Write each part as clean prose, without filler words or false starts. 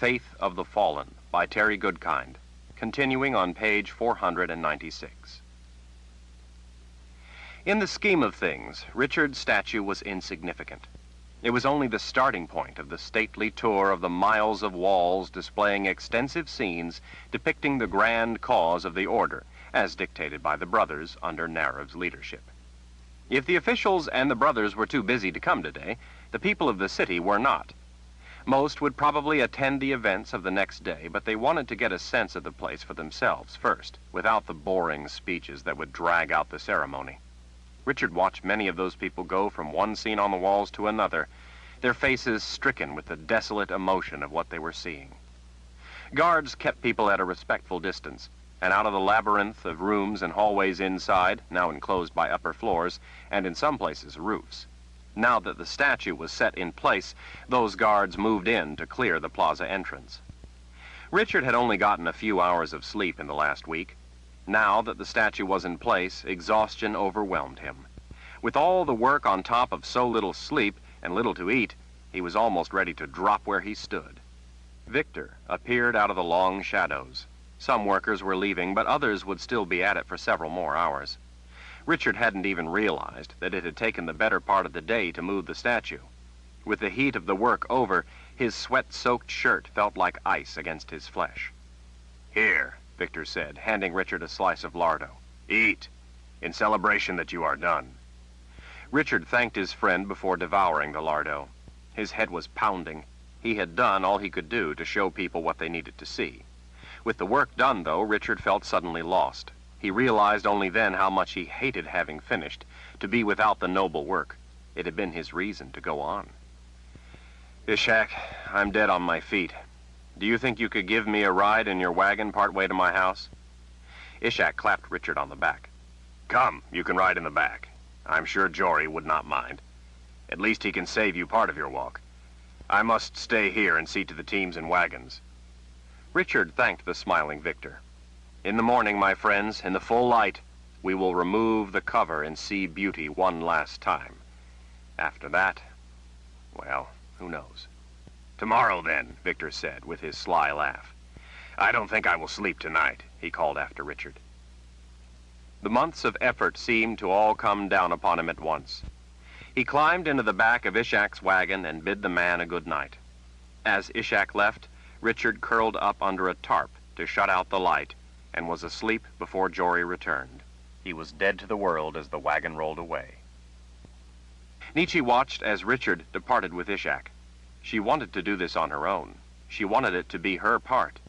Faith of the Fallen by Terry Goodkind, continuing on page 496. In the scheme of things, Richard's statue was insignificant. It was only the starting point of the stately tour of the miles of walls displaying extensive scenes depicting the grand cause of the order, as dictated by the brothers under Narev's leadership. If the officials and the brothers were too busy to come today, the people of the city were not. Most would probably attend the events of the next day, but they wanted to get a sense of the place for themselves first, without the boring speeches that would drag out the ceremony. Richard watched many of those people go from one scene on the walls to another, their faces stricken with the desolate emotion of what they were seeing. Guards kept people at a respectful distance, and out of the labyrinth of rooms and hallways inside, now enclosed by upper floors, and in some places roofs. Now that the statue was set in place, those guards moved in to clear the plaza entrance. Richard had only gotten a few hours of sleep in the last week. Now that the statue was in place, exhaustion overwhelmed him. With all the work on top of so little sleep and little to eat, he was almost ready to drop where he stood. Victor appeared out of the long shadows. Some workers were leaving, but others would still be at it for several more hours. Richard hadn't even realized that it had taken the better part of the day to move the statue. With the heat of the work over, his sweat-soaked shirt felt like ice against his flesh. "Here," Victor said, handing Richard a slice of lardo. "Eat, in celebration that you are done." Richard thanked his friend before devouring the lardo. His head was pounding. He had done all he could do to show people what they needed to see. With the work done, though, Richard felt suddenly lost. He realized only then how much he hated having finished, to be without the noble work. It had been his reason to go on. "Ishak, I'm dead on my feet. Do you think you could give me a ride in your wagon part way to my house?" Ishak clapped Richard on the back. "Come, you can ride in the back. I'm sure Jory would not mind. At least he can save you part of your walk. I must stay here and see to the teams and wagons." Richard thanked the smiling Victor. "In the morning, my friends, in the full light, we will remove the cover and see beauty one last time. After that, well, who knows?" "Tomorrow, then," Victor said with his sly laugh. "I don't think I will sleep tonight," he called after Richard. The months of effort seemed to all come down upon him at once. He climbed into the back of Ishak's wagon and bid the man a good night. As Ishak left, Richard curled up under a tarp to shut out the light and was asleep before Jory returned. He was dead to the world as the wagon rolled away. Nietzsche watched as Richard departed with Ishak. She wanted to do this on her own. She wanted it to be her part.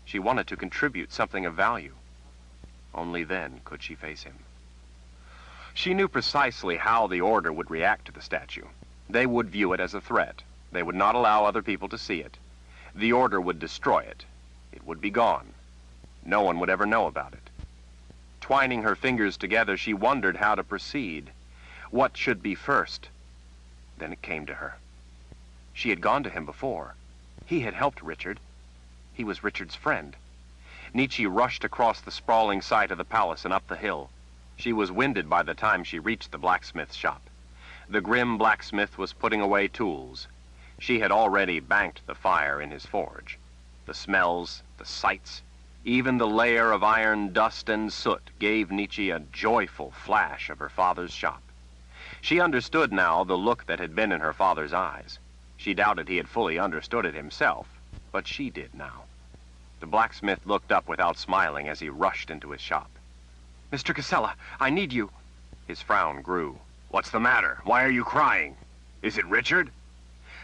She wanted to contribute something of value. Only then could she face him. She knew precisely how the order would react to the statue. They would view it as a threat. They would not allow other people to see it. The order would destroy it. It would be gone. No one would ever know about it. Twining her fingers together, she wondered how to proceed. What should be first? Then it came to her. She had gone to him before. He had helped Richard. He was Richard's friend. Nietzsche rushed across the sprawling site of the palace and up the hill. She was winded by the time she reached the blacksmith's shop. The grim blacksmith was putting away tools. She had already banked the fire in his forge. The smells, the sights, even the layer of iron dust and soot gave Nietzsche a joyful flash of her father's shop. She understood now the look that had been in her father's eyes. She doubted he had fully understood it himself, but she did now. The blacksmith looked up without smiling as he rushed into his shop. "Mr. Casella, I need you." His frown grew. "What's the matter? Why are you crying? Is it Richard?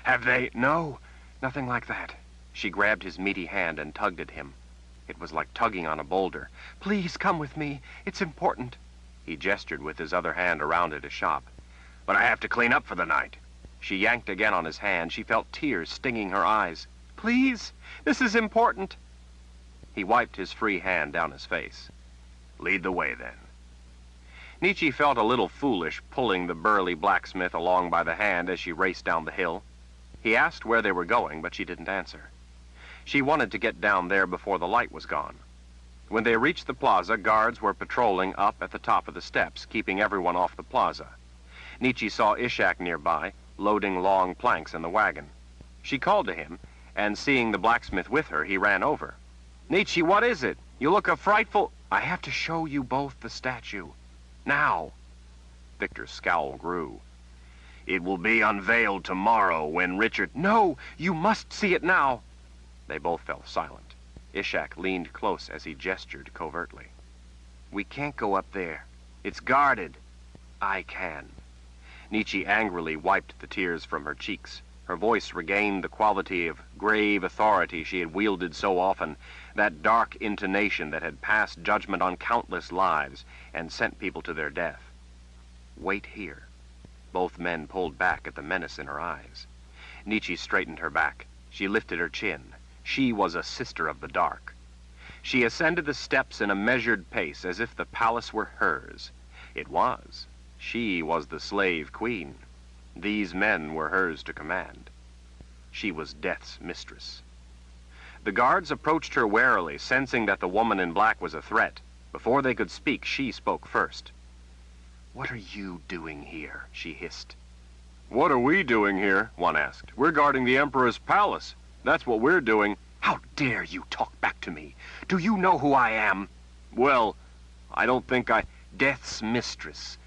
Have they—" "No, nothing like that." She grabbed his meaty hand and tugged at him. It was like tugging on a boulder. "Please come with me. It's important." He gestured with his other hand around at his shop. "But I have to clean up for the night." She yanked again on his hand. She felt tears stinging her eyes. "Please, this is important." He wiped his free hand down his face. "Lead the way, then." Nietzsche felt a little foolish pulling the burly blacksmith along by the hand as she raced down the hill. He asked where they were going, but she didn't answer. She wanted to get down there before the light was gone. When they reached the plaza, guards were patrolling up at the top of the steps, keeping everyone off the plaza. Nietzsche saw Ishak nearby, loading long planks in the wagon. She called to him, and seeing the blacksmith with her, he ran over. "Nietzsche, what is it? You look a frightful—" "I have to show you both the statue. Now." Victor's scowl grew. "It will be unveiled tomorrow when Richard—" "No, you must see it now." They both fell silent. Ishak leaned close as he gestured covertly. "We can't go up there. It's guarded." "I can." Nietzsche angrily wiped the tears from her cheeks. Her voice regained the quality of grave authority she had wielded so often, that dark intonation that had passed judgment on countless lives and sent people to their death. "Wait here." Both men pulled back at the menace in her eyes. Nietzsche straightened her back. She lifted her chin. She was a sister of the dark. She ascended the steps in a measured pace, as if the palace were hers. It was. She was the slave queen. These men were hers to command. She was death's mistress. The guards approached her warily, sensing that the woman in black was a threat. Before they could speak, she spoke first. "What are you doing here?" she hissed. "What are we doing here?" one asked. "We're guarding the Emperor's palace. That's what we're doing." "How dare you talk back to me? Do you know who I am?" "Well, I don't think I—" "Death's mistress.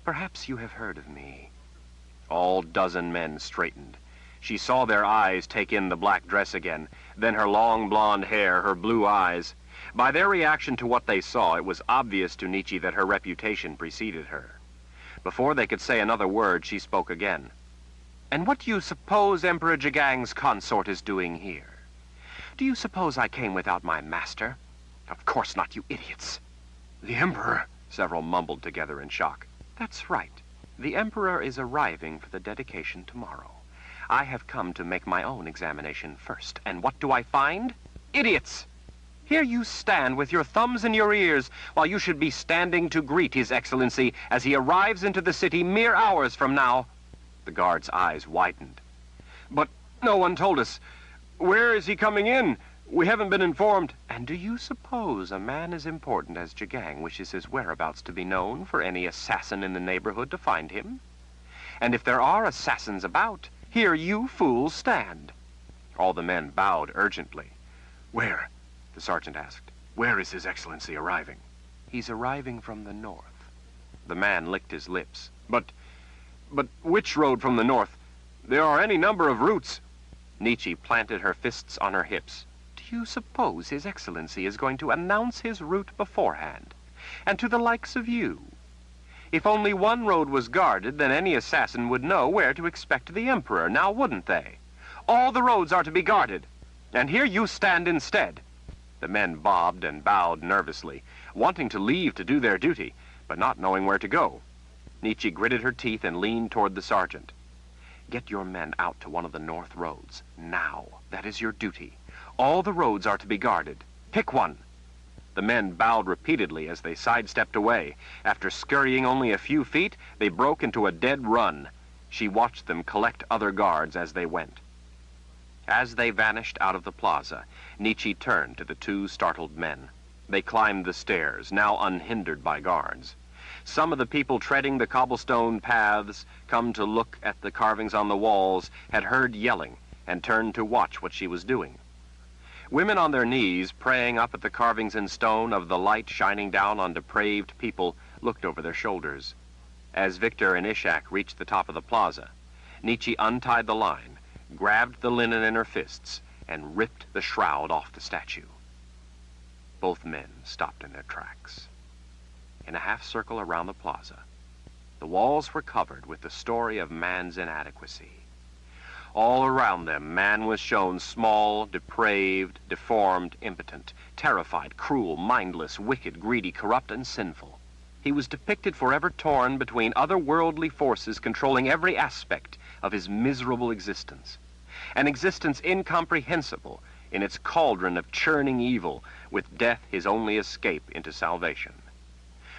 Perhaps you have heard of me." All dozen men straightened. She saw their eyes take in the black dress again, then her long blonde hair, her blue eyes. By their reaction to what they saw, it was obvious to Nietzsche that her reputation preceded her. Before they could say another word, she spoke again. "And what do you suppose Emperor Jigang's consort is doing here? Do you suppose I came without my master? Of course not, you idiots." "The Emperor," several mumbled together in shock. "That's right. The Emperor is arriving for the dedication tomorrow. I have come to make my own examination first. And what do I find? Idiots! Here you stand with your thumbs in your ears, while you should be standing to greet His Excellency as he arrives into the city mere hours from now." The guard's eyes widened. "But no one told us. Where is he coming in? We haven't been informed." "And do you suppose a man as important as Jigang wishes his whereabouts to be known for any assassin in the neighborhood to find him? And if there are assassins about, here you fools stand." All the men bowed urgently. "Where?" the sergeant asked. "Where is His Excellency arriving?" "He's arriving from the north." The man licked his lips. But which road from the north? There are any number of routes." Nietzsche planted her fists on her hips. "Do you suppose His Excellency is going to announce his route beforehand? And to the likes of you? If only one road was guarded, then any assassin would know where to expect the Emperor, now wouldn't they? All the roads are to be guarded, and here you stand instead." The men bobbed and bowed nervously, wanting to leave to do their duty, but not knowing where to go. Nietzsche gritted her teeth and leaned toward the sergeant. "Get your men out to one of the north roads, now. That is your duty. All the roads are to be guarded. Pick one." The men bowed repeatedly as they sidestepped away. After scurrying only a few feet, they broke into a dead run. She watched them collect other guards as they went. As they vanished out of the plaza, Nietzsche turned to the two startled men. They climbed the stairs, now unhindered by guards. Some of the people treading the cobblestone paths, come to look at the carvings on the walls, had heard yelling and turned to watch what she was doing. Women on their knees, praying up at the carvings in stone of the light shining down on depraved people, looked over their shoulders. As Victor and Ishak reached the top of the plaza, Nietzsche untied the line, grabbed the linen in her fists, and ripped the shroud off the statue. Both men stopped in their tracks. In a half circle around the plaza, the walls were covered with the story of man's inadequacy. All around them, man was shown small, depraved, deformed, impotent, terrified, cruel, mindless, wicked, greedy, corrupt, and sinful. He was depicted forever torn between otherworldly forces controlling every aspect of his miserable existence. An existence incomprehensible in its cauldron of churning evil, with death his only escape into salvation.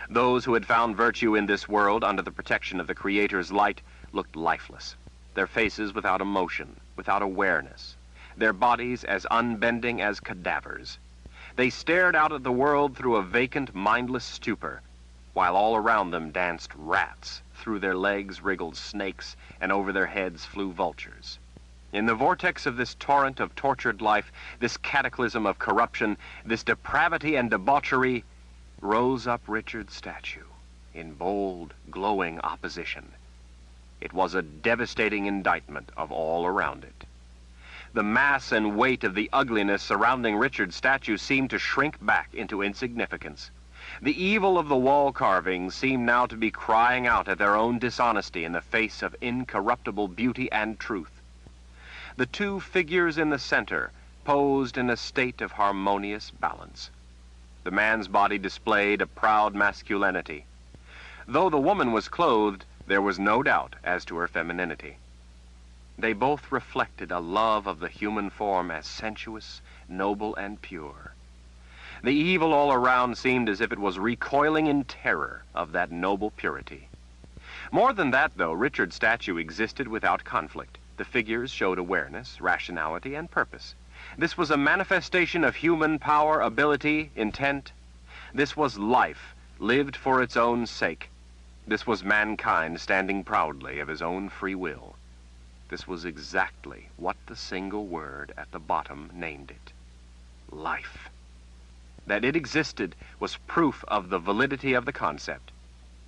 Those who had found virtue in this world under the protection of the Creator's light looked lifeless, their faces without emotion, without awareness, their bodies as unbending as cadavers. They stared out at the world through a vacant, mindless stupor, while all around them danced rats, through their legs wriggled snakes, and over their heads flew vultures. In the vortex of this torrent of tortured life, this cataclysm of corruption, this depravity and debauchery, rose up Richard's statue in bold, glowing opposition. It was a devastating indictment of all around it. The mass and weight of the ugliness surrounding Richard's statue seemed to shrink back into insignificance. The evil of the wall carvings seemed now to be crying out at their own dishonesty in the face of incorruptible beauty and truth. The two figures in the center posed in a state of harmonious balance. The man's body displayed a proud masculinity. Though the woman was clothed, there was no doubt as to her femininity. They both reflected a love of the human form as sensuous, noble, and pure. The evil all around seemed as if it was recoiling in terror of that noble purity. More than that, though, Richard's statue existed without conflict. The figures showed awareness, rationality, and purpose. This was a manifestation of human power, ability, intent. This was life, lived for its own sake. This was mankind standing proudly of his own free will. This was exactly what the single word at the bottom named it: life. That it existed was proof of the validity of the concept.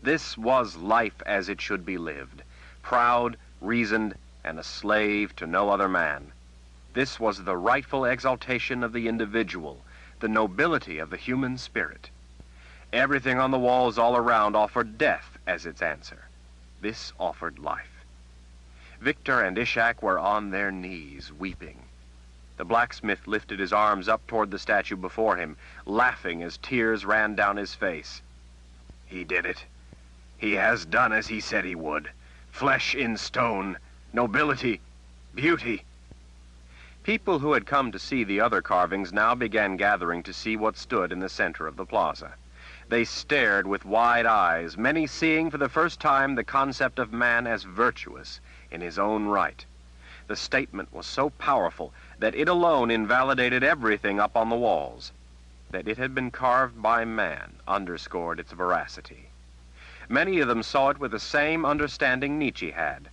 This was life as it should be lived, proud, reasoned, and a slave to no other man. This was the rightful exaltation of the individual, the nobility of the human spirit. Everything on the walls all around offered death as its answer. This offered life. Victor and Ishak were on their knees, weeping. The blacksmith lifted his arms up toward the statue before him, laughing as tears ran down his face. "He did it. He has done as he said he would. Flesh in stone, nobility, beauty." People who had come to see the other carvings now began gathering to see what stood in the center of the plaza. They stared with wide eyes, many seeing for the first time the concept of man as virtuous in his own right. The statement was so powerful that it alone invalidated everything up on the walls. That it had been carved by man underscored its veracity. Many of them saw it with the same understanding Nietzsche had.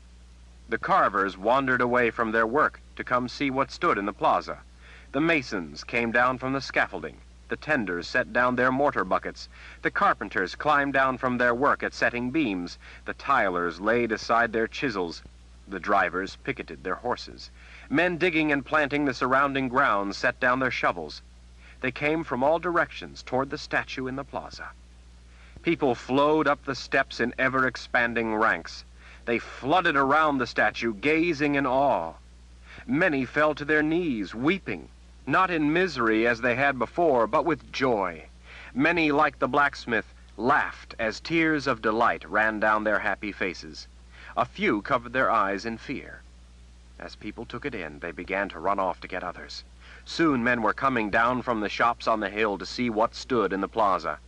The carvers wandered away from their work to come see what stood in the plaza. The masons came down from the scaffolding. The tenders set down their mortar buckets. The carpenters climbed down from their work at setting beams. The tilers laid aside their chisels. The drivers picketed their horses. Men digging and planting the surrounding grounds set down their shovels. They came from all directions toward the statue in the plaza. People flowed up the steps in ever-expanding ranks. They flooded around the statue, gazing in awe. Many fell to their knees, weeping, not in misery as they had before, but with joy. Many, like the blacksmith, laughed as tears of delight ran down their happy faces. A few covered their eyes in fear. As people took it in, they began to run off to get others. Soon men were coming down from the shops on the hill to see what stood in the plaza.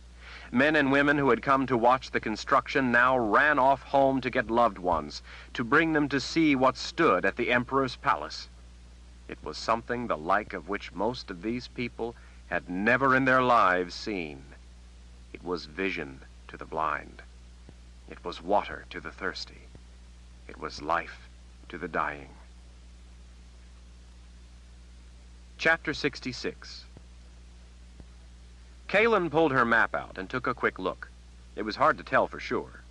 Men and women who had come to watch the construction now ran off home to get loved ones, to bring them to see what stood at the emperor's palace. It was something the like of which most of these people had never in their lives seen. It was vision to the blind. It was water to the thirsty. It was life to the dying. Chapter 66. Kaylin pulled her map out and took a quick look. It was hard to tell for sure.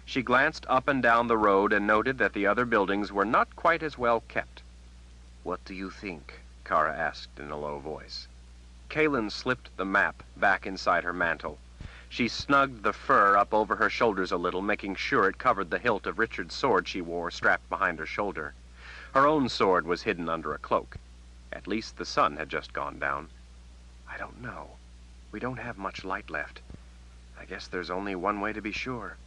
She glanced up and down the road and noted that the other buildings were not quite as well kept. "What do you think?" Kara asked in a low voice. Kaylin slipped the map back inside her mantle. She snugged the fur up over her shoulders a little, making sure it covered the hilt of Richard's sword she wore strapped behind her shoulder. Her own sword was hidden under a cloak. At least the sun had just gone down. "I don't know. We don't have much light left. I guess there's only one way to be sure."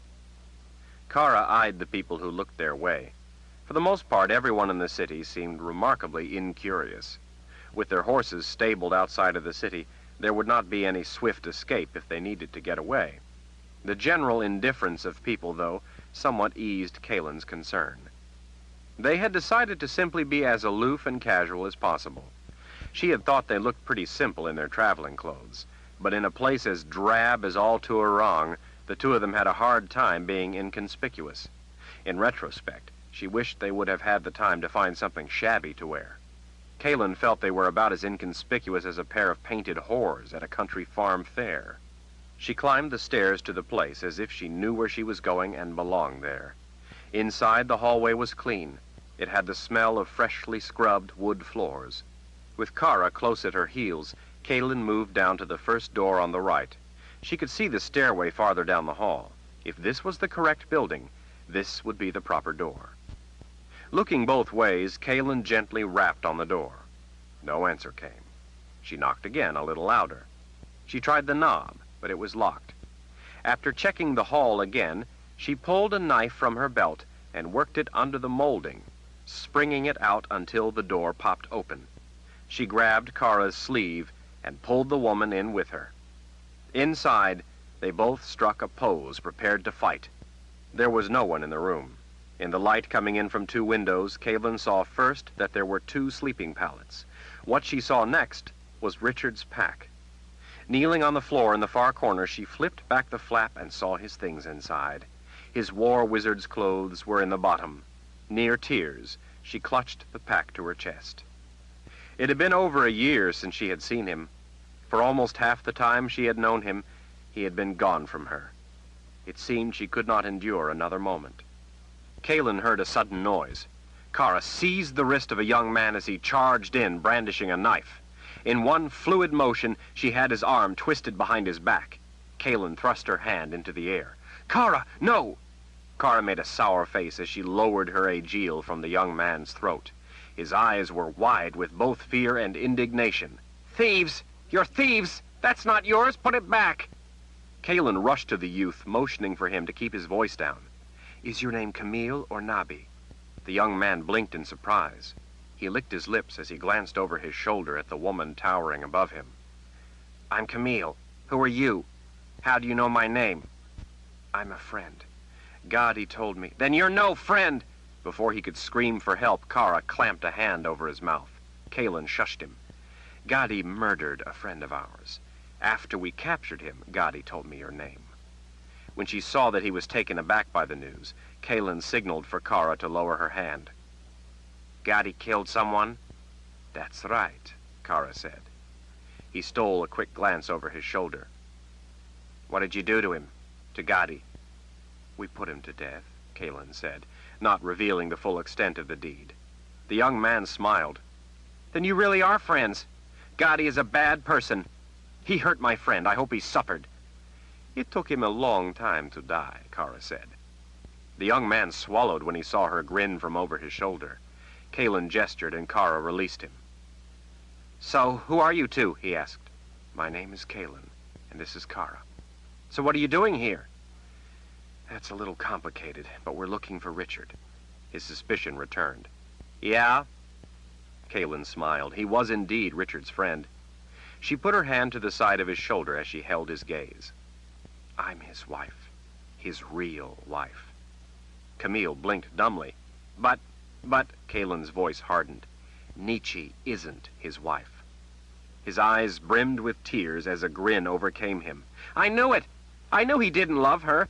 Kara eyed the people who looked their way. For the most part, everyone in the city seemed remarkably incurious. With their horses stabled outside of the city, there would not be any swift escape if they needed to get away. The general indifference of people, though, somewhat eased Kaylin's concern. They had decided to simply be as aloof and casual as possible. She had thought they looked pretty simple in their traveling clothes, but in a place as drab as all Tuarong, the two of them had a hard time being inconspicuous. In retrospect, She wished they would have had the time to find something shabby to wear. Kaylin felt they were about as inconspicuous as a pair of painted whores at a country farm fair. She climbed the stairs to the place as if she knew where she was going and belonged there. Inside, the hallway was clean. It had the smell of freshly scrubbed wood floors. With Kara close at her heels, Kaylin moved down to the first door on the right. She could see the stairway farther down the hall. If this was the correct building, this would be the proper door. Looking both ways, Kaylin gently rapped on the door. No answer came. She knocked again, a little louder. She tried the knob, but it was locked. After checking the hall again, she pulled a knife from her belt and worked it under the molding, springing it out until the door popped open. She grabbed Kara's sleeve and pulled the woman in with her. Inside, they both struck a pose, prepared to fight. There was no one in the room. In the light coming in from two windows, Kaylin saw first that there were two sleeping pallets. What she saw next was Richard's pack. Kneeling on the floor in the far corner, she flipped back the flap and saw his things inside. His war wizard's clothes were in the bottom. Near tears, she clutched the pack to her chest. It had been over a year since she had seen him. For almost half the time she had known him, he had been gone from her. It seemed she could not endure another moment. Kaylin heard a sudden noise. Kara seized the wrist of a young man as he charged in, brandishing a knife. In one fluid motion, she had his arm twisted behind his back. Kaylin thrust her hand into the air. "Kara, no!" Kara made a sour face as she lowered her aegil from the young man's throat. His eyes were wide with both fear and indignation. "Thieves! You're thieves! That's not yours! Put it back!" Kaylin rushed to the youth, motioning for him to keep his voice down. "Is your name Camille or Nabi?" The young man blinked in surprise. He licked his lips as he glanced over his shoulder at the woman towering above him. "I'm Camille. Who are you? How do you know my name?" "I'm a friend. Gadi told me." "Then you're no friend!" Before he could scream for help, Kara clamped a hand over his mouth. Kaylin shushed him. "Gadi murdered a friend of ours. After we captured him, Gadi told me your name." When she saw that he was taken aback by the news, Kaylin signaled for Kara to lower her hand. "Gadi killed someone?" "That's right," Kara said. He stole a quick glance over his shoulder. "What did you do to him? To Gadi?" "We put him to death," Kaylin said, not revealing the full extent of the deed. The young man smiled. "Then you really are friends. Gadi is a bad person. He hurt my friend. I hope he suffered." "It took him a long time to die," Kara said. The young man swallowed when he saw her grin from over his shoulder. Kaylin gestured and Kara released him. "So, who are you two?" he asked. "My name is Kaylin, and this is Kara." "So what are you doing here?" "That's a little complicated, but we're looking for Richard." His suspicion returned. "Yeah?" Kaylin smiled. He was indeed Richard's friend. She put her hand to the side of his shoulder as she held his gaze. "I'm his wife. His real wife." Camille blinked dumbly. But, Kaylin's voice hardened. "Nietzsche isn't his wife." His eyes brimmed with tears as a grin overcame him. "I knew it! I knew he didn't love her.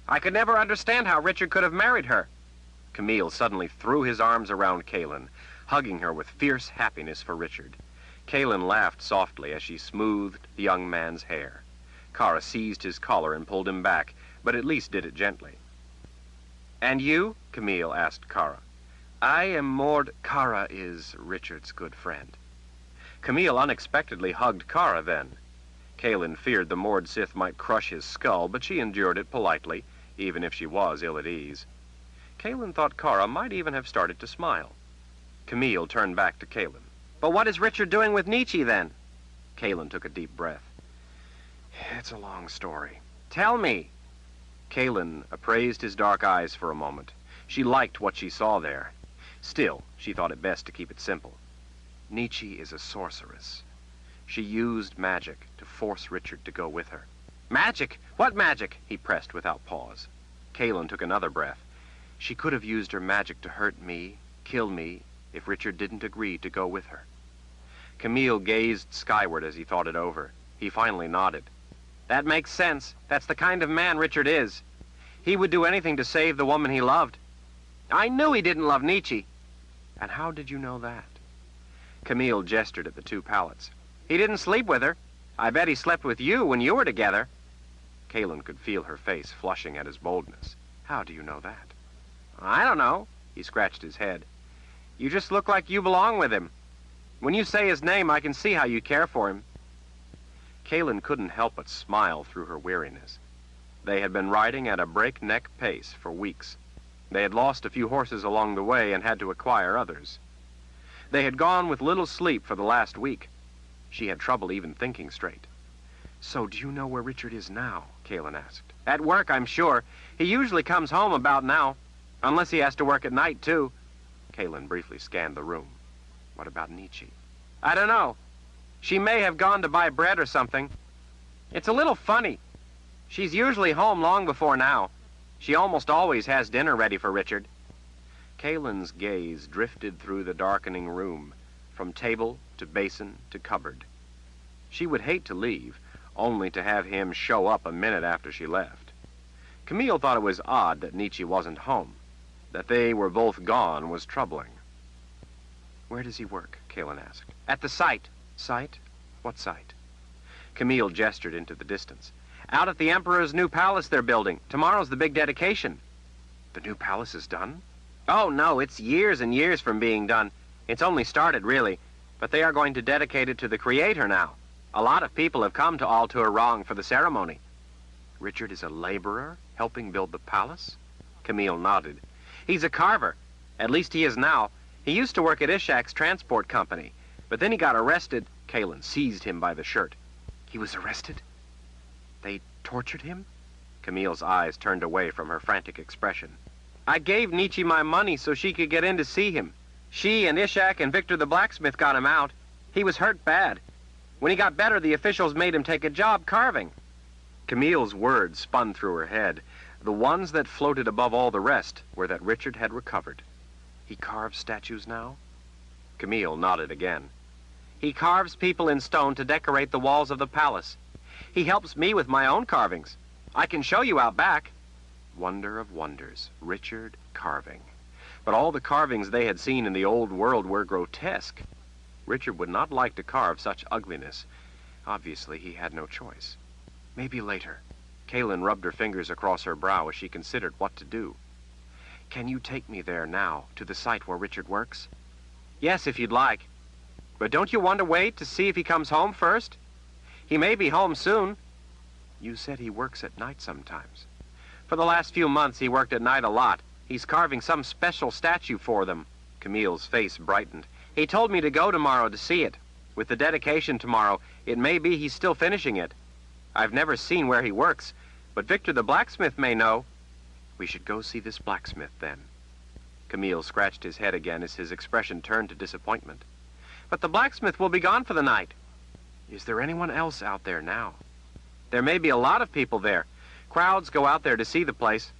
I could never understand how Richard could have married her." Camille suddenly threw his arms around Kaylin, hugging her with fierce happiness for Richard. Kaylin laughed softly as she smoothed the young man's hair. Kara seized his collar and pulled him back, but at least did it gently. "And you?" Camille asked Kara. "I am Mord." "Kara is Richard's good friend." Camille unexpectedly hugged Kara then. Kaylin feared the Mord Sith might crush his skull, but she endured it politely, even if she was ill at ease. Kaylin thought Kara might even have started to smile. Camille turned back to Kaylin. "But what is Richard doing with Nietzsche, then?" Kaylin took a deep breath. "It's a long story." "Tell me." Kaylin appraised his dark eyes for a moment. She liked what she saw there. Still, she thought it best to keep it simple. Nietzsche is a sorceress. She used magic to force Richard to go with her. "Magic? What magic?" he pressed without pause. Kaylin took another breath. "She could have used her magic to hurt me, kill me, if Richard didn't agree to go with her." Camille gazed skyward as he thought it over. He finally nodded. "That makes sense. That's the kind of man Richard is. He would do anything to save the woman he loved." I knew he didn't love Nietzsche. And how did you know that? Camille gestured at the two pallets. He didn't sleep with her. I bet he slept with you when you were together. Calen could feel her face flushing at his boldness. How do you know that? I don't know. He scratched his head. You just look like you belong with him. When you say his name, I can see how you care for him. Calen couldn't help but smile through her weariness. They had been riding at a breakneck pace for weeks. They had lost a few horses along the way and had to acquire others. They had gone with little sleep for the last week. She had trouble even thinking straight. So do you know where Richard is now? Calen asked. At work, I'm sure. He usually comes home about now. Unless he has to work at night, too. Calen briefly scanned the room. What about Nietzsche? I don't know. She may have gone to buy bread or something. It's a little funny. She's usually home long before now. She almost always has dinner ready for Richard. Calen's gaze drifted through the darkening room, from table to basin to cupboard. She would hate to leave, only to have him show up a minute after she left. Camille thought it was odd that Nietzsche wasn't home. That they were both gone was troubling. Where does he work? Calen asked. At the site. Site? What site? Camille gestured into the distance. Out at the Emperor's new palace they're building. Tomorrow's the big dedication. The new palace is done? Oh, no, it's years and years from being done. It's only started, really. But they are going to dedicate it to the Creator now. A lot of people have come to Al-Tur-Rong for the ceremony. Richard is a laborer helping build the palace? Camille nodded. He's a carver. At least he is now. He used to work at Ishak's transport company. But then he got arrested. Calen seized him by the shirt. He was arrested? They tortured him? Camille's eyes turned away from her frantic expression. I gave Nietzsche my money so she could get in to see him. She and Ishak and Victor the blacksmith got him out. He was hurt bad. When he got better, the officials made him take a job carving. Camille's words spun through her head. The ones that floated above all the rest were that Richard had recovered. He carves statues now? Camille nodded again. He carves people in stone to decorate the walls of the palace. He helps me with my own carvings. I can show you out back. Wonder of wonders, Richard carving. But all the carvings they had seen in the old world were grotesque. Richard would not like to carve such ugliness. Obviously, he had no choice. Maybe later. Calen rubbed her fingers across her brow as she considered what to do. Can you take me there now, to the site where Richard works? Yes, if you'd like. But don't you want to wait to see if he comes home first? He may be home soon. You said he works at night sometimes. For the last few months, he worked at night a lot. He's carving some special statue for them. Camille's face brightened. He told me to go tomorrow to see it. With the dedication tomorrow, it may be he's still finishing it. I've never seen where he works, but Victor the blacksmith may know. We should go see this blacksmith, then. Camille scratched his head again as his expression turned to disappointment. But the blacksmith will be gone for the night. Is there anyone else out there now? There may be a lot of people there. Crowds go out there to see the place.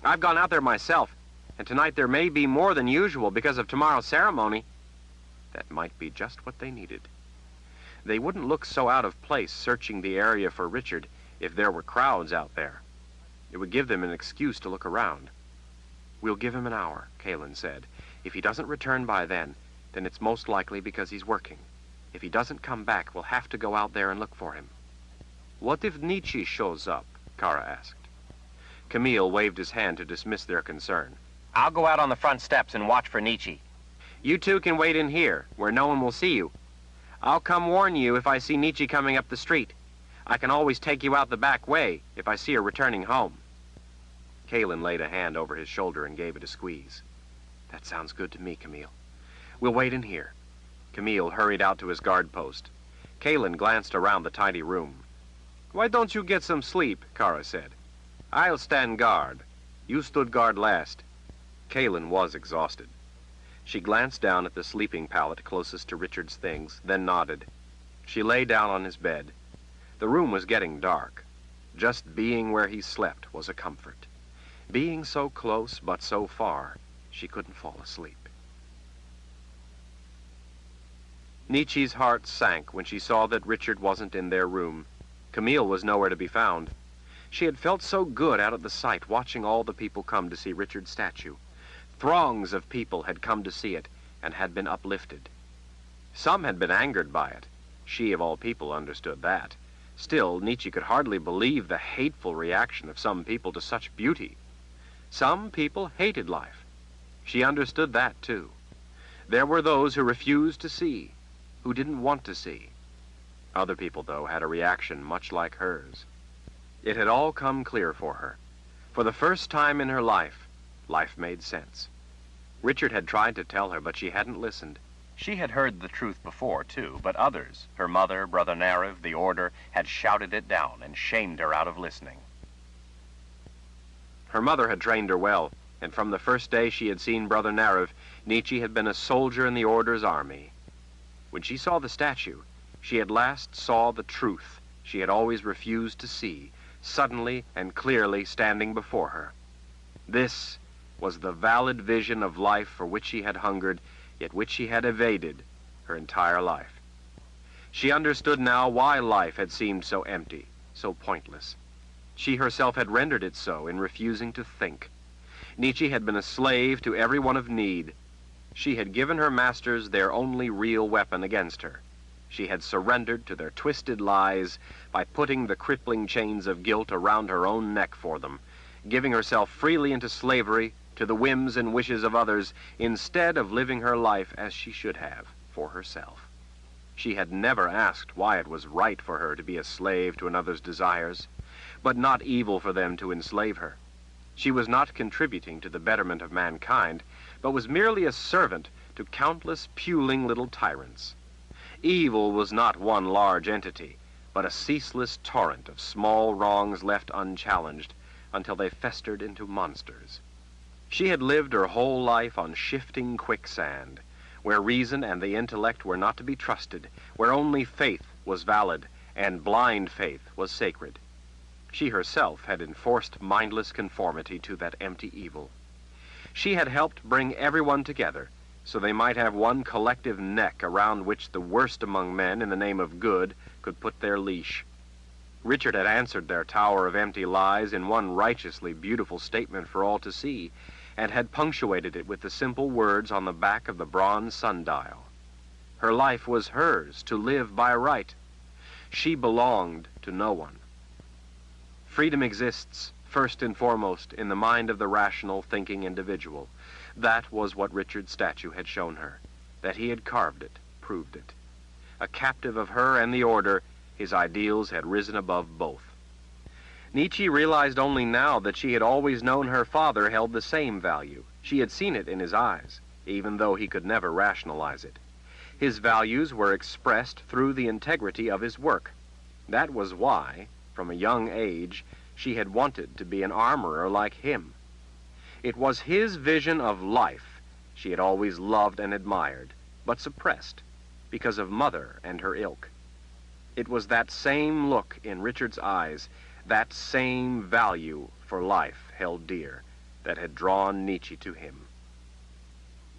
I've gone out there myself, and tonight there may be more than usual because of tomorrow's ceremony. That might be just what they needed. They wouldn't look so out of place searching the area for Richard if there were crowds out there. It would give them an excuse to look around. We'll give him an hour, Calen said. If he doesn't return by then it's most likely because he's working. If he doesn't come back, we'll have to go out there and look for him. What if Nietzsche shows up? Kara asked. Camille waved his hand to dismiss their concern. I'll go out on the front steps and watch for Nietzsche. You two can wait in here, where no one will see you. I'll come warn you if I see Nietzsche coming up the street. I can always take you out the back way if I see her returning home. Calen laid a hand over his shoulder and gave it a squeeze. That sounds good to me, Camille. We'll wait in here. Camille hurried out to his guard post. Calen glanced around the tiny room. Why don't you get some sleep? Kara said. I'll stand guard. You stood guard last. Calen was exhausted. She glanced down at the sleeping pallet closest to Richard's things, then nodded. She lay down on his bed. The room was getting dark. Just being where he slept was a comfort. Being so close but so far, she couldn't fall asleep. Nietzsche's heart sank when she saw that Richard wasn't in their room. Camille was nowhere to be found. She had felt so good out at the site watching all the people come to see Richard's statue. Throngs of people had come to see it and had been uplifted. Some had been angered by it. She, of all people, understood that. Still, Nietzsche could hardly believe the hateful reaction of some people to such beauty. Some people hated life. She understood that, too. There were those who refused to see, who didn't want to see. Other people, though, had a reaction much like hers. It had all come clear for her. For the first time in her life, life made sense. Richard had tried to tell her, but she hadn't listened. She had heard the truth before, too, but others, her mother, Brother Narev, the Order, had shouted it down and shamed her out of listening. Her mother had trained her well, and from the first day she had seen Brother Narev, Nietzsche had been a soldier in the Order's army. When she saw the statue, she at last saw the truth she had always refused to see, suddenly and clearly standing before her. This was the valid vision of life for which she had hungered, yet which she had evaded her entire life. She understood now why life had seemed so empty, so pointless. She herself had rendered it so in refusing to think. Nietzsche had been a slave to every one of need. She had given her masters their only real weapon against her. She had surrendered to their twisted lies by putting the crippling chains of guilt around her own neck for them, giving herself freely into slavery to the whims and wishes of others instead of living her life as she should have for herself. She had never asked why it was right for her to be a slave to another's desires, but not evil for them to enslave her. She was not contributing to the betterment of mankind, but was merely a servant to countless puling little tyrants. Evil was not one large entity, but a ceaseless torrent of small wrongs left unchallenged until they festered into monsters. She had lived her whole life on shifting quicksand, where reason and the intellect were not to be trusted, where only faith was valid and blind faith was sacred. She herself had enforced mindless conformity to that empty evil. She had helped bring everyone together so they might have one collective neck around which the worst among men in the name of good could put their leash. Richard had answered their tower of empty lies in one righteously beautiful statement for all to see, and had punctuated it with the simple words on the back of the bronze sundial. Her life was hers to live by right. She belonged to no one. Freedom exists, first and foremost, in the mind of the rational, thinking individual. That was what Richard's statue had shown her. That he had carved it, proved it. A captive of her and the Order, his ideals had risen above both. Nietzsche realized only now that she had always known her father held the same value. She had seen it in his eyes, even though he could never rationalize it. His values were expressed through the integrity of his work. That was why, from a young age, she had wanted to be an armorer like him. It was his vision of life she had always loved and admired, but suppressed because of Mother and her ilk. It was that same look in Richard's eyes, that same value for life held dear, that had drawn Nietzsche to him.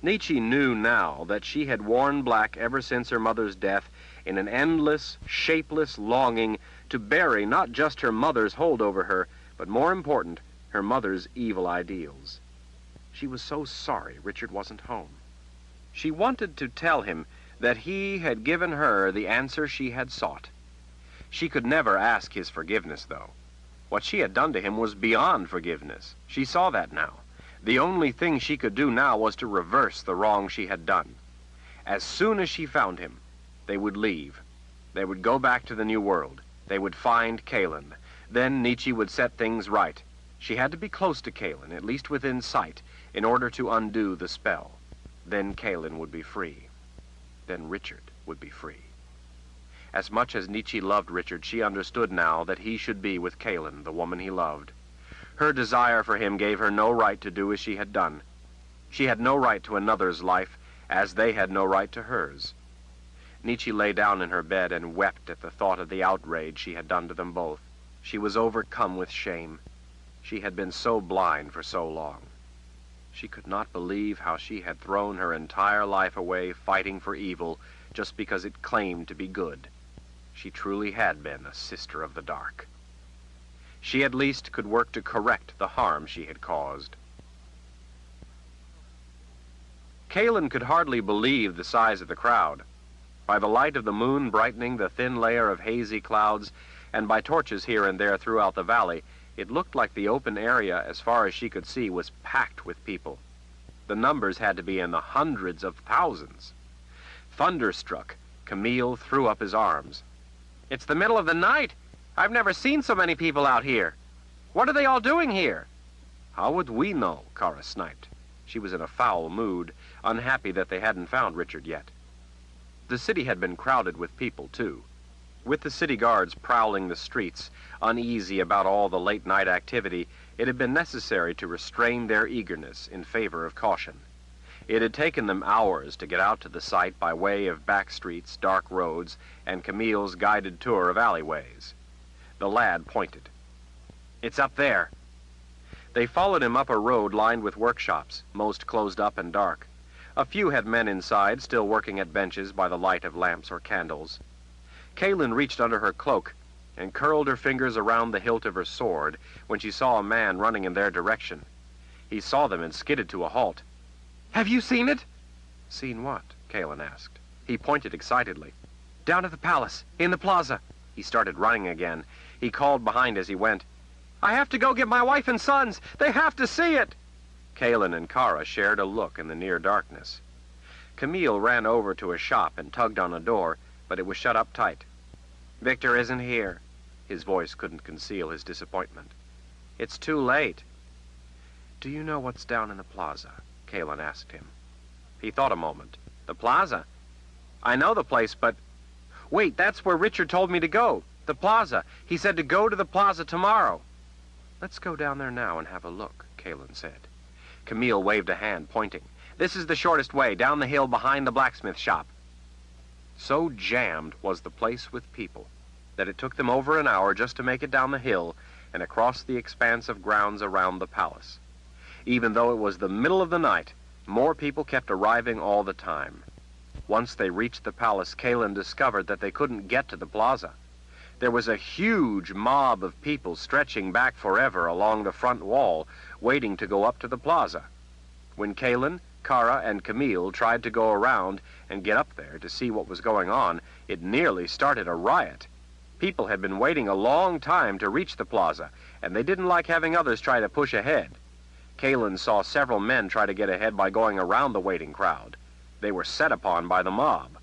Nietzsche knew now that she had worn black ever since her mother's death in an endless, shapeless longing to bury not just her mother's hold over her, but more important, her mother's evil ideals. She was so sorry Richard wasn't home. She wanted to tell him that he had given her the answer she had sought. She could never ask his forgiveness, though. What she had done to him was beyond forgiveness. She saw that now. The only thing she could do now was to reverse the wrong she had done. As soon as she found him, they would leave. They would go back to the New World. They would find Kalin. Then Nietzsche would set things right. She had to be close to Kalin, at least within sight, in order to undo the spell. Then Kalin would be free. Then Richard would be free. As much as Nietzsche loved Richard, she understood now that he should be with Kalin, the woman he loved. Her desire for him gave her no right to do as she had done. She had no right to another's life, as they had no right to hers. Nietzsche lay down in her bed and wept at the thought of the outrage she had done to them both. She was overcome with shame. She had been so blind for so long. She could not believe how she had thrown her entire life away fighting for evil just because it claimed to be good. She truly had been a sister of the dark. She at least could work to correct the harm she had caused. Kalen could hardly believe the size of the crowd. By the light of the moon brightening the thin layer of hazy clouds, and by torches here and there throughout the valley, it looked like the open area, as far as she could see, was packed with people. The numbers had to be in the hundreds of thousands. Thunderstruck, Camille threw up his arms. "It's the middle of the night! I've never seen so many people out here! What are they all doing here?" "How would we know?" Kara sniped. She was in a foul mood, unhappy that they hadn't found Richard yet. The city had been crowded with people, too. With the city guards prowling the streets, uneasy about all the late-night activity, it had been necessary to restrain their eagerness in favor of caution. It had taken them hours to get out to the site by way of back streets, dark roads, and Camille's guided tour of alleyways. The lad pointed. "It's up there." They followed him up a road lined with workshops, most closed up and dark. A few had men inside, still working at benches by the light of lamps or candles. Kalen reached under her cloak and curled her fingers around the hilt of her sword when she saw a man running in their direction. He saw them and skidded to a halt. "Have you seen it?" "Seen what?" Kalen asked. He pointed excitedly. "Down at the palace, in the plaza." He started running again. He called behind as he went, "I have to go get my wife and sons! They have to see it!" Kalen and Kara shared a look in the near darkness. Camille ran over to a shop and tugged on a door, but it was shut up tight. "Victor isn't here." His voice couldn't conceal his disappointment. "It's too late." "Do you know what's down in the plaza?" Kalen asked him. He thought a moment. "The plaza? I know the place, but... Wait, that's where Richard told me to go. The plaza. He said to go to the plaza tomorrow." "Let's go down there now and have a look," Kalen said. Camille waved a hand, pointing. "This is the shortest way, down the hill behind the blacksmith shop." So jammed was the place with people that it took them over an hour just to make it down the hill and across the expanse of grounds around the palace. Even though it was the middle of the night, more people kept arriving all the time. Once they reached the palace, Kalen discovered that they couldn't get to the plaza. There was a huge mob of people stretching back forever along the front wall, waiting to go up to the plaza. When Kalen, Kara, and Camille tried to go around and get up there to see what was going on, it nearly started a riot. People had been waiting a long time to reach the plaza, and they didn't like having others try to push ahead. Kalen saw several men try to get ahead by going around the waiting crowd. They were set upon by the mob.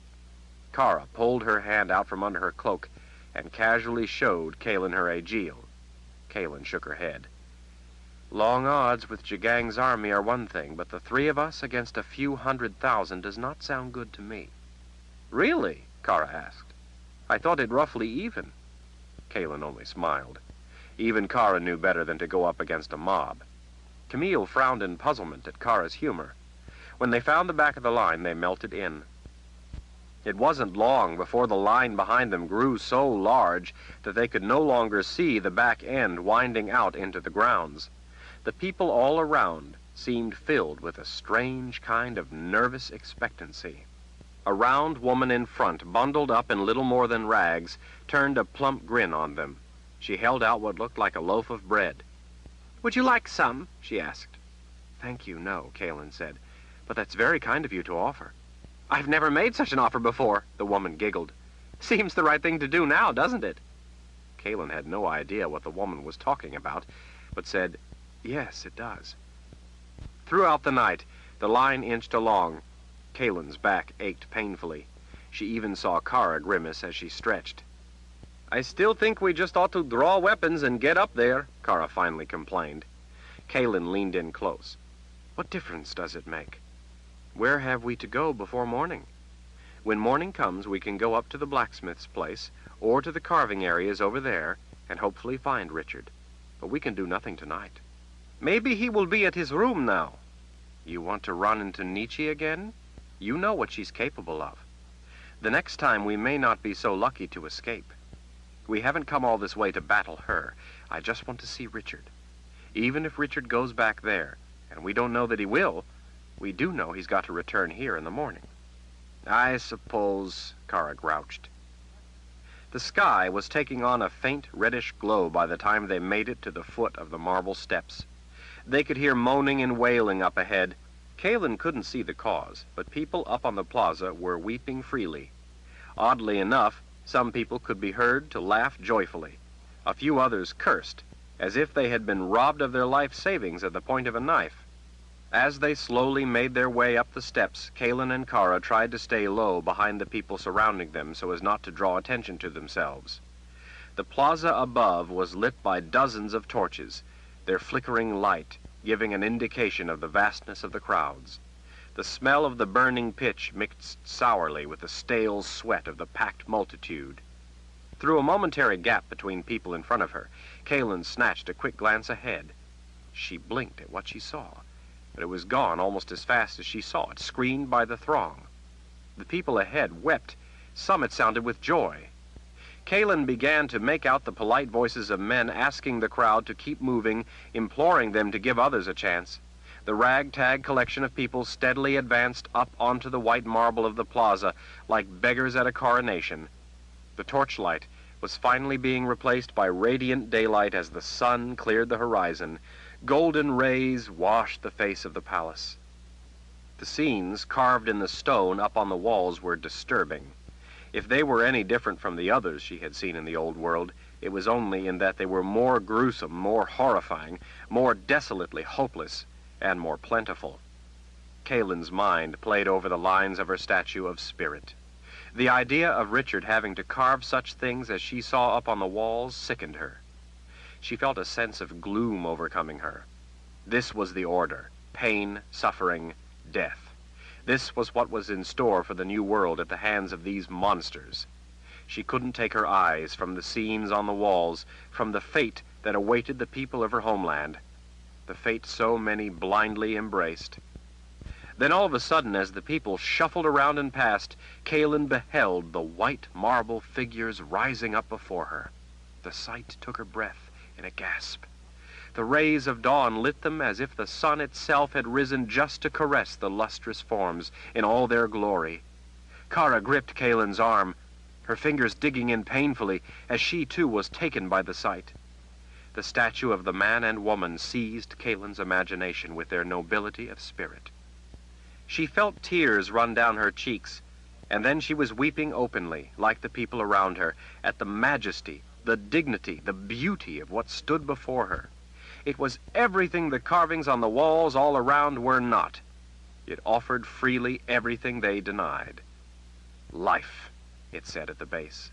Kara pulled her hand out from under her cloak and casually showed Kalen her agile. Kalen shook her head. "Long odds with Jagang's army are one thing, but the three of us against a few 100,000 does not sound good to me." "Really?" Kara asked. "I thought it roughly even." Kalen only smiled. Even Kara knew better than to go up against a mob. Camille frowned in puzzlement at Kara's humor. When they found the back of the line, they melted in. It wasn't long before the line behind them grew so large that they could no longer see the back end winding out into the grounds. The people all around seemed filled with a strange kind of nervous expectancy. A round woman in front, bundled up in little more than rags, turned a plump grin on them. She held out what looked like a loaf of bread. "Would you like some?" she asked. "Thank you, no," Kalen said. "But that's very kind of you to offer." "I've never made such an offer before," the woman giggled. "Seems the right thing to do now, doesn't it?" Kalen had no idea what the woman was talking about, but said, "Yes, it does." Throughout the night, the line inched along. Kalen's back ached painfully. She even saw Kara grimace as she stretched. "I still think we just ought to draw weapons and get up there," Kara finally complained. Kalen leaned in close. "What difference does it make? Where have we to go before morning? When morning comes, we can go up to the blacksmith's place or to the carving areas over there and hopefully find Richard. But we can do nothing tonight." "Maybe he will be at his room now." "You want to run into Nietzsche again? You know what she's capable of. The next time we may not be so lucky to escape. We haven't come all this way to battle her. I just want to see Richard. Even if Richard goes back there, and we don't know that he will, we do know he's got to return here in the morning." "I suppose," Kara grouched. The sky was taking on a faint reddish glow by the time they made it to the foot of the marble steps. They could hear moaning and wailing up ahead. Kalen couldn't see the cause, but people up on the plaza were weeping freely. Oddly enough, some people could be heard to laugh joyfully. A few others cursed, as if they had been robbed of their life savings at the point of a knife. As they slowly made their way up the steps, Kalen and Kara tried to stay low behind the people surrounding them so as not to draw attention to themselves. The plaza above was lit by dozens of torches, their flickering light giving an indication of the vastness of the crowds. The smell of the burning pitch mixed sourly with the stale sweat of the packed multitude. Through a momentary gap between people in front of her, Kalen snatched a quick glance ahead. She blinked at what she saw, but it was gone almost as fast as she saw it, screened by the throng. The people ahead wept. Some it sounded with joy. Kalen began to make out the polite voices of men asking the crowd to keep moving, imploring them to give others a chance. The ragtag collection of people steadily advanced up onto the white marble of the plaza like beggars at a coronation. The torchlight was finally being replaced by radiant daylight as the sun cleared the horizon. Golden rays washed the face of the palace. The scenes carved in the stone up on the walls were disturbing. If they were any different from the others she had seen in the old world, it was only in that they were more gruesome, more horrifying, more desolately hopeless, and more plentiful. Kalen's mind played over the lines of her statue of spirit. The idea of Richard having to carve such things as she saw up on the walls sickened her. She felt a sense of gloom overcoming her. This was the order: pain, suffering, death. This was what was in store for the new world at the hands of these monsters. She couldn't take her eyes from the scenes on the walls, from the fate that awaited the people of her homeland, the fate so many blindly embraced. Then all of a sudden, as the people shuffled around and passed, Kalen beheld the white marble figures rising up before her. The sight took her breath in a gasp. The rays of dawn lit them as if the sun itself had risen just to caress the lustrous forms in all their glory. Kara gripped Kalen's arm, her fingers digging in painfully as she too was taken by the sight. The statue of the man and woman seized Kalen's imagination with their nobility of spirit. She felt tears run down her cheeks, and then she was weeping openly, like the people around her, at the majesty, the dignity, the beauty of what stood before her. It was everything the carvings on the walls all around were not. It offered freely everything they denied. Life, it said at the base.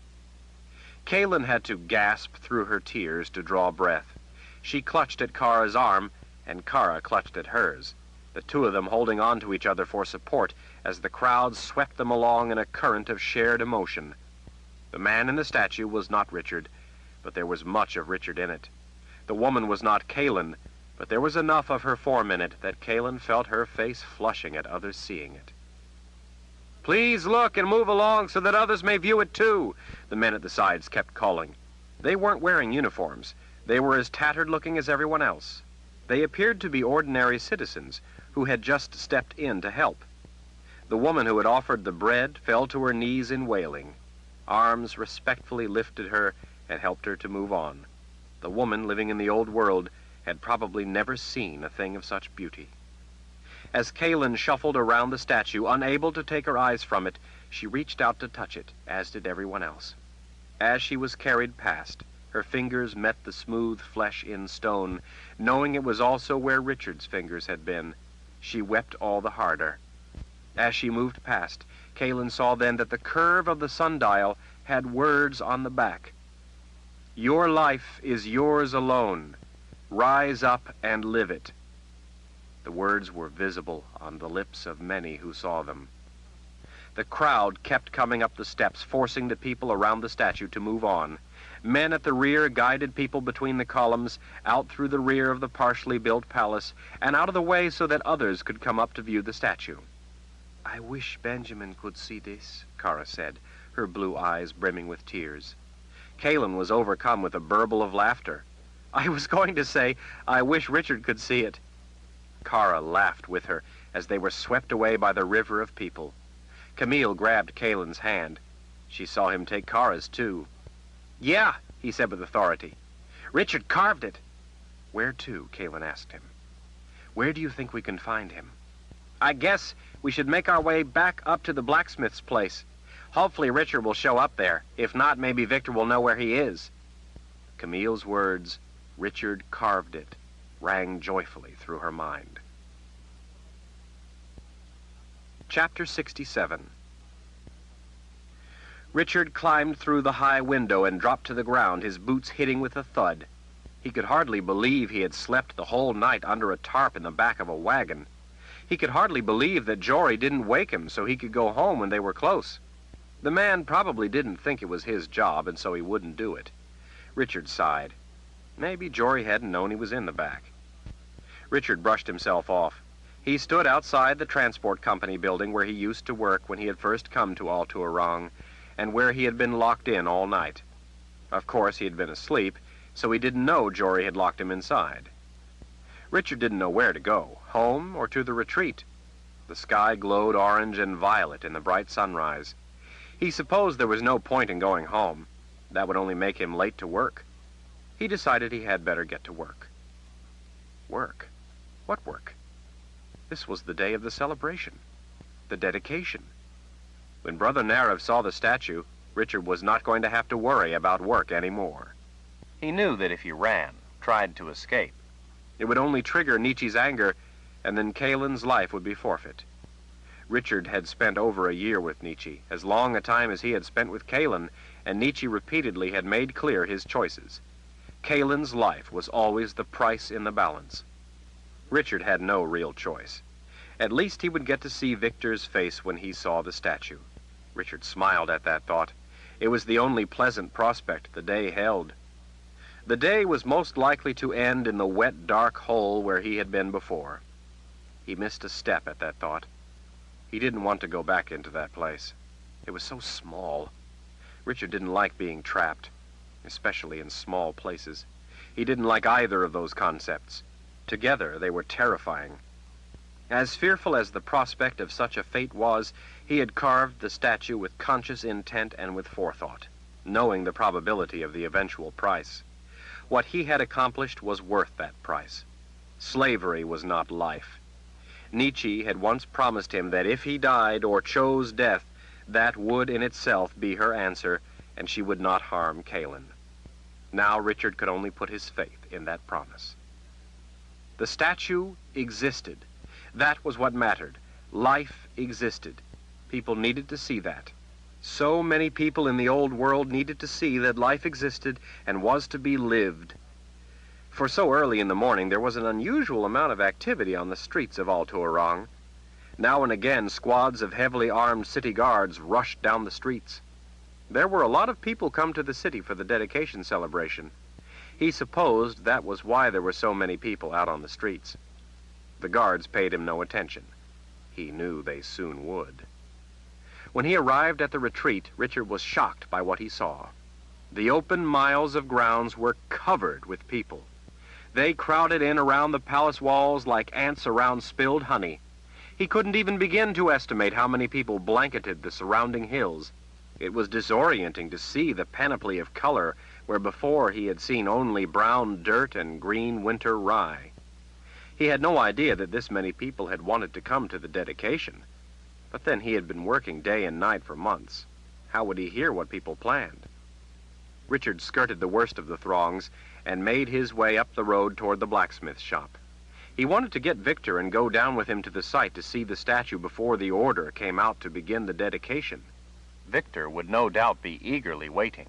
Kalen had to gasp through her tears to draw breath. She clutched at Kara's arm, and Kara clutched at hers, the two of them holding on to each other for support as the crowd swept them along in a current of shared emotion. The man in the statue was not Richard, but there was much of Richard in it. The woman was not Kalen, but there was enough of her form in it that Kalen felt her face flushing at others seeing it. "Please look and move along so that others may view it too," the men at the sides kept calling. They weren't wearing uniforms. They were as tattered-looking as everyone else. They appeared to be ordinary citizens who had just stepped in to help. The woman who had offered the bread fell to her knees in wailing. Arms respectfully lifted her and helped her to move on. The woman living in the old world had probably never seen a thing of such beauty. As Kalen shuffled around the statue, unable to take her eyes from it, she reached out to touch it, as did everyone else. As she was carried past, her fingers met the smooth flesh in stone, knowing it was also where Richard's fingers had been. She wept all the harder. As she moved past, Kalen saw then that the curve of the sundial had words on the back. "Your life is yours alone. Rise up and live it." The words were visible on the lips of many who saw them. The crowd kept coming up the steps, forcing the people around the statue to move on. Men at the rear guided people between the columns, out through the rear of the partially built palace, and out of the way so that others could come up to view the statue. "I wish Benjamin could see this," Kara said, her blue eyes brimming with tears. Kalen was overcome with a burble of laughter. "I was going to say, I wish Richard could see it." Kara laughed with her as they were swept away by the river of people. Camille grabbed Kalen's hand. She saw him take Kara's, too. "Yeah," he said with authority. "Richard carved it." "Where to?" Kalen asked him. "Where do you think we can find him?" I guess we should make our way back up to the blacksmith's place. Hopefully Richard will show up there. If not, maybe Victor will know where he is." Camille's words, "Richard carved it," rang joyfully through her mind. Chapter 67. Richard climbed through the high window and dropped to the ground, his boots hitting with a thud. He could hardly believe he had slept the whole night under a tarp in the back of a wagon. He could hardly believe that Jory didn't wake him so he could go home when they were close. The man probably didn't think it was his job, and so he wouldn't do it. Richard sighed. Maybe Jory hadn't known he was in the back. Richard brushed himself off. He stood outside the transport company building where he used to work when he had first come to Al-Tuarang, and where he had been locked in all night. Of course, he had been asleep, so he didn't know Jory had locked him inside. Richard didn't know where to go, home or to the retreat. The sky glowed orange and violet in the bright sunrise. He supposed there was no point in going home. That would only make him late to work. He decided he had better get to work. Work? What work? This was the day of the celebration, the dedication. When Brother Narev saw the statue, Richard was not going to have to worry about work anymore. He knew that if he ran, tried to escape, it would only trigger Nietzsche's anger, and then Kalen's life would be forfeit. Richard had spent over a year with Nietzsche, as long a time as he had spent with Kalen, and Nietzsche repeatedly had made clear his choices. Kalen's life was always the price in the balance. Richard had no real choice. At least he would get to see Victor's face when he saw the statue. Richard smiled at that thought. It was the only pleasant prospect the day held. The day was most likely to end in the wet, dark hole where he had been before. He missed a step at that thought. He didn't want to go back into that place. It was so small. Richard didn't like being trapped, especially in small places. He didn't like either of those concepts. Together, they were terrifying. As fearful as the prospect of such a fate was, he had carved the statue with conscious intent and with forethought, knowing the probability of the eventual price. What he had accomplished was worth that price. Slavery was not life. Nietzsche had once promised him that if he died or chose death, that would in itself be her answer, and she would not harm Kalen. Now Richard could only put his faith in that promise. The statue existed. That was what mattered. Life existed. People needed to see that. So many people in the old world needed to see that life existed and was to be lived. For so early in the morning, there was an unusual amount of activity on the streets of Al-Tuarang. Now and again, squads of heavily armed city guards rushed down the streets. There were a lot of people come to the city for the dedication celebration. He supposed that was why there were so many people out on the streets. The guards paid him no attention. He knew they soon would. When he arrived at the retreat, Richard was shocked by what he saw. The open miles of grounds were covered with people. They crowded in around the palace walls like ants around spilled honey. He couldn't even begin to estimate how many people blanketed the surrounding hills. It was disorienting to see the panoply of color where before he had seen only brown dirt and green winter rye. He had no idea that this many people had wanted to come to the dedication. But then he had been working day and night for months. How would he hear what people planned? Richard skirted the worst of the throngs and made his way up the road toward the blacksmith shop. He wanted to get Victor and go down with him to the site to see the statue before the order came out to begin the dedication. Victor would no doubt be eagerly waiting.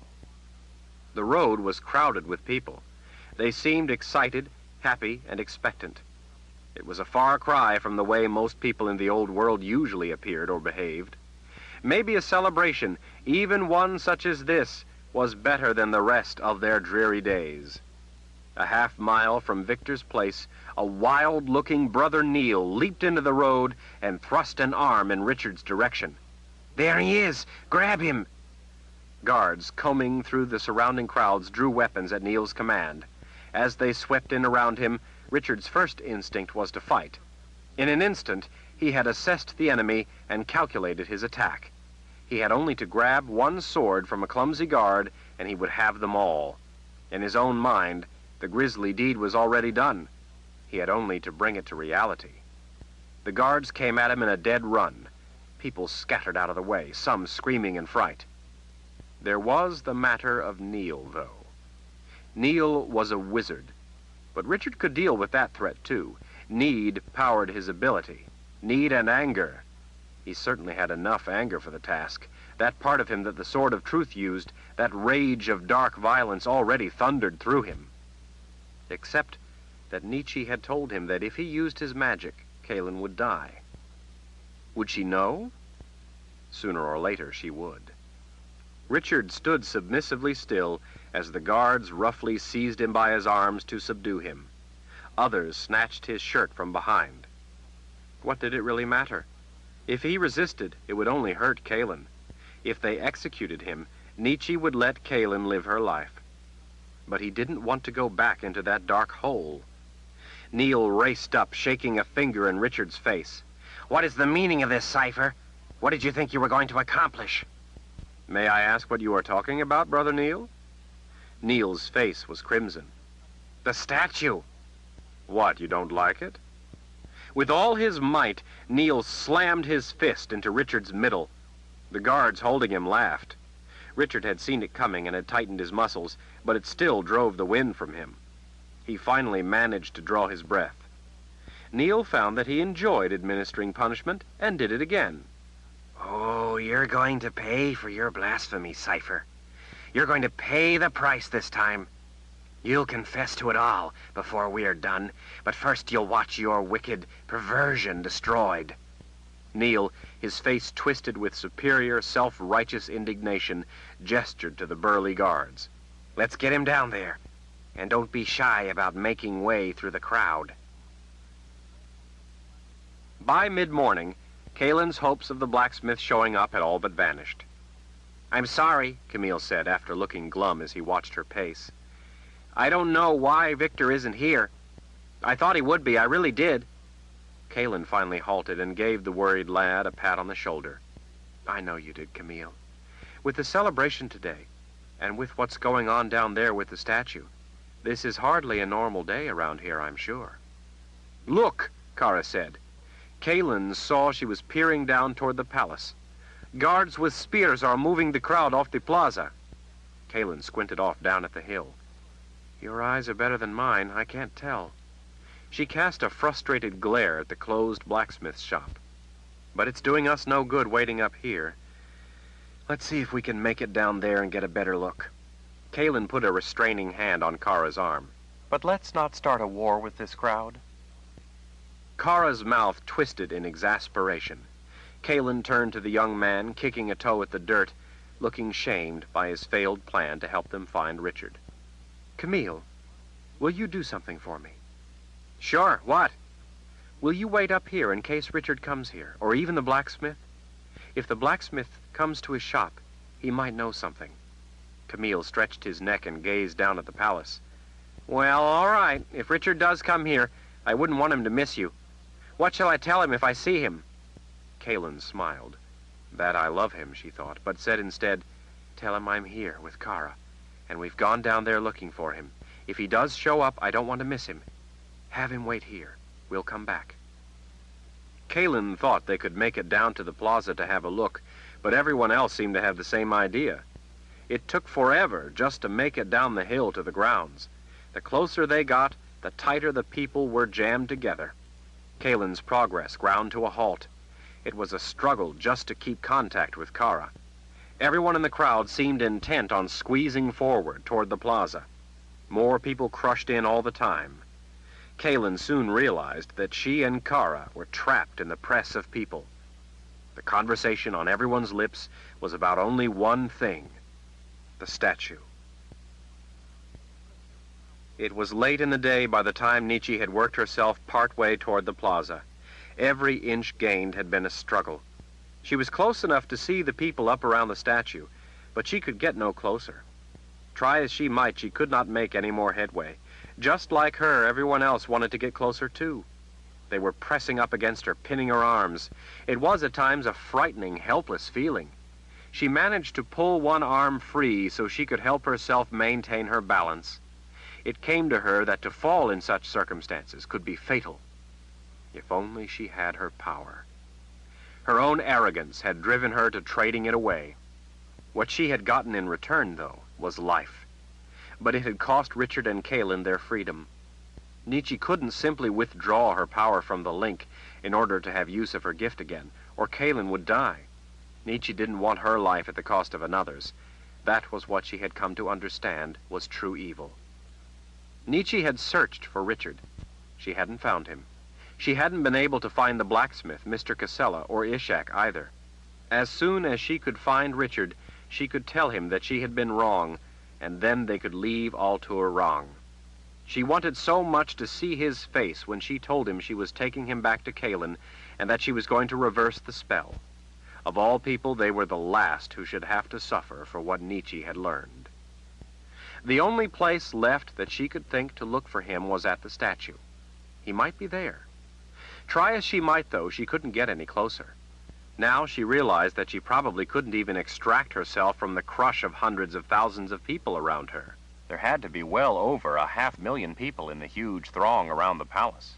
The road was crowded with people. They seemed excited, happy, and expectant. It was a far cry from the way most people in the old world usually appeared or behaved. Maybe a celebration, even one such as this, was better than the rest of their dreary days. A half-mile from Victor's place, a wild-looking Brother Neil leaped into the road and thrust an arm in Richard's direction. "There he is! Grab him!" Guards, combing through the surrounding crowds, drew weapons at Neil's command. As they swept in around him, Richard's first instinct was to fight. In an instant, he had assessed the enemy and calculated his attack. He had only to grab one sword from a clumsy guard, and he would have them all. In his own mind, the grisly deed was already done. He had only to bring it to reality. The guards came at him in a dead run. People scattered out of the way, some screaming in fright. There was the matter of Neil, though. Neil was a wizard, but Richard could deal with that threat, too. Need powered his ability. Need and anger. He certainly had enough anger for the task. That part of him that the Sword of Truth used, that rage of dark violence already thundered through him. Except that Nietzsche had told him that if he used his magic, Kaelin would die. Would she know? Sooner or later she would. Richard stood submissively still as the guards roughly seized him by his arms to subdue him. Others snatched his shirt from behind. What did it really matter? If he resisted, it would only hurt Kaelin. If they executed him, Nietzsche would let Kaelin live her life. But he didn't want to go back into that dark hole. Neil raced up, shaking a finger in Richard's face. What is the meaning of this cipher? What did you think you were going to accomplish? May I ask what you are talking about, Brother Neil? Neil's face was crimson. The statue. What, you don't like it? With all his might, Neil slammed his fist into Richard's middle. The guards holding him laughed. Richard had seen it coming and had tightened his muscles, but it still drove the wind from him. He finally managed to draw his breath. Neil found that he enjoyed administering punishment and did it again. Oh, you're going to pay for your blasphemy, Cipher. You're going to pay the price this time. You'll confess to it all before we are done, but first you'll watch your wicked perversion destroyed. Neil, his face twisted with superior, self-righteous indignation, gestured to the burly guards. Let's get him down there, and don't be shy about making way through the crowd. By mid-morning, Kaelin's hopes of the blacksmith showing up had all but vanished. I'm sorry, Camille said after looking glum as he watched her pace. I don't know why Victor isn't here. I thought he would be, I really did. Kaelin finally halted and gave the worried lad a pat on the shoulder. I know you did, Camille. With the celebration today, and with what's going on down there with the statue, this is hardly a normal day around here, I'm sure. Look, Kara said. Kaelin saw she was peering down toward the palace. Guards with spears are moving the crowd off the plaza. Kaelin squinted off down at the hill. Your eyes are better than mine, I can't tell. She cast a frustrated glare at the closed blacksmith's shop. But it's doing us no good waiting up here. Let's see if we can make it down there and get a better look. Kaelin put a restraining hand on Kara's arm. But let's not start a war with this crowd. Kara's mouth twisted in exasperation. Kaelin turned to the young man, kicking a toe at the dirt, looking shamed by his failed plan to help them find Richard. Camille, will you do something for me? Sure, what? Will you wait up here in case Richard comes here, or even the blacksmith? If the blacksmith comes to his shop, he might know something. Camille stretched his neck and gazed down at the palace. Well, all right. If Richard does come here, I wouldn't want him to miss you. What shall I tell him if I see him? Kaelin smiled. That I love him, she thought, but said instead, tell him I'm here with Kara, and we've gone down there looking for him. If he does show up, I don't want to miss him. Have him wait here. We'll come back. Kaelin thought they could make it down to the plaza to have a look, but everyone else seemed to have the same idea. It took forever just to make it down the hill to the grounds. The closer they got, the tighter the people were jammed together. Kaelin's progress ground to a halt. It was a struggle just to keep contact with Kara. Everyone in the crowd seemed intent on squeezing forward toward the plaza. More people crushed in all the time. Kaelin soon realized that she and Kara were trapped in the press of people. The conversation on everyone's lips was about only one thing: the statue. It was late in the day by the time Nietzsche had worked herself partway toward the plaza. Every inch gained had been a struggle. She was close enough to see the people up around the statue, but she could get no closer. Try as she might, she could not make any more headway. Just like her, everyone else wanted to get closer too. They were pressing up against her, pinning her arms. It was at times a frightening, helpless feeling. She managed to pull one arm free so she could help herself maintain her balance. It came to her that to fall in such circumstances could be fatal. If only she had her power. Her own arrogance had driven her to trading it away. What she had gotten in return, though, was life. But it had cost Richard and Kaylin their freedom. Nietzsche couldn't simply withdraw her power from the link in order to have use of her gift again, or Kaylin would die. Nietzsche didn't want her life at the cost of another's. That was what she had come to understand was true evil. Nietzsche had searched for Richard. She hadn't found him. She hadn't been able to find the blacksmith, Mr. Casella, or Ishak either. As soon as she could find Richard, she could tell him that she had been wrong, and then they could leave all to her wrong. She wanted so much to see his face when she told him she was taking him back to Kaylin and that she was going to reverse the spell. Of all people, they were the last who should have to suffer for what Nietzsche had learned. The only place left that she could think to look for him was at the statue. He might be there. Try as she might, though, she couldn't get any closer. Now she realized that she probably couldn't even extract herself from the crush of hundreds of thousands of people around her. There had to be well over 500,000 people in the huge throng around the palace.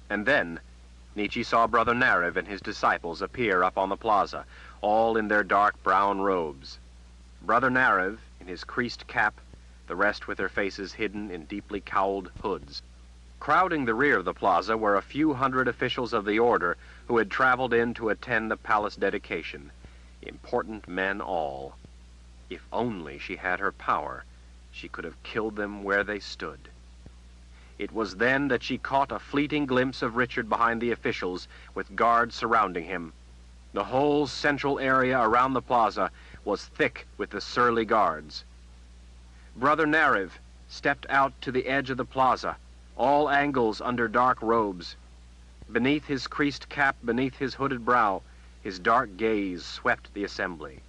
And then, Nietzsche saw Brother Narev and his disciples appear up on the plaza, all in their dark brown robes. Brother Narev, in his creased cap, the rest with their faces hidden in deeply cowled hoods. Crowding the rear of the plaza were a few hundred officials of the order who had traveled in to attend the palace dedication. Important men all. If only she had her power, she could have killed them where they stood. It was then that she caught a fleeting glimpse of Richard behind the officials, with guards surrounding him. The whole central area around the plaza was thick with the surly guards. Brother Narev stepped out to the edge of the plaza, all angles under dark robes. Beneath his creased cap, beneath his hooded brow, his dark gaze swept the assembly.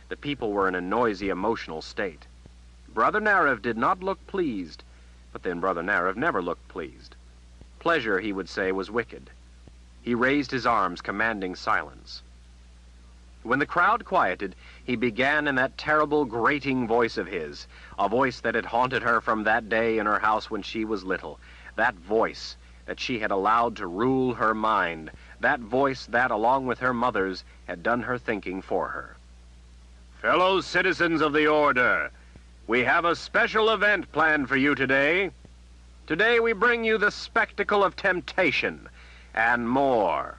The people were in a noisy, emotional state. Brother Narev did not look pleased, but then Brother Narev never looked pleased. Pleasure, he would say, was wicked. He raised his arms, commanding silence. When the crowd quieted, he began in that terrible, grating voice of his, a voice that had haunted her from that day in her house when she was little, that voice that she had allowed to rule her mind, that voice that, along with her mother's, had done her thinking for her. Fellow citizens of the order, we have a special event planned for you today. Today we bring you the spectacle of temptation and more.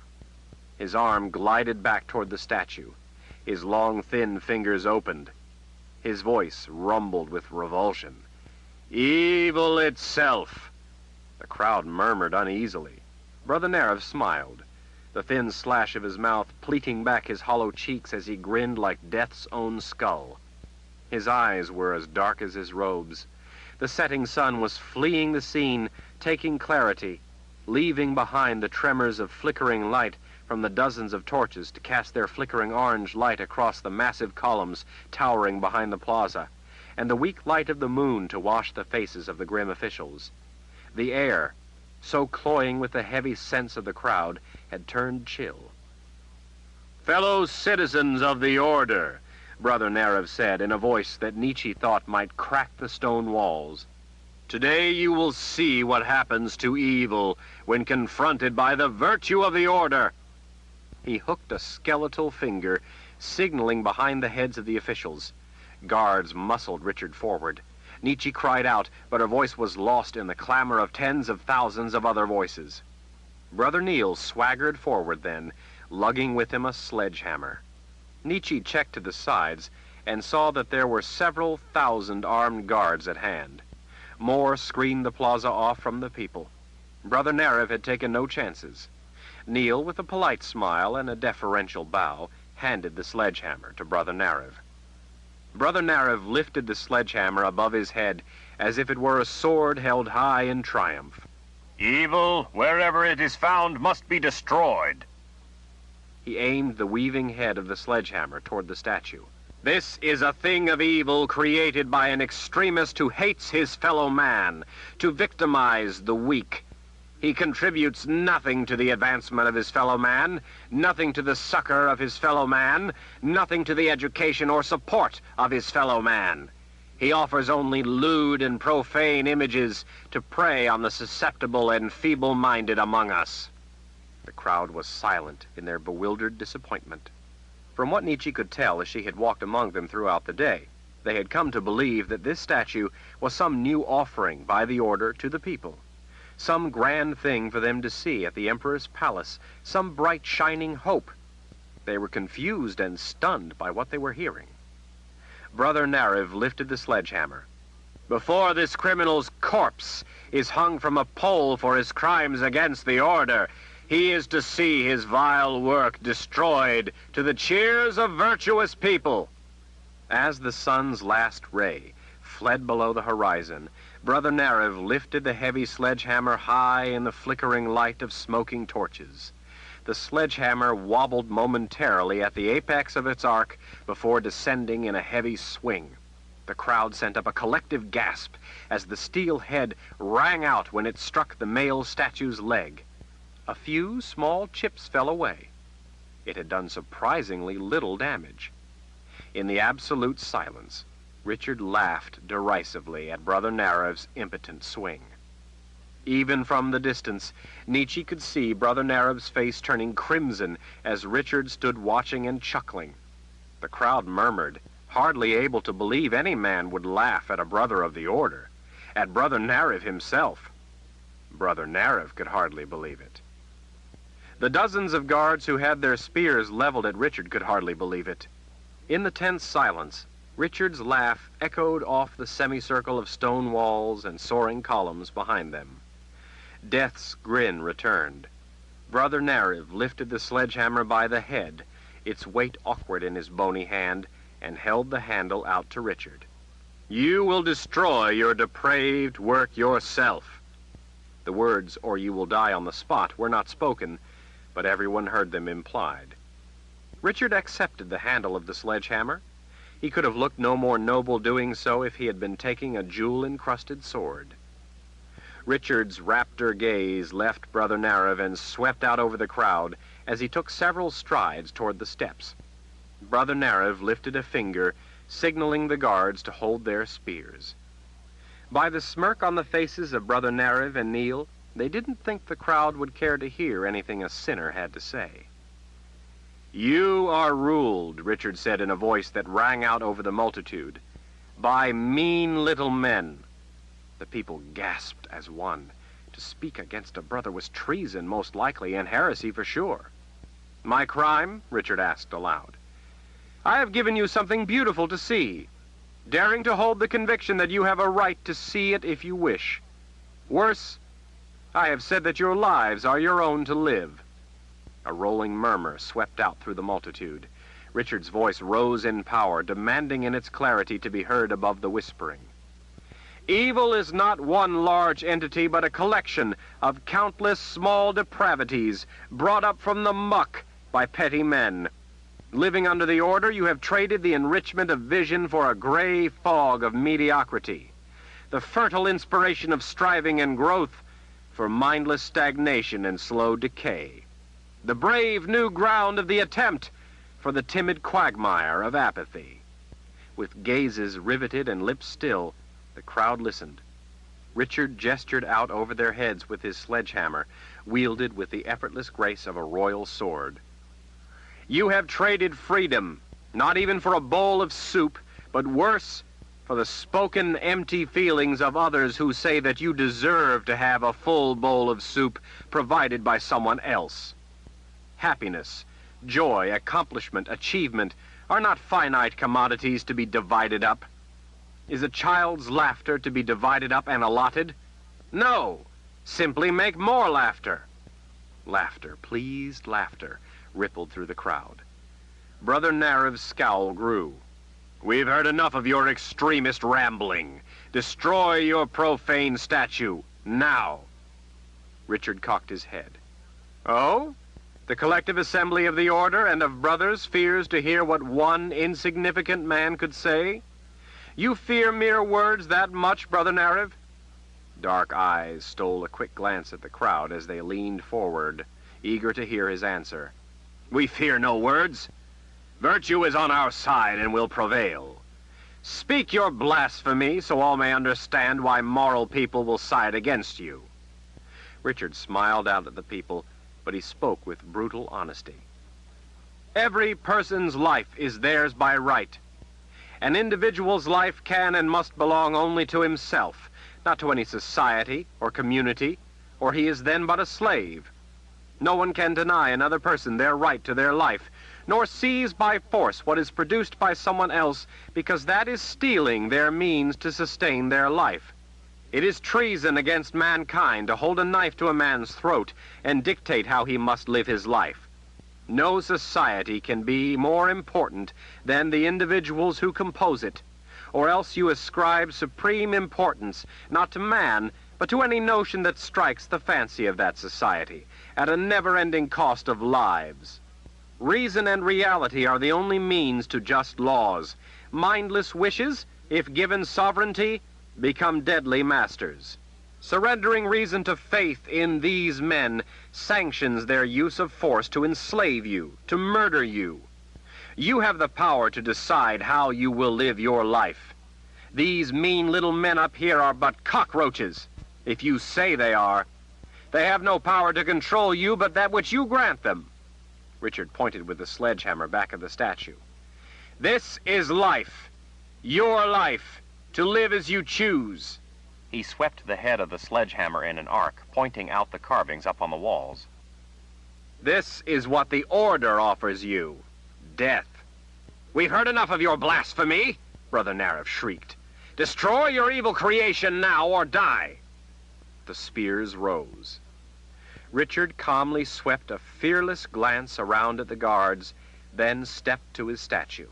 His arm glided back toward the statue. His long, thin fingers opened. His voice rumbled with revulsion. Evil itself. The crowd murmured uneasily. Brother Narev smiled, the thin slash of his mouth pleating back his hollow cheeks as he grinned like death's own skull. His eyes were as dark as his robes. The setting sun was fleeing the scene, taking clarity, leaving behind the tremors of flickering light from the dozens of torches to cast their flickering orange light across the massive columns towering behind the plaza, and the weak light of the moon to wash the faces of the grim officials. The air, so cloying with the heavy sense of the crowd, had turned chill. Fellow citizens of the order, Brother Narev said in a voice that Nietzsche thought might crack the stone walls. Today you will see what happens to evil when confronted by the virtue of the order. He hooked a skeletal finger, signaling behind the heads of the officials. Guards muscled Richard forward. Nietzsche cried out, but her voice was lost in the clamor of tens of thousands of other voices. Brother Neil swaggered forward then, lugging with him a sledgehammer. Nietzsche checked to the sides and saw that there were several thousand armed guards at hand. More screened the plaza off from the people. Brother Narev had taken no chances. Neil, with a polite smile and a deferential bow, handed the sledgehammer to Brother Narev. Brother Narev lifted the sledgehammer above his head as if it were a sword held high in triumph. Evil, wherever it is found, must be destroyed. He aimed the weaving head of the sledgehammer toward the statue. This is a thing of evil created by an extremist who hates his fellow man, to victimize the weak. He contributes nothing to the advancement of his fellow man, nothing to the succor of his fellow man, nothing to the education or support of his fellow man. He offers only lewd and profane images to prey on the susceptible and feeble-minded among us." The crowd was silent in their bewildered disappointment. From what Nietzsche could tell as she had walked among them throughout the day, they had come to believe that this statue was some new offering by the order to the people, some grand thing for them to see at the Emperor's palace, some bright shining hope. They were confused and stunned by what they were hearing. Brother Nariv lifted the sledgehammer. "Before this criminal's corpse is hung from a pole for his crimes against the order, he is to see his vile work destroyed to the cheers of virtuous people." As the sun's last ray fled below the horizon, Brother Nariv lifted the heavy sledgehammer high in the flickering light of smoking torches. The sledgehammer wobbled momentarily at the apex of its arc before descending in a heavy swing. The crowd sent up a collective gasp as the steel head rang out when it struck the male statue's leg. A few small chips fell away. It had done surprisingly little damage. In the absolute silence, Richard laughed derisively at Brother Nariv's impotent swing. Even from the distance, Nietzsche could see Brother Nariv's face turning crimson as Richard stood watching and chuckling. The crowd murmured, hardly able to believe any man would laugh at a brother of the order, at Brother Nariv himself. Brother Nariv could hardly believe it. The dozens of guards who had their spears leveled at Richard could hardly believe it. In the tense silence, Richard's laugh echoed off the semicircle of stone walls and soaring columns behind them. Death's grin returned. Brother Nariv lifted the sledgehammer by the head, its weight awkward in his bony hand, and held the handle out to Richard. "You will destroy your depraved work yourself." The words, "or you will die on the spot," were not spoken, but everyone heard them implied. Richard accepted the handle of the sledgehammer. He could have looked no more noble doing so if he had been taking a jewel-encrusted sword. Richard's raptor gaze left Brother Nariv and swept out over the crowd as he took several strides toward the steps. Brother Nariv lifted a finger, signaling the guards to hold their spears. By the smirk on the faces of Brother Nariv and Neil, they didn't think the crowd would care to hear anything a sinner had to say. "You are ruled," Richard said in a voice that rang out over the multitude, "by mean little men." The people gasped as one. To speak against a brother was treason, most likely, and heresy for sure. "My crime?" Richard asked aloud. "I have given you something beautiful to see, daring to hold the conviction that you have a right to see it if you wish. Worse, I have said that your lives are your own to live." A rolling murmur swept out through the multitude. Richard's voice rose in power, demanding in its clarity to be heard above the whispering. "Evil is not one large entity, but a collection of countless small depravities brought up from the muck by petty men. Living under the order, you have traded the enrichment of vision for a gray fog of mediocrity, the fertile inspiration of striving and growth for mindless stagnation and slow decay, the brave new ground of the attempt for the timid quagmire of apathy." With gazes riveted and lips still, the crowd listened. Richard gestured out over their heads with his sledgehammer, wielded with the effortless grace of a royal sword. "You have traded freedom, not even for a bowl of soup, but worse, for the spoken empty feelings of others who say that you deserve to have a full bowl of soup provided by someone else. Happiness, joy, accomplishment, achievement are not finite commodities to be divided up. Is a child's laughter to be divided up and allotted? No! Simply make more laughter." Laughter, pleased laughter, rippled through the crowd. Brother Nariv's scowl grew. "We've heard enough of your extremist rambling. Destroy your profane statue, now." Richard cocked his head. "Oh? The collective assembly of the order and of brothers fears to hear what one insignificant man could say? You fear mere words that much, Brother Nariv?" Dark eyes stole a quick glance at the crowd as they leaned forward, eager to hear his answer. "We fear no words. Virtue is on our side and will prevail. Speak your blasphemy so all may understand why moral people will side against you. Richard smiled out at the people, but he spoke with brutal honesty. Every person's life is theirs by right. An individual's life can and must belong only to himself, not to any society or community, or he is then but a slave. No one can deny another person their right to their life, nor seize by force what is produced by someone else, because that is stealing their means to sustain their life. It is treason against mankind to hold a knife to a man's throat and dictate how he must live his life. No society can be more important than the individuals who compose it, or else you ascribe supreme importance not to man, but to any notion that strikes the fancy of that society, at a never-ending cost of lives. Reason and reality are the only means to just laws. Mindless wishes, if given sovereignty, become deadly masters. Surrendering reason to faith in these men sanctions their use of force to enslave you, to murder you. You have the power to decide how you will live your life. These mean little men up here are but cockroaches, if you say they are. They have no power to control you but that which you grant them. Richard pointed with the sledgehammer back at the statue. This is life, your life, to live as you choose. He swept the head of the sledgehammer in an arc, pointing out the carvings up on the walls. This is what the Order offers you, death. We've heard enough of your blasphemy, Brother Nariff shrieked. Destroy your evil creation now or die. The spears rose. Richard calmly swept a fearless glance around at the guards, then stepped to his statue.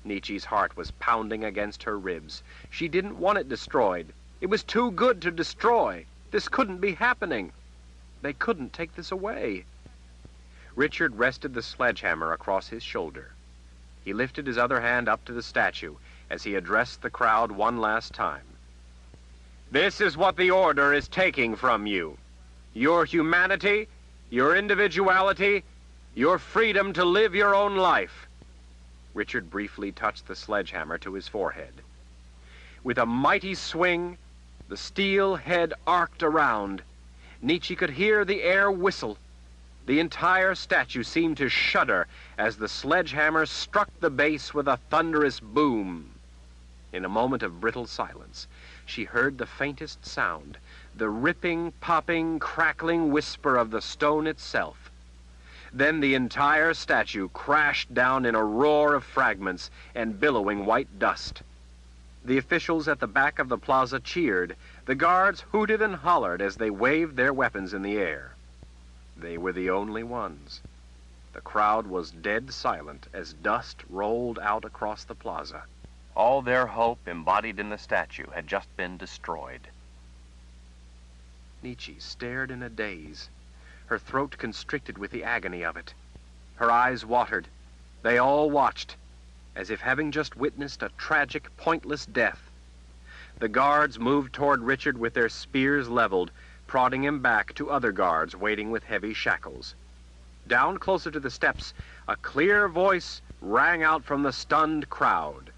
Nietzsche's heart was pounding against her ribs. She didn't want it destroyed. It was too good to destroy. This couldn't be happening. They couldn't take this away. Richard rested the sledgehammer across his shoulder. He lifted his other hand up to the statue as he addressed the crowd one last time. This is what the Order is taking from you. Your humanity, your individuality, your freedom to live your own life. Richard briefly touched the sledgehammer to his forehead. With a mighty swing, the steel head arced around. Nietzsche could hear the air whistle. The entire statue seemed to shudder as the sledgehammer struck the base with a thunderous boom. In a moment of brittle silence, she heard the faintest sound, the ripping, popping, crackling whisper of the stone itself. Then the entire statue crashed down in a roar of fragments and billowing white dust. The officials at the back of the plaza cheered. The guards hooted and hollered as they waved their weapons in the air. They were the only ones. The crowd was dead silent as dust rolled out across the plaza. All their hope embodied in the statue had just been destroyed. Nietzsche stared in a daze. Her throat constricted with the agony of it. Her eyes watered. They all watched, as if having just witnessed a tragic, pointless death. The guards moved toward Richard with their spears leveled, prodding him back to other guards waiting with heavy shackles. Down closer to the steps, a clear voice rang out from the stunned crowd.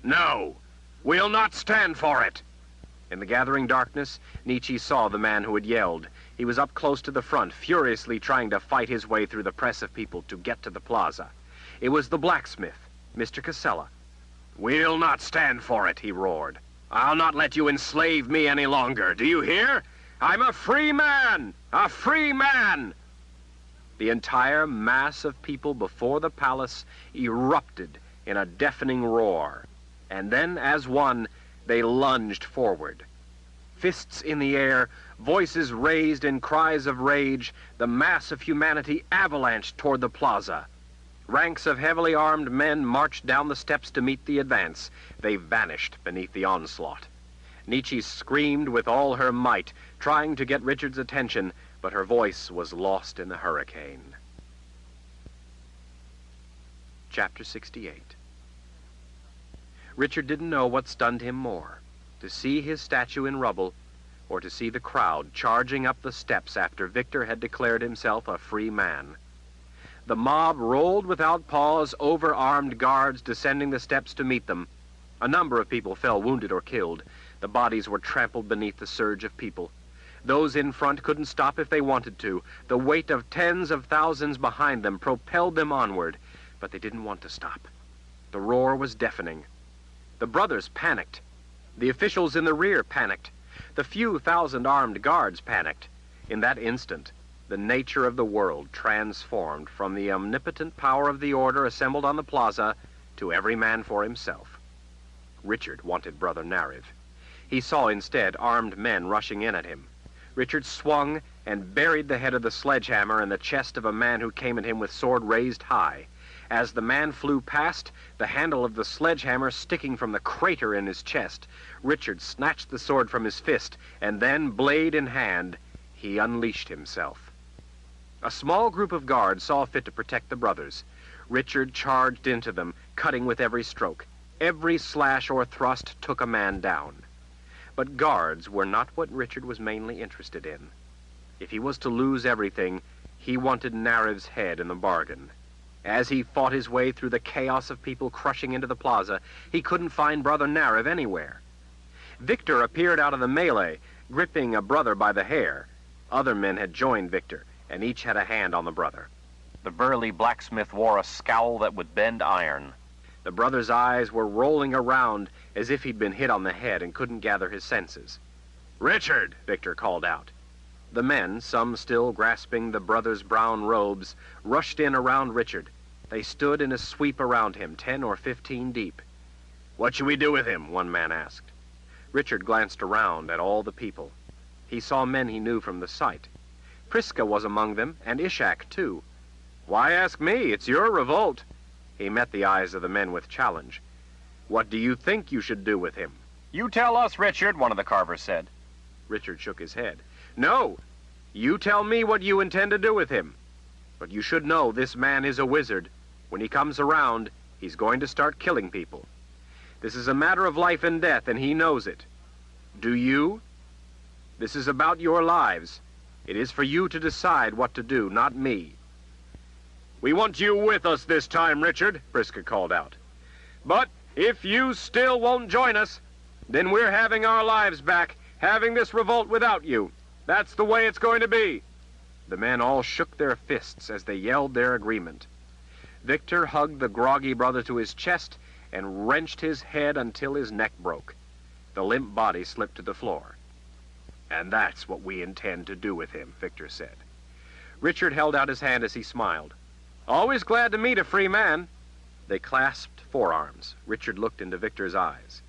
No! We'll not stand for it! In the gathering darkness, Nietzsche saw the man who had yelled. He was up close to the front, furiously trying to fight his way through the press of people to get to the plaza. It was the blacksmith, Mr. Casella. We'll not stand for it, he roared. I'll not let you enslave me any longer, do you hear? I'm a free man! A free man! The entire mass of people before the palace erupted in a deafening roar. And then, as one, they lunged forward. Fists in the air, voices raised in cries of rage, the mass of humanity avalanched toward the plaza. Ranks of heavily armed men marched down the steps to meet the advance. They vanished beneath the onslaught. Nietzsche screamed with all her might, trying to get Richard's attention, but her voice was lost in the hurricane. Chapter 68. Richard didn't know what stunned him more, to see his statue in rubble, or to see the crowd charging up the steps after Victor had declared himself a free man. The mob rolled without pause over armed guards descending the steps to meet them. A number of people fell wounded or killed. The bodies were trampled beneath the surge of people. Those in front couldn't stop if they wanted to. The weight of tens of thousands behind them propelled them onward, but they didn't want to stop. The roar was deafening. The brothers panicked. The officials in the rear panicked. The few thousand armed guards panicked. In that instant, the nature of the world transformed from the omnipotent power of the order assembled on the plaza to every man for himself. Richard wanted Brother Nariv. He saw instead armed men rushing in at him. Richard swung and buried the head of the sledgehammer in the chest of a man who came at him with sword raised high. As the man flew past, the handle of the sledgehammer sticking from the crater in his chest, Richard snatched the sword from his fist, and then, blade in hand, he unleashed himself. A small group of guards saw fit to protect the brothers. Richard charged into them, cutting with every stroke. Every slash or thrust took a man down. But guards were not what Richard was mainly interested in. If he was to lose everything, he wanted Nariv's head in the bargain. As he fought his way through the chaos of people crushing into the plaza, he couldn't find Brother Nariv anywhere. Victor appeared out of the melee, gripping a brother by the hair. Other men had joined Victor, and each had a hand on the brother. The burly blacksmith wore a scowl that would bend iron. The brother's eyes were rolling around as if he'd been hit on the head and couldn't gather his senses. "Richard!" Victor called out. The men, some still grasping the brother's brown robes, rushed in around Richard. They stood in a sweep around him, 10 or 15 deep. "What should we do with him?" one man asked. Richard glanced around at all the people. He saw men he knew from the sight. Priska was among them, and Ishak, too. "Why ask me? It's your revolt." He met the eyes of the men with challenge. "What do you think you should do with him?" "You tell us, Richard," one of the carvers said. Richard shook his head. "No, you tell me what you intend to do with him. But you should know this man is a wizard. When he comes around, he's going to start killing people. This is a matter of life and death, and he knows it. Do you? This is about your lives. It is for you to decide what to do, not me." "We want you with us this time, Richard," Priska called out. "But if you still won't join us, then we're having our lives back, having this revolt without you. That's the way it's going to be." The men all shook their fists as they yelled their agreement. Victor hugged the groggy brother to his chest and wrenched his head until his neck broke. The limp body slipped to the floor. "And that's what we intend to do with him," Victor said. Richard held out his hand as he smiled. "Always glad to meet a free man." They clasped forearms. Richard looked into Victor's eyes.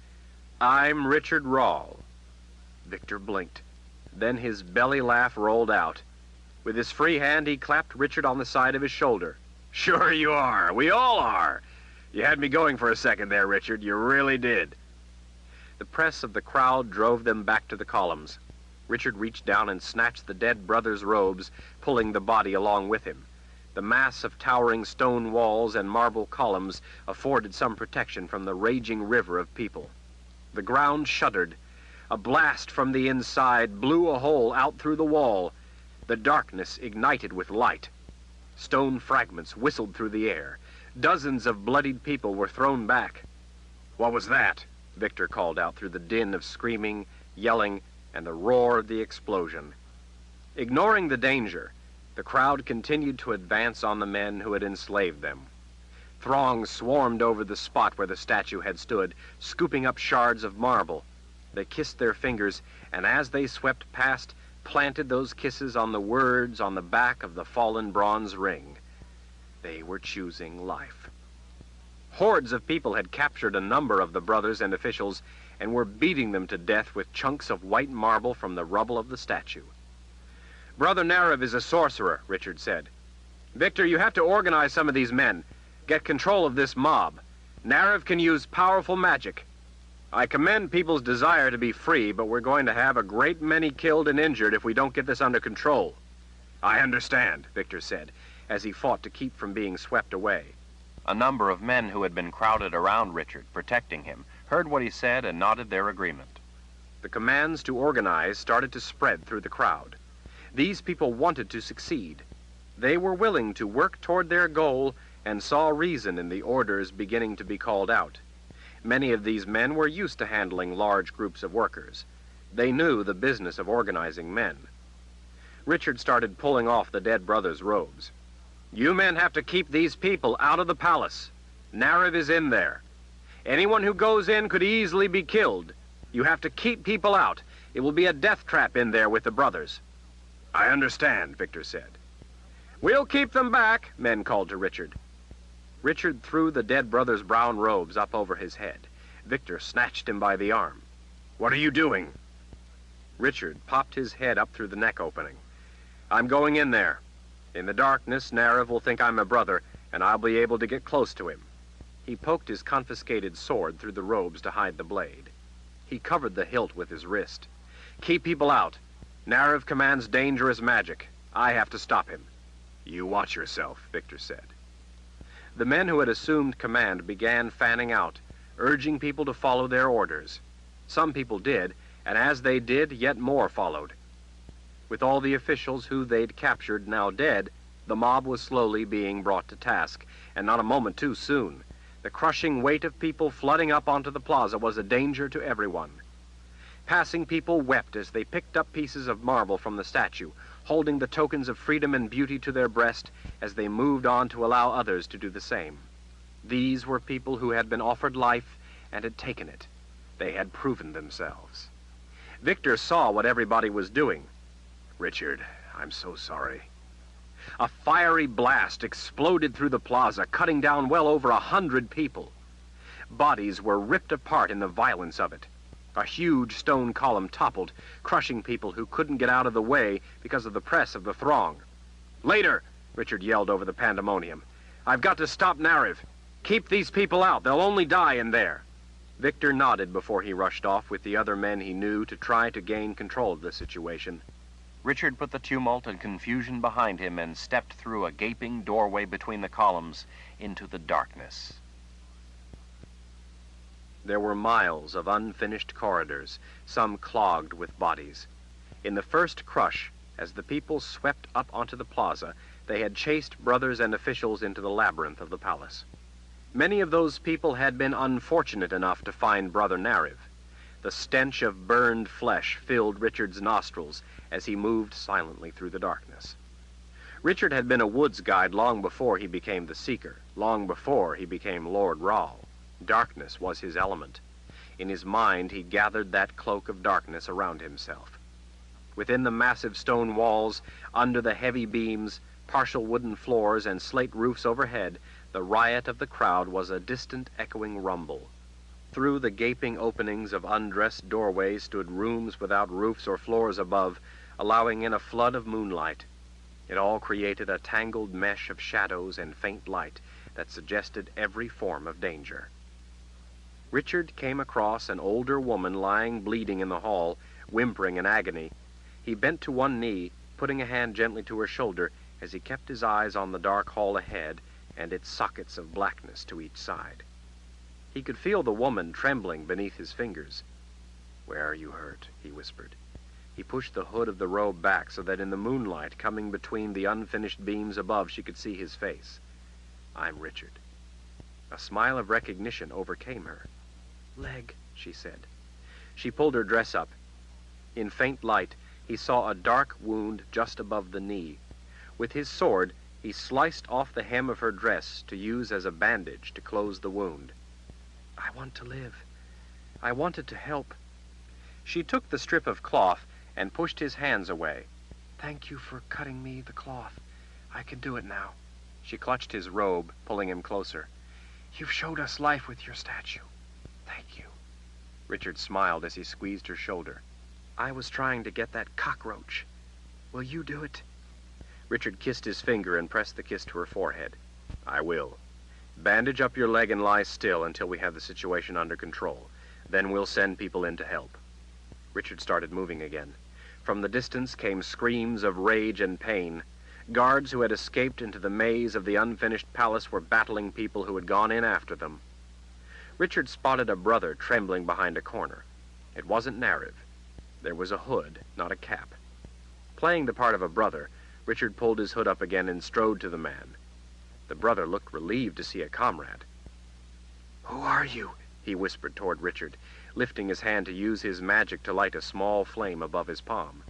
"I'm Richard Rahl." Victor blinked. Then his belly laugh rolled out. With his free hand, he clapped Richard on the side of his shoulder. "Sure you are. We all are. You had me going for a second there, Richard. You really did." The press of the crowd drove them back to the columns. Richard reached down and snatched the dead brother's robes, pulling the body along with him. The mass of towering stone walls and marble columns afforded some protection from the raging river of people. The ground shuddered. A blast from the inside blew a hole out through the wall. The darkness ignited with light. Stone fragments whistled through the air. Dozens of bloodied people were thrown back. "What was that?" Victor called out through the din of screaming, yelling, and the roar of the explosion. Ignoring the danger, the crowd continued to advance on the men who had enslaved them. Throngs swarmed over the spot where the statue had stood, scooping up shards of marble. They kissed their fingers, and as they swept past, planted those kisses on the words on the back of the fallen bronze ring. They were choosing life. Hordes of people had captured a number of the brothers and officials and were beating them to death with chunks of white marble from the rubble of the statue. "Brother Nariv is a sorcerer," Richard said. "Victor, you have to organize some of these men. Get control of this mob. Nariv can use powerful magic. I commend people's desire to be free, but we're going to have a great many killed and injured if we don't get this under control." "I understand," Victor said, as he fought to keep from being swept away. A number of men who had been crowded around Richard, protecting him, heard what he said and nodded their agreement. The commands to organize started to spread through the crowd. These people wanted to succeed. They were willing to work toward their goal and saw reason in the orders beginning to be called out. Many of these men were used to handling large groups of workers. They knew the business of organizing men. Richard started pulling off the dead brothers' robes. "You men have to keep these people out of the palace. Nariv is in there. Anyone who goes in could easily be killed. You have to keep people out. It will be a death trap in there with the brothers." "I understand," Victor said. "We'll keep them back," men called to Richard. Richard threw the dead brothers' brown robes up over his head. Victor snatched him by the arm. "What are you doing?" Richard popped his head up through the neck opening. "I'm going in there. In the darkness, Nariv will think I'm a brother, and I'll be able to get close to him." He poked his confiscated sword through the robes to hide the blade. He covered the hilt with his wrist. "Keep people out. Nariv commands dangerous magic. I have to stop him." "You watch yourself," Victor said. The men who had assumed command began fanning out, urging people to follow their orders. Some people did, and as they did, yet more followed. With all the officials who they'd captured now dead, the mob was slowly being brought to task, and not a moment too soon. The crushing weight of people flooding up onto the plaza was a danger to everyone. Passing people wept as they picked up pieces of marble from the statue, holding the tokens of freedom and beauty to their breast as they moved on to allow others to do the same. These were people who had been offered life and had taken it. They had proven themselves. Victor saw what everybody was doing. "Richard, I'm so sorry." A fiery blast exploded through the plaza, cutting down well over 100 people. Bodies were ripped apart in the violence of it. A huge stone column toppled, crushing people who couldn't get out of the way because of the press of the throng. "Later!" Richard yelled over the pandemonium. "I've got to stop Nariv. Keep these people out. They'll only die in there." Victor nodded before he rushed off with the other men he knew to try to gain control of the situation. Richard put the tumult and confusion behind him and stepped through a gaping doorway between the columns into the darkness. There were miles of unfinished corridors, some clogged with bodies. In the first crush, as the people swept up onto the plaza, they had chased brothers and officials into the labyrinth of the palace. Many of those people had been unfortunate enough to find Brother Nariv. The stench of burned flesh filled Richard's nostrils as he moved silently through the darkness. Richard had been a woods guide long before he became the Seeker, long before he became Lord Rahl. Darkness was his element. In his mind, he gathered that cloak of darkness around himself. Within the massive stone walls, under the heavy beams, partial wooden floors, and slate roofs overhead, the riot of the crowd was a distant, echoing rumble. Through the gaping openings of undressed doorways stood rooms without roofs or floors above, allowing in a flood of moonlight. It all created a tangled mesh of shadows and faint light that suggested every form of danger. Richard came across an older woman lying bleeding in the hall, whimpering in agony. He bent to one knee, putting a hand gently to her shoulder as he kept his eyes on the dark hall ahead and its sockets of blackness to each side. He could feel the woman trembling beneath his fingers. "Where are you hurt?" he whispered. He pushed the hood of the robe back so that in the moonlight coming between the unfinished beams above she could see his face. "I'm Richard." A smile of recognition overcame her. "Leg," she said. She pulled her dress up. In faint light, he saw a dark wound just above the knee. With his sword, he sliced off the hem of her dress to use as a bandage to close the wound. "I want to live. I wanted to help." She took the strip of cloth and pushed his hands away. "Thank you for cutting me the cloth. I can do it now." She clutched his robe, pulling him closer. "You've showed us life with your statue. Thank you." Richard smiled as he squeezed her shoulder. "I was trying to get that cockroach. Will you do it?" Richard kissed his finger and pressed the kiss to her forehead. "I will. Bandage up your leg and lie still until we have the situation under control. Then we'll send people in to help." Richard started moving again. From the distance came screams of rage and pain. Guards who had escaped into the maze of the unfinished palace were battling people who had gone in after them. Richard spotted a brother trembling behind a corner. It wasn't Nariv. There was a hood, not a cap. Playing the part of a brother, Richard pulled his hood up again and strode to the man. The brother looked relieved to see a comrade. "Who are you?" he whispered toward Richard, lifting his hand to use his magic to light a small flame above his palm.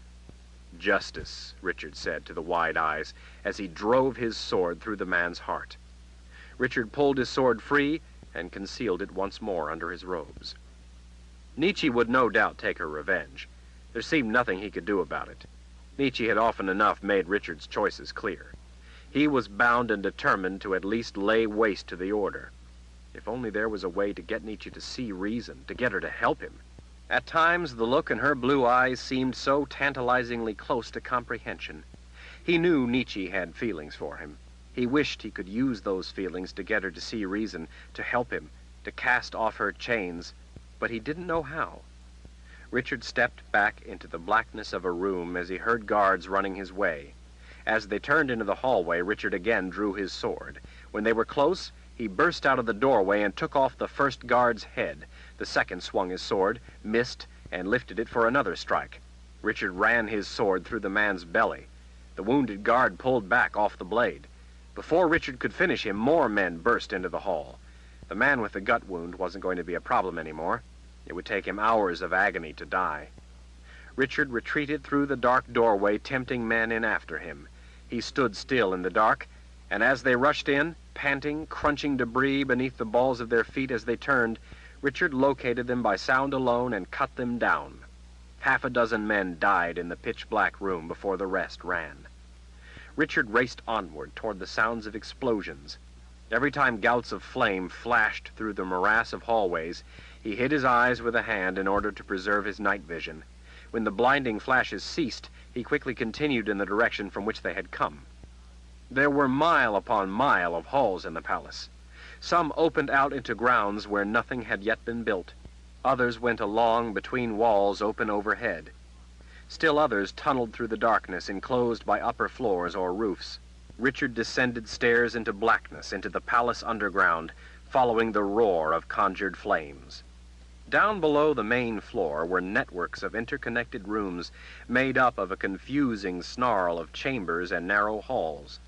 "Justice," Richard said to the wide eyes, as he drove his sword through the man's heart. Richard pulled his sword free and concealed it once more under his robes. Nietzsche would no doubt take her revenge. There seemed nothing he could do about it. Nietzsche had often enough made Richard's choices clear. He was bound and determined to at least lay waste to the order. If only there was a way to get Nietzsche to see reason, to get her to help him. At times, the look in her blue eyes seemed so tantalizingly close to comprehension. He knew Nietzsche had feelings for him. He wished he could use those feelings to get her to see reason, to help him, to cast off her chains, but he didn't know how. Richard stepped back into the blackness of a room as he heard guards running his way. As they turned into the hallway, Richard again drew his sword. When they were close, he burst out of the doorway and took off the first guard's head. The second swung his sword, missed, and lifted it for another strike. Richard ran his sword through the man's belly. The wounded guard pulled back off the blade. Before Richard could finish him, more men burst into the hall. The man with the gut wound wasn't going to be a problem anymore. It would take him hours of agony to die. Richard retreated through the dark doorway, tempting men in after him. He stood still in the dark, and as they rushed in, panting, crunching debris beneath the balls of their feet as they turned, Richard located them by sound alone and cut them down. Half a dozen men died in the pitch-black room before the rest ran. Richard raced onward toward the sounds of explosions. Every time gouts of flame flashed through the morass of hallways, he hid his eyes with a hand in order to preserve his night vision. When the blinding flashes ceased, he quickly continued in the direction from which they had come. There were mile upon mile of halls in the palace. Some opened out into grounds where nothing had yet been built. Others went along between walls open overhead. Still others tunneled through the darkness, enclosed by upper floors or roofs. Richard descended stairs into blackness, into the palace underground, following the roar of conjured flames. Down below the main floor were networks of interconnected rooms made up of a confusing snarl of chambers and narrow halls.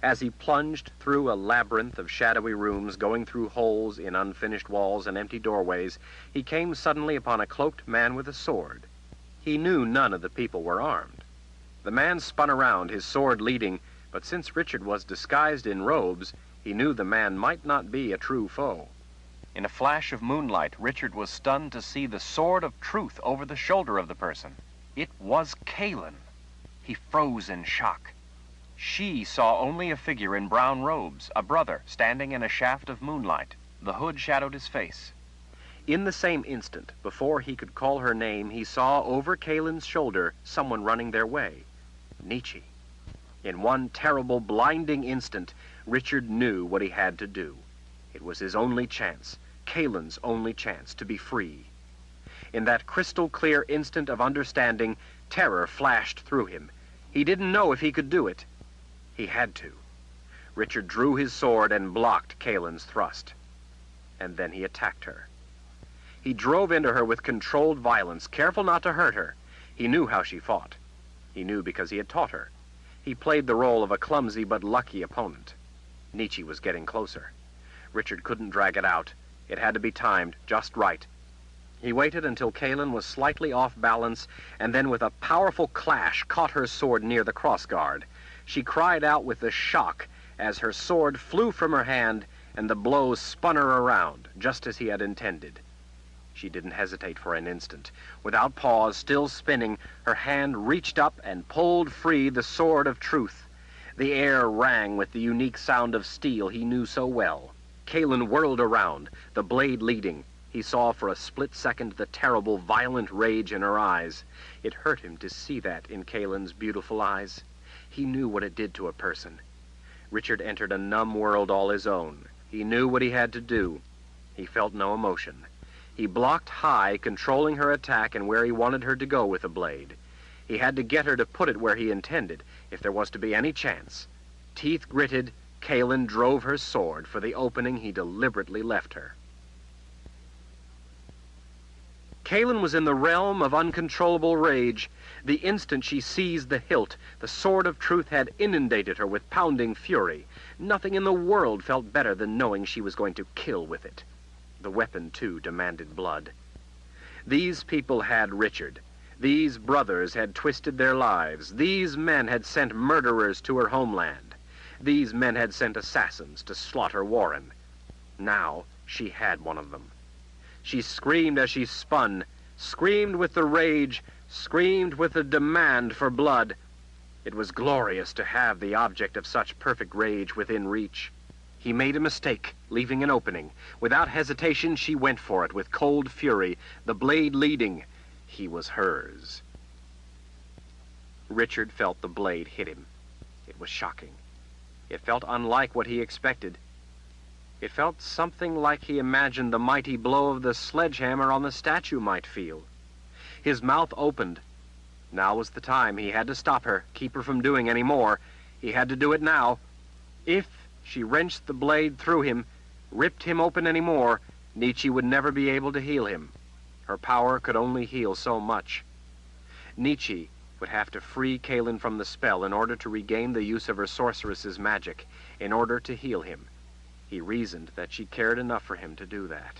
As he plunged through a labyrinth of shadowy rooms, going through holes in unfinished walls and empty doorways, he came suddenly upon a cloaked man with a sword. He knew none of the people were armed. The man spun around, his sword leading, but since Richard was disguised in robes, he knew the man might not be a true foe. In a flash of moonlight, Richard was stunned to see the sword of truth over the shoulder of the person. It was Kaelin. He froze in shock. She saw only a figure in brown robes, a brother, standing in a shaft of moonlight. The hood shadowed his face. In the same instant, before he could call her name, he saw over Kaelin's shoulder someone running their way. Nietzsche. In one terrible, blinding instant, Richard knew what he had to do. It was his only chance, Kaelin's only chance, to be free. In that crystal-clear instant of understanding, terror flashed through him. He didn't know if he could do it. He had to. Richard drew his sword and blocked Kaelin's thrust. And then he attacked her. He drove into her with controlled violence, careful not to hurt her. He knew how she fought. He knew because he had taught her. He played the role of a clumsy but lucky opponent. Nietzsche was getting closer. Richard couldn't drag it out. It had to be timed just right. He waited until Kaelin was slightly off balance, and then with a powerful clash caught her sword near the crossguard. She cried out with the shock as her sword flew from her hand and the blow spun her around, just as he had intended. She didn't hesitate for an instant. Without pause, still spinning, her hand reached up and pulled free the sword of truth. The air rang with the unique sound of steel he knew so well. Kaelin whirled around, the blade leading. He saw for a split second the terrible, violent rage in her eyes. It hurt him to see that in Kaelin's beautiful eyes. He knew what it did to a person. Richard entered a numb world all his own. He knew what he had to do. He felt no emotion. He blocked high, controlling her attack and where he wanted her to go with the blade. He had to get her to put it where he intended, if there was to be any chance. Teeth gritted, Kaelin drove her sword for the opening he deliberately left her. Kaelin was in the realm of uncontrollable rage. The instant she seized the hilt, the sword of truth had inundated her with pounding fury. Nothing in the world felt better than knowing she was going to kill with it. The weapon, too, demanded blood. These people had Richard. These brothers had twisted their lives. These men had sent murderers to her homeland. These men had sent assassins to slaughter Warren. Now she had one of them. She screamed as she spun, screamed with the rage, screamed with the demand for blood. It was glorious to have the object of such perfect rage within reach. He made a mistake, leaving an opening. Without hesitation, she went for it with cold fury, the blade leading. He was hers. Richard felt the blade hit him. It was shocking. It felt unlike what he expected. It felt something like he imagined the mighty blow of the sledgehammer on the statue might feel. His mouth opened. Now was the time. He had to stop her, keep her from doing any more. He had to do it now. If she wrenched the blade through him, ripped him open any more, Nietzsche would never be able to heal him. Her power could only heal so much. Nietzsche would have to free Kalin from the spell in order to regain the use of her sorceress's magic, in order to heal him. He reasoned that she cared enough for him to do that.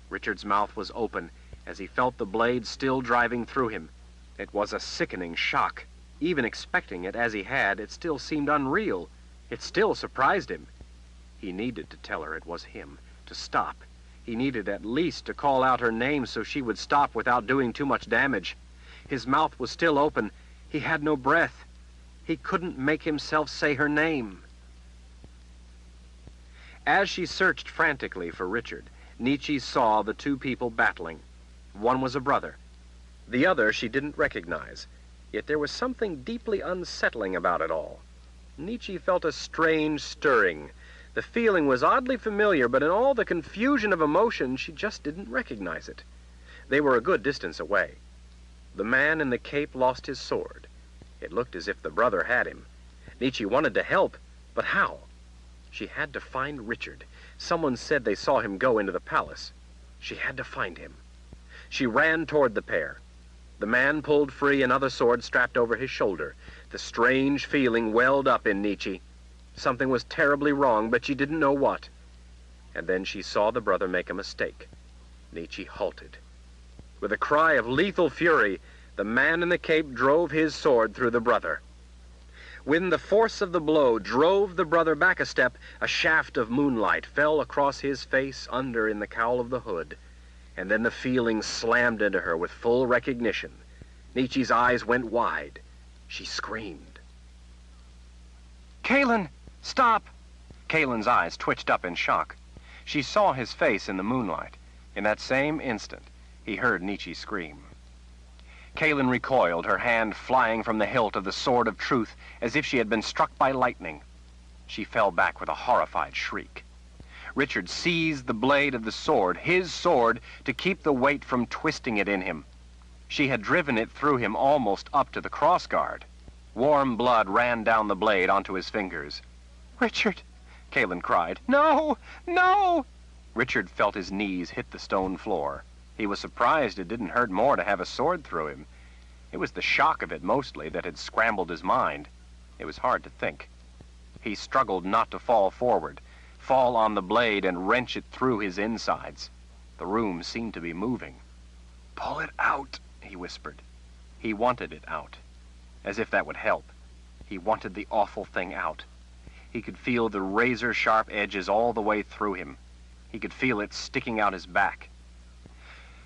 Richard's mouth was open as he felt the blade still driving through him. It was a sickening shock. Even expecting it as he had, it still seemed unreal. It still surprised him. He needed to tell her it was him, to stop. He needed at least to call out her name so she would stop without doing too much damage. His mouth was still open. He had no breath. He couldn't make himself say her name. As she searched frantically for Richard, Nietzsche saw the two people battling. One was a brother. The other she didn't recognize, yet there was something deeply unsettling about it all. Nietzsche felt a strange stirring. The feeling was oddly familiar, but in all the confusion of emotion, she just didn't recognize it. They were a good distance away. The man in the cape lost his sword. It looked as if the brother had him. Nietzsche wanted to help, but how? She had to find Richard. Someone said they saw him go into the palace. She had to find him. She ran toward the pair. The man pulled free another sword strapped over his shoulder. The strange feeling welled up in Nietzsche. Something was terribly wrong, but she didn't know what. And then she saw the brother make a mistake. Nietzsche halted. With a cry of lethal fury, the man in the cape drove his sword through the brother. When the force of the blow drove the brother back a step, a shaft of moonlight fell across his face under in the cowl of the hood. And then the feeling slammed into her with full recognition. Nietzsche's eyes went wide. She screamed. Kalin, stop! Kalin's eyes twitched up in shock. She saw his face in the moonlight. In that same instant, he heard Nietzsche scream. Kalin recoiled, her hand flying from the hilt of the sword of truth as if she had been struck by lightning. She fell back with a horrified shriek. Richard seized the blade of the sword, his sword, to keep the weight from twisting it in him. She had driven it through him almost up to the crossguard. Warm blood ran down the blade onto his fingers. "Richard!" Kalin cried. "No! No!" Richard felt his knees hit the stone floor. He was surprised it didn't hurt more to have a sword through him. It was the shock of it mostly that had scrambled his mind. It was hard to think. He struggled not to fall forward, fall on the blade and wrench it through his insides. The room seemed to be moving. "Pull it out," he whispered. He wanted it out, as if that would help. He wanted the awful thing out. He could feel the razor-sharp edges all the way through him. He could feel it sticking out his back.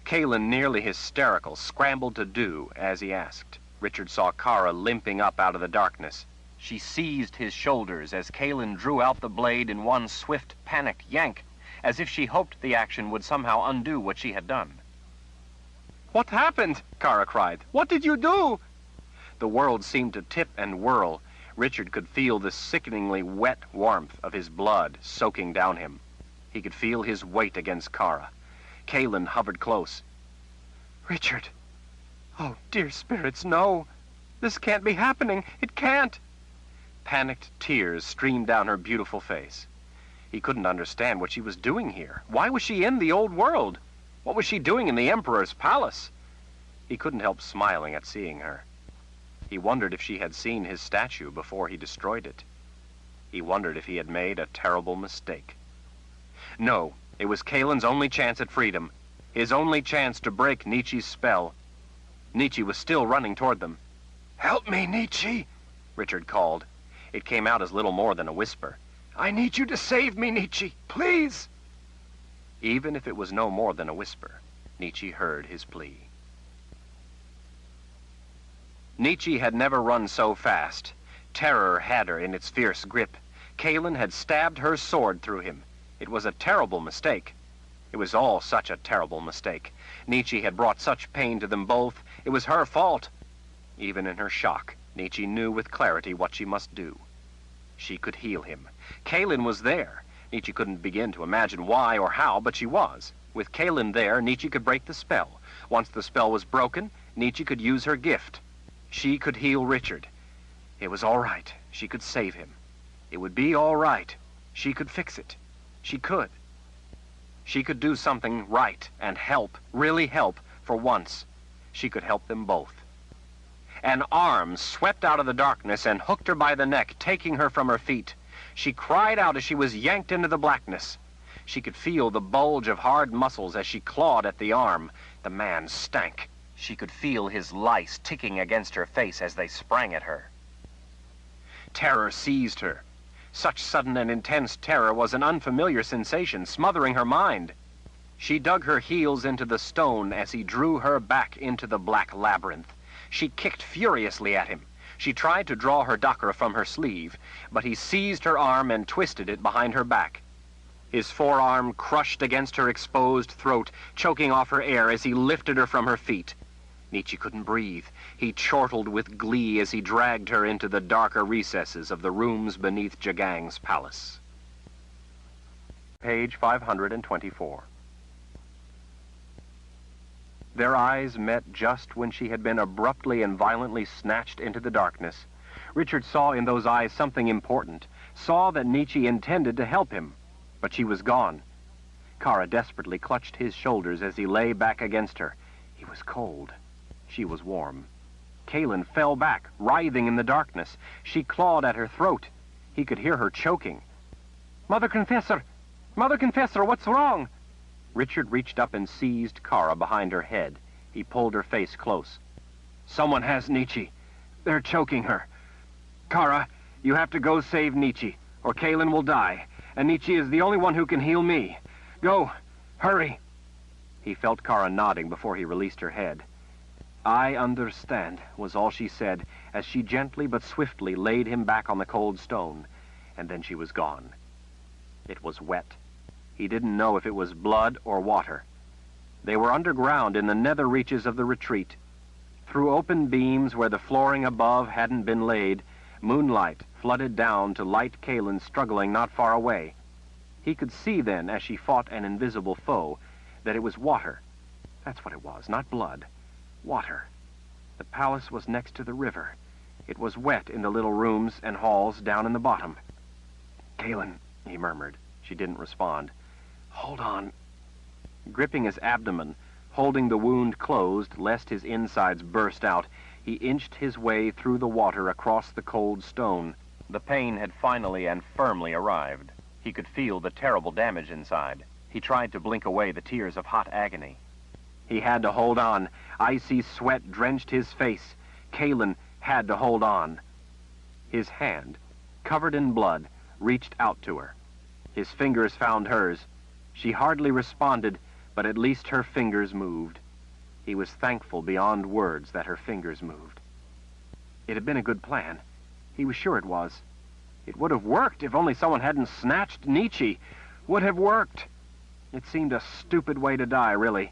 Kalin, nearly hysterical, scrambled to do as he asked. Richard saw Kara limping up out of the darkness. She seized his shoulders as Kalin drew out the blade in one swift, panicked yank, as if she hoped the action would somehow undo what she had done. "What happened?" Kara cried. "What did you do?" The world seemed to tip and whirl. Richard could feel the sickeningly wet warmth of his blood soaking down him. He could feel his weight against Kara. Kalin hovered close. "Richard! Oh, dear spirits, no! This can't be happening! It can't!" Panicked tears streamed down her beautiful face. He couldn't understand what she was doing here. Why was she in the old world? What was she doing in the Emperor's palace? He couldn't help smiling at seeing her. He wondered if she had seen his statue before he destroyed it. He wondered if he had made a terrible mistake. No, It was Kalen's only chance at freedom, his only chance to break Nietzsche's spell. Nietzsche was still running toward them. "Help me, Nietzsche," Richard called. It came out as little more than a whisper. "I need you to save me, Nietzsche, please." Even if it was no more than a whisper, Nietzsche heard his plea. Nietzsche had never run so fast. Terror had her in its fierce grip. Kalen had stabbed her sword through him. It was a terrible mistake. It was all such a terrible mistake. Nietzsche had brought such pain to them both. It was her fault. Even in her shock, Nietzsche knew with clarity what she must do. She could heal him. Kalen was there. Nietzsche couldn't begin to imagine why or how, but she was. With Kalen there, Nietzsche could break the spell. Once the spell was broken, Nietzsche could use her gift. She could heal Richard. It was all right. She could save him. It would be all right. She could fix it. She could. She could do something right and help, really help, for once. She could help them both. An arm swept out of the darkness and hooked her by the neck, taking her from her feet. She cried out as she was yanked into the blackness. She could feel the bulge of hard muscles as she clawed at the arm. The man stank. She could feel his lice ticking against her face as they sprang at her. Terror seized her. Such sudden and intense terror was an unfamiliar sensation, smothering her mind. She dug her heels into the stone as he drew her back into the black labyrinth. She kicked furiously at him. She tried to draw her dakra from her sleeve, but he seized her arm and twisted it behind her back. His forearm crushed against her exposed throat, choking off her air as he lifted her from her feet. Nietzsche couldn't breathe. He chortled with glee as he dragged her into the darker recesses of the rooms beneath Jagang's palace. Page 524. Their eyes met just when she had been abruptly and violently snatched into the darkness. Richard saw in those eyes something important, saw that Nietzsche intended to help him, but she was gone. Kara desperately clutched his shoulders as he lay back against her. He was cold. She was warm. Kalen fell back, writhing in the darkness. She clawed at her throat. He could hear her choking. "Mother Confessor! Mother Confessor, what's wrong?" Richard reached up and seized Kara behind her head. He pulled her face close. "Someone has Nietzsche. They're choking her. Kara, you have to go save Nietzsche, or Kalen will die. And Nietzsche is the only one who can heal me. Go! Hurry!" He felt Kara nodding before he released her head. "I understand," was all she said, as she gently but swiftly laid him back on the cold stone, and then she was gone. It was wet. He didn't know if it was blood or water. They were underground in the nether reaches of the retreat. Through open beams where the flooring above hadn't been laid, moonlight flooded down to light Kalen struggling not far away. He could see then, as she fought an invisible foe, that it was water. That's what it was, not blood. Water. The palace was next to the river. It was wet in the little rooms and halls down in the bottom. "Kalen," he murmured. She didn't respond. "Hold on." Gripping his abdomen, holding the wound closed lest his insides burst out, he inched his way through the water across the cold stone. The pain had finally and firmly arrived. He could feel the terrible damage inside. He tried to blink away the tears of hot agony. He had to hold on. Icy sweat drenched his face. Kalen had to hold on. His hand, covered in blood, reached out to her. His fingers found hers. She hardly responded, but at least her fingers moved. He was thankful beyond words that her fingers moved. It had been a good plan. He was sure it was. It would have worked if only someone hadn't snatched Nietzsche. Would have worked. It seemed a stupid way to die, really.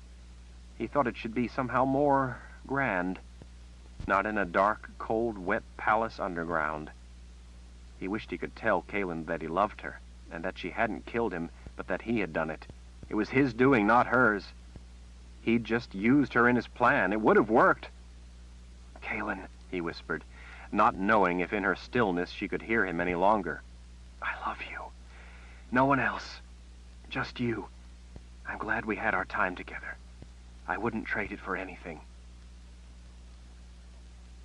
He thought it should be somehow more grand. Not in a dark, cold, wet palace underground. He wished he could tell Kalen that he loved her, and that she hadn't killed him, but that he had done it. It was his doing, not hers. He'd just used her in his plan. It would have worked. "Kalen," he whispered, not knowing if in her stillness she could hear him any longer. "I love you. No one else. Just you. I'm glad we had our time together. I wouldn't trade it for anything."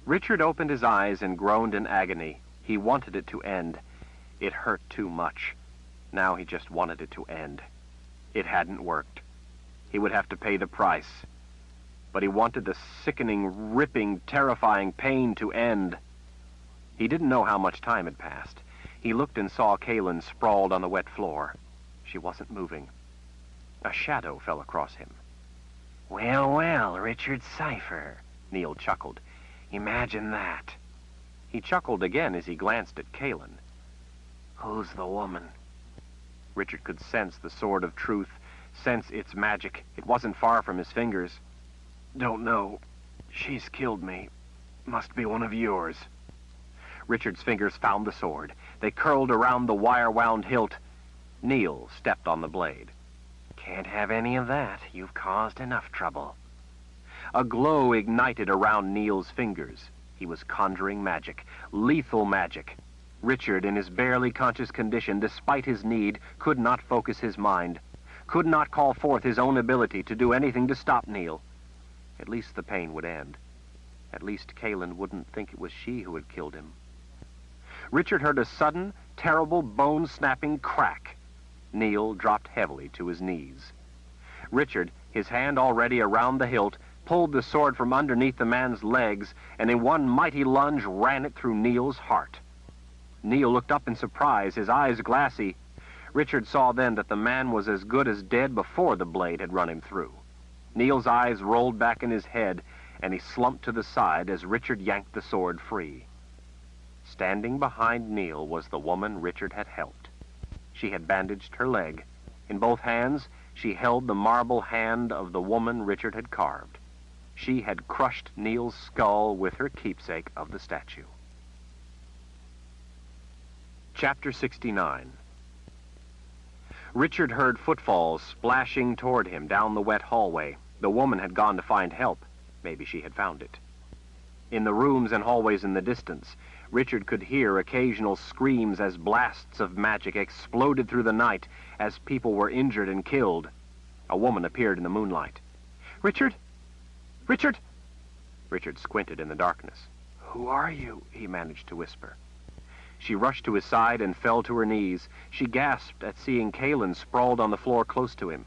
Richard opened his eyes and groaned in agony. He wanted it to end. It hurt too much. Now he just wanted it to end. It hadn't worked. He would have to pay the price. But he wanted the sickening, ripping, terrifying pain to end. He didn't know how much time had passed. He looked and saw Kaylin sprawled on the wet floor. She wasn't moving. A shadow fell across him. Well, well, Richard Cypher, Neil chuckled. Imagine that. He chuckled again as he glanced at Kaylin. Who's the woman? Richard could sense the sword of truth, sense its magic. It wasn't far from his fingers. Don't know. She's killed me. Must be one of yours. Richard's fingers found the sword. They curled around the wire-wound hilt. Neil stepped on the blade. Can't have any of that. You've caused enough trouble. A glow ignited around Neil's fingers. He was conjuring magic, lethal magic. Richard, in his barely conscious condition, despite his need, could not focus his mind, could not call forth his own ability to do anything to stop Neil. At least the pain would end. At least Kaylin wouldn't think it was she who had killed him. Richard heard a sudden, terrible, bone-snapping crack. Neil dropped heavily to his knees. Richard, his hand already around the hilt, pulled the sword from underneath the man's legs, and in one mighty lunge ran it through Neil's heart. Neil looked up in surprise, his eyes glassy. Richard saw then that the man was as good as dead before the blade had run him through. Neil's eyes rolled back in his head, and he slumped to the side as Richard yanked the sword free. Standing behind Neil was the woman Richard had helped. She had bandaged her leg. In both hands, she held the marble hand of the woman Richard had carved. She had crushed Neil's skull with her keepsake of the statue. Chapter 69. Richard heard footfalls splashing toward him down the wet hallway. The woman had gone to find help. Maybe she had found it. In the rooms and hallways in the distance, Richard could hear occasional screams as blasts of magic exploded through the night as people were injured and killed. A woman appeared in the moonlight. "Richard? Richard?" Richard squinted in the darkness. Who are you? He managed to whisper. She rushed to his side and fell to her knees. She gasped at seeing Kaylin sprawled on the floor close to him.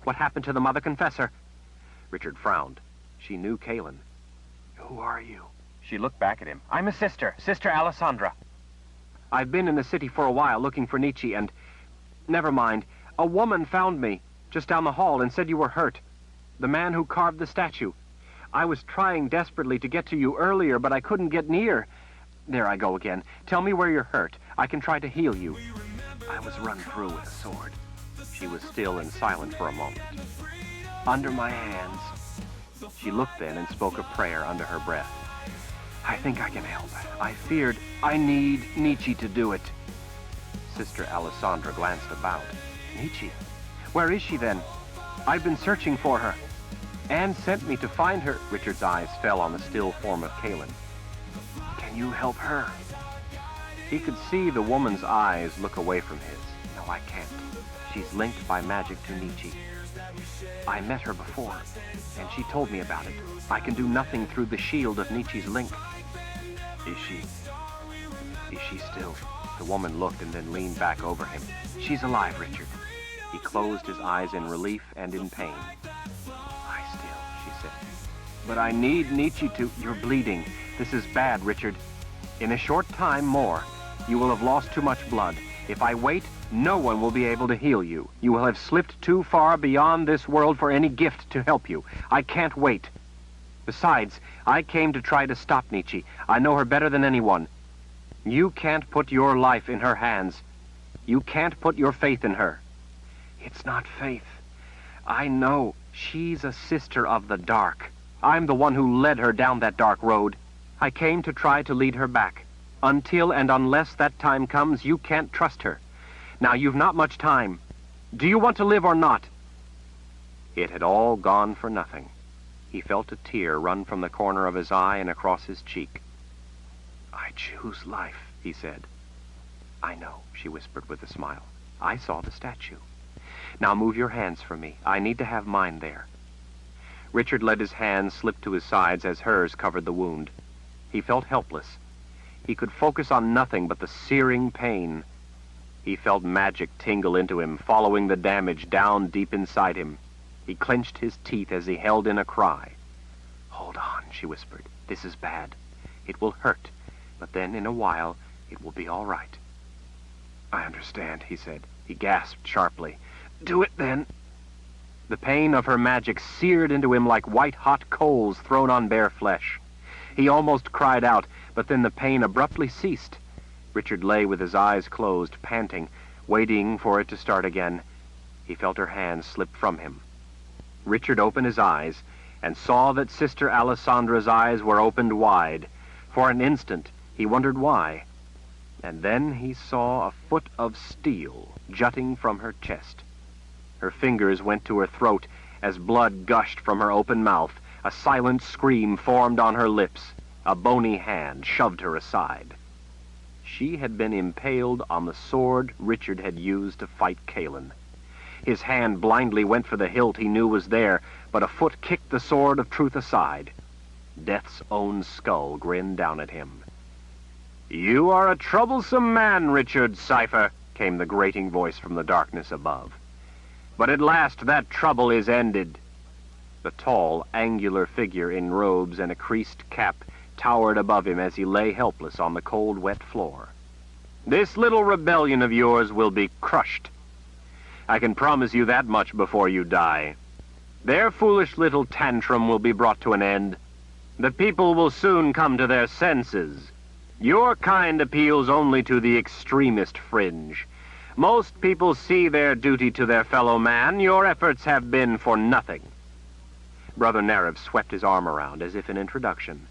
"What happened to the Mother Confessor?" Richard frowned. She knew Kaylin. Who are you? She looked back at him. I'm a sister, Sister Alessandra. "I've been in the city for a while looking for Nietzsche and... Never mind. A woman found me just down the hall and said you were hurt. The man who carved the statue. I was trying desperately to get to you earlier, but I couldn't get near. There I go again. Tell me where you're hurt. I can try to heal you." I was run through with a sword. She was still and silent for a moment. Under my hands. She looked then and spoke a prayer under her breath. I think I can help. I feared I need Nietzsche to do it. Sister Alessandra glanced about. Nietzsche? Where is she then? I've been searching for her. Anne sent me to find her. Richard's eyes fell on the still form of Kaylin. Can you help her? He could see the woman's eyes look away from his. No, I can't. She's linked by magic to Nietzsche. I met her before, and she told me about it. I can do nothing through the shield of Nietzsche's link. Is she still? The woman looked and then leaned back over him. She's alive, Richard. He closed his eyes in relief and in pain. Lie still, she said. But I need Nietzsche to... You're bleeding. This is bad, Richard. In a short time more, you will have lost too much blood. If I wait, no one will be able to heal you. You will have slipped too far beyond this world for any gift to help you. I can't wait. Besides, I came to try to stop Nietzsche. I know her better than anyone. You can't put your life in her hands. You can't put your faith in her. It's not faith. I know. She's a sister of the dark. I'm the one who led her down that dark road. I came to try to lead her back. Until and unless that time comes, you can't trust her. Now, you've not much time. Do you want to live or not?" It had all gone for nothing. He felt a tear run from the corner of his eye and across his cheek. I choose life, he said. "I know," she whispered with a smile. "I saw the statue. Now move your hands for me. I need to have mine there." Richard let his hands slip to his sides as hers covered the wound. He felt helpless. He could focus on nothing but the searing pain. He felt magic tingle into him, following the damage down deep inside him. He clenched his teeth as he held in a cry. "Hold on," she whispered. "This is bad. It will hurt, but then in a while it will be all right." "I understand," he said. He gasped sharply. "Do it then." The pain of her magic seared into him like white-hot coals thrown on bare flesh. He almost cried out, but then the pain abruptly ceased. Richard lay with his eyes closed, panting, waiting for it to start again. He felt her hands slip from him. Richard opened his eyes and saw that Sister Alessandra's eyes were opened wide. For an instant, he wondered why. And then he saw a foot of steel jutting from her chest. Her fingers went to her throat as blood gushed from her open mouth. A silent scream formed on her lips. A bony hand shoved her aside. She had been impaled on the sword Richard had used to fight Calen. His hand blindly went for the hilt he knew was there, but a foot kicked the sword of truth aside. Death's own skull grinned down at him. "You are a troublesome man, Richard Cypher," came the grating voice from the darkness above. "But at last that trouble is ended." The tall, angular figure in robes and a creased cap towered above him as he lay helpless on the cold, wet floor. "This little rebellion of yours will be crushed. I can promise you that much before you die. Their foolish little tantrum will be brought to an end. The people will soon come to their senses. Your kind appeals only to the extremist fringe. Most people see their duty to their fellow man. Your efforts have been for nothing." Brother Narev swept his arm around as if in introduction.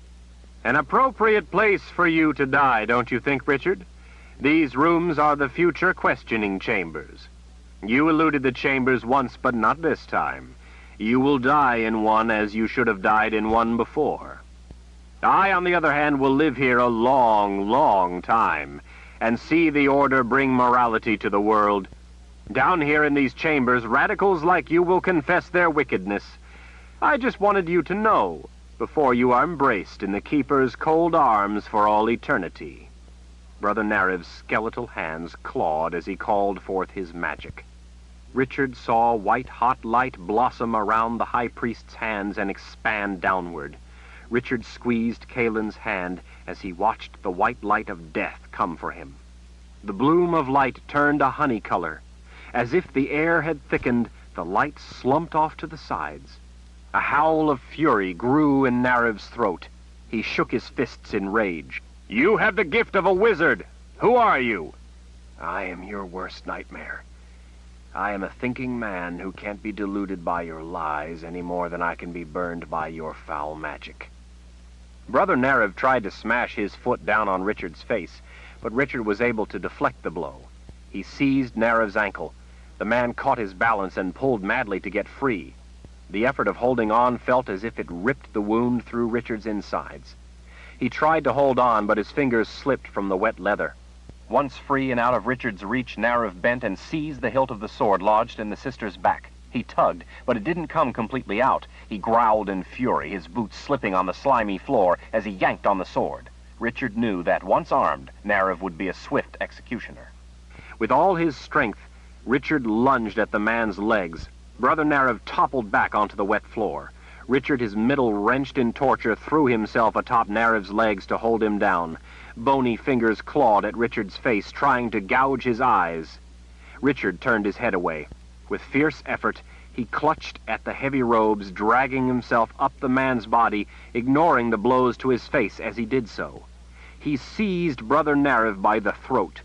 "An appropriate place for you to die, don't you think, Richard? These rooms are the future questioning chambers. You eluded the chambers once, but not this time. You will die in one as you should have died in one before. I, on the other hand, will live here a long, long time, and see the order bring morality to the world. Down here in these chambers, radicals like you will confess their wickedness. I just wanted you to know, before you are embraced in the Keeper's cold arms for all eternity." Brother Narev's skeletal hands clawed as he called forth his magic. Richard saw white-hot light blossom around the high priest's hands and expand downward. Richard squeezed Calen's hand as he watched the white light of death come for him. The bloom of light turned a honey color. As if the air had thickened, the light slumped off to the sides. A howl of fury grew in Narev's throat. He shook his fists in rage. "You have the gift of a wizard! Who are you?" "I am your worst nightmare. I am a thinking man who can't be deluded by your lies any more than I can be burned by your foul magic." Brother Narev tried to smash his foot down on Richard's face, but Richard was able to deflect the blow. He seized Narev's ankle. The man caught his balance and pulled madly to get free. The effort of holding on felt as if it ripped the wound through Richard's insides. He tried to hold on, but his fingers slipped from the wet leather. Once free and out of Richard's reach, Narev bent and seized the hilt of the sword lodged in the sister's back. He tugged, but it didn't come completely out. He growled in fury, his boots slipping on the slimy floor as he yanked on the sword. Richard knew that, once armed, Narev would be a swift executioner. With all his strength, Richard lunged at the man's legs. Brother Narev toppled back onto the wet floor. Richard, his middle wrenched in torture, threw himself atop Narev's legs to hold him down. Bony fingers clawed at Richard's face, trying to gouge his eyes. Richard turned his head away. With fierce effort, he clutched at the heavy robes, dragging himself up the man's body, ignoring the blows to his face as he did so. He seized Brother Narev by the throat.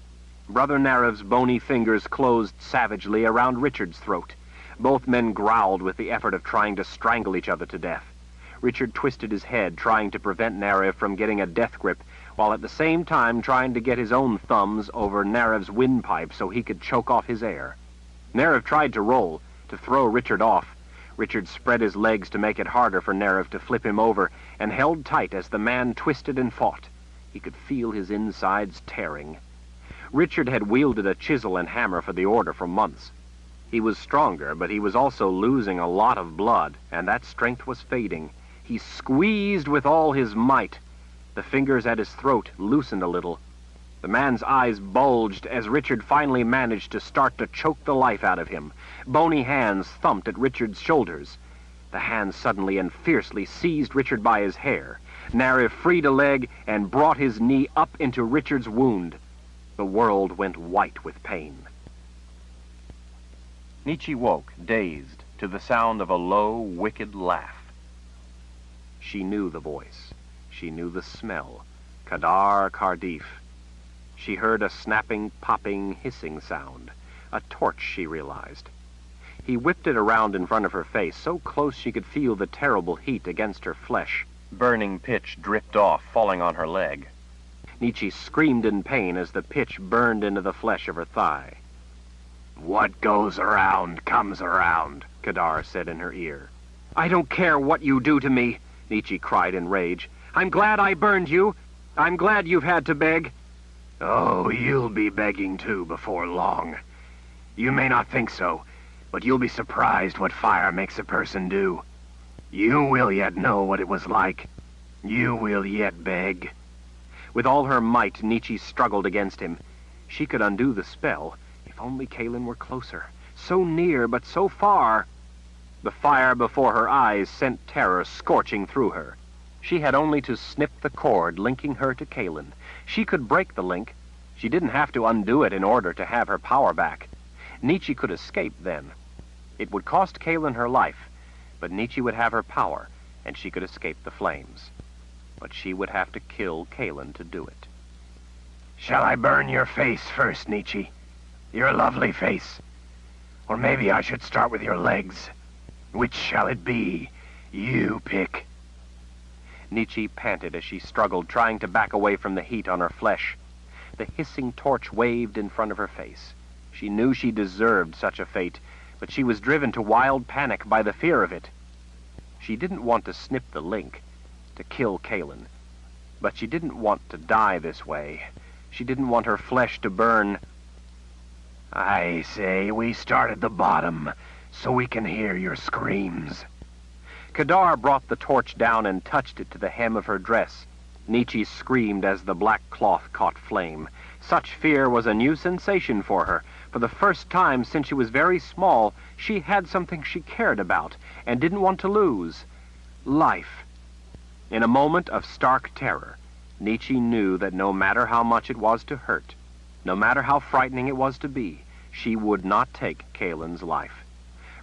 Brother Narev's bony fingers closed savagely around Richard's throat. Both men growled with the effort of trying to strangle each other to death. Richard twisted his head, trying to prevent Narev from getting a death grip, while at the same time trying to get his own thumbs over Narev's windpipe so he could choke off his air. Narev tried to roll, to throw Richard off. Richard spread his legs to make it harder for Narev to flip him over, and held tight as the man twisted and fought. He could feel his insides tearing. Richard had wielded a chisel and hammer for the order for months. He was stronger, but he was also losing a lot of blood, and that strength was fading. He squeezed with all his might. The fingers at his throat loosened a little. The man's eyes bulged as Richard finally managed to start to choke the life out of him. Bony hands thumped at Richard's shoulders. The hands suddenly and fiercely seized Richard by his hair. Nariv freed a leg and brought his knee up into Richard's wound. The world went white with pain. Nietzsche woke, dazed, to the sound of a low, wicked laugh. She knew the voice. She knew the smell. Kadar Kardif. She heard a snapping, popping, hissing sound. A torch, she realized. He whipped it around in front of her face, so close she could feel the terrible heat against her flesh. Burning pitch dripped off, falling on her leg. Nietzsche screamed in pain as the pitch burned into the flesh of her thigh. "What goes around comes around," Kadar said in her ear. "I don't care what you do to me," Nietzsche cried in rage. "I'm glad I burned you. I'm glad you've had to beg." "Oh, you'll be begging too before long. You may not think so, but you'll be surprised what fire makes a person do. You will yet know what it was like. You will yet beg." With all her might, Nietzsche struggled against him. She could undo the spell. If only Kalin were closer. So near, but so far. The fire before her eyes sent terror scorching through her. She had only to snip the cord linking her to Kalin. She could break the link. She didn't have to undo it in order to have her power back. Nietzsche could escape then. It would cost Kalin her life, but Nietzsche would have her power, and she could escape the flames. But she would have to kill Kalin to do it. "Shall I burn your face first, Nietzsche? Your lovely face. Or maybe I should start with your legs. Which shall it be? You pick." Nietzsche panted as she struggled, trying to back away from the heat on her flesh. The hissing torch waved in front of her face. She knew she deserved such a fate, but she was driven to wild panic by the fear of it. She didn't want to snip the link, to kill Kalin, but she didn't want to die this way. She didn't want her flesh to burn. "I say, we start at the bottom, so we can hear your screams." Kadar brought the torch down and touched it to the hem of her dress. Nietzsche screamed as the black cloth caught flame. Such fear was a new sensation for her. For the first time since she was very small, she had something she cared about and didn't want to lose. Life. In a moment of stark terror, Nietzsche knew that no matter how much it was to hurt, no matter how frightening it was to be, she would not take Kalin's life.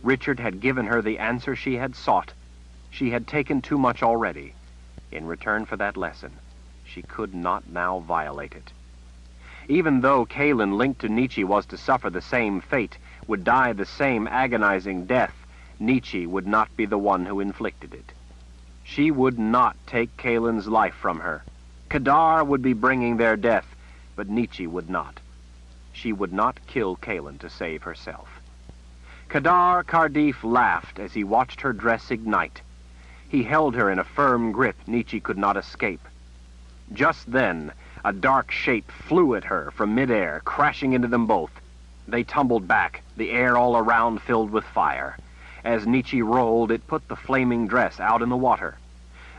Richard had given her the answer she had sought. She had taken too much already. In return for that lesson, she could not now violate it. Even though Kalin linked to Nietzsche was to suffer the same fate, would die the same agonizing death, Nietzsche would not be the one who inflicted it. She would not take Kalin's life from her. Kadar would be bringing their death, but Nietzsche would not. She would not kill Kalin to save herself. Kadar Kardif laughed as he watched her dress ignite. He held her in a firm grip Nietzsche could not escape. Just then, a dark shape flew at her from midair, crashing into them both. They tumbled back, the air all around filled with fire. As Nietzsche rolled, it put the flaming dress out in the water.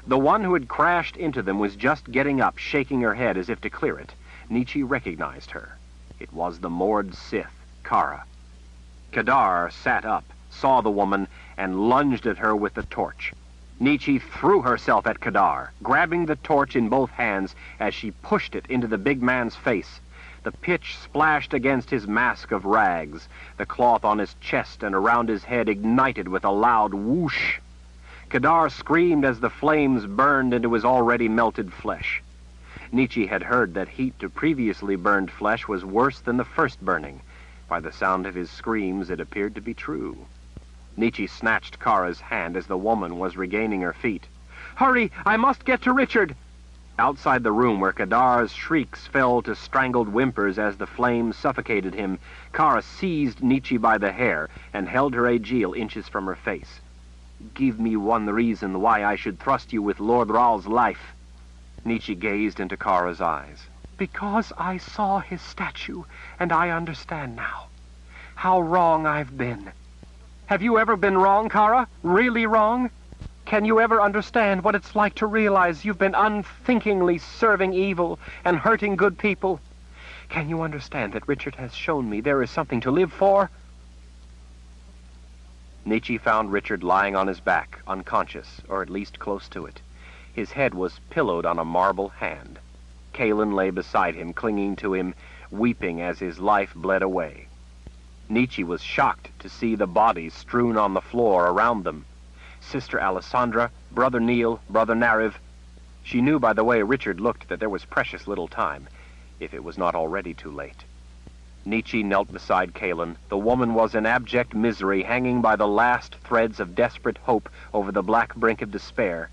The one who had crashed into them was just getting up, shaking her head as if to clear it. Nietzsche recognized her. It was the moored Sith, Kara. Kadar sat up, saw the woman, and lunged at her with the torch. Nietzsche threw herself at Kadar, grabbing the torch in both hands as she pushed it into the big man's face. The pitch splashed against his mask of rags. The cloth on his chest and around his head ignited with a loud whoosh. Kadar screamed as the flames burned into his already melted flesh. Nietzsche had heard that heat to previously burned flesh was worse than the first burning. By the sound of his screams, it appeared to be true. Nietzsche snatched Kara's hand as the woman was regaining her feet. "Hurry! I must get to Richard!" Outside the room where Kadar's shrieks fell to strangled whimpers as the flames suffocated him, Kara seized Nietzsche by the hair and held her Aegil inches from her face. "Give me one reason why I should trust you with Lord Ral's life." Nietzsche gazed into Kara's eyes. "Because I saw his statue, and I understand now. How wrong I've been. Have you ever been wrong, Kara? Really wrong? Can you ever understand what it's like to realize you've been unthinkingly serving evil and hurting good people? Can you understand that Richard has shown me there is something to live for? Nietzsche found Richard lying on his back, unconscious, or at least close to it. His head was pillowed on a marble hand. Kalin lay beside him, clinging to him, weeping as his life bled away. Nietzsche was shocked to see the bodies strewn on the floor around them. Sister Alessandra, Brother Neil, Brother Nariv. She knew by the way Richard looked that there was precious little time, if it was not already too late. Nietzsche knelt beside Kalin. The woman was in abject misery, hanging by the last threads of desperate hope over the black brink of despair.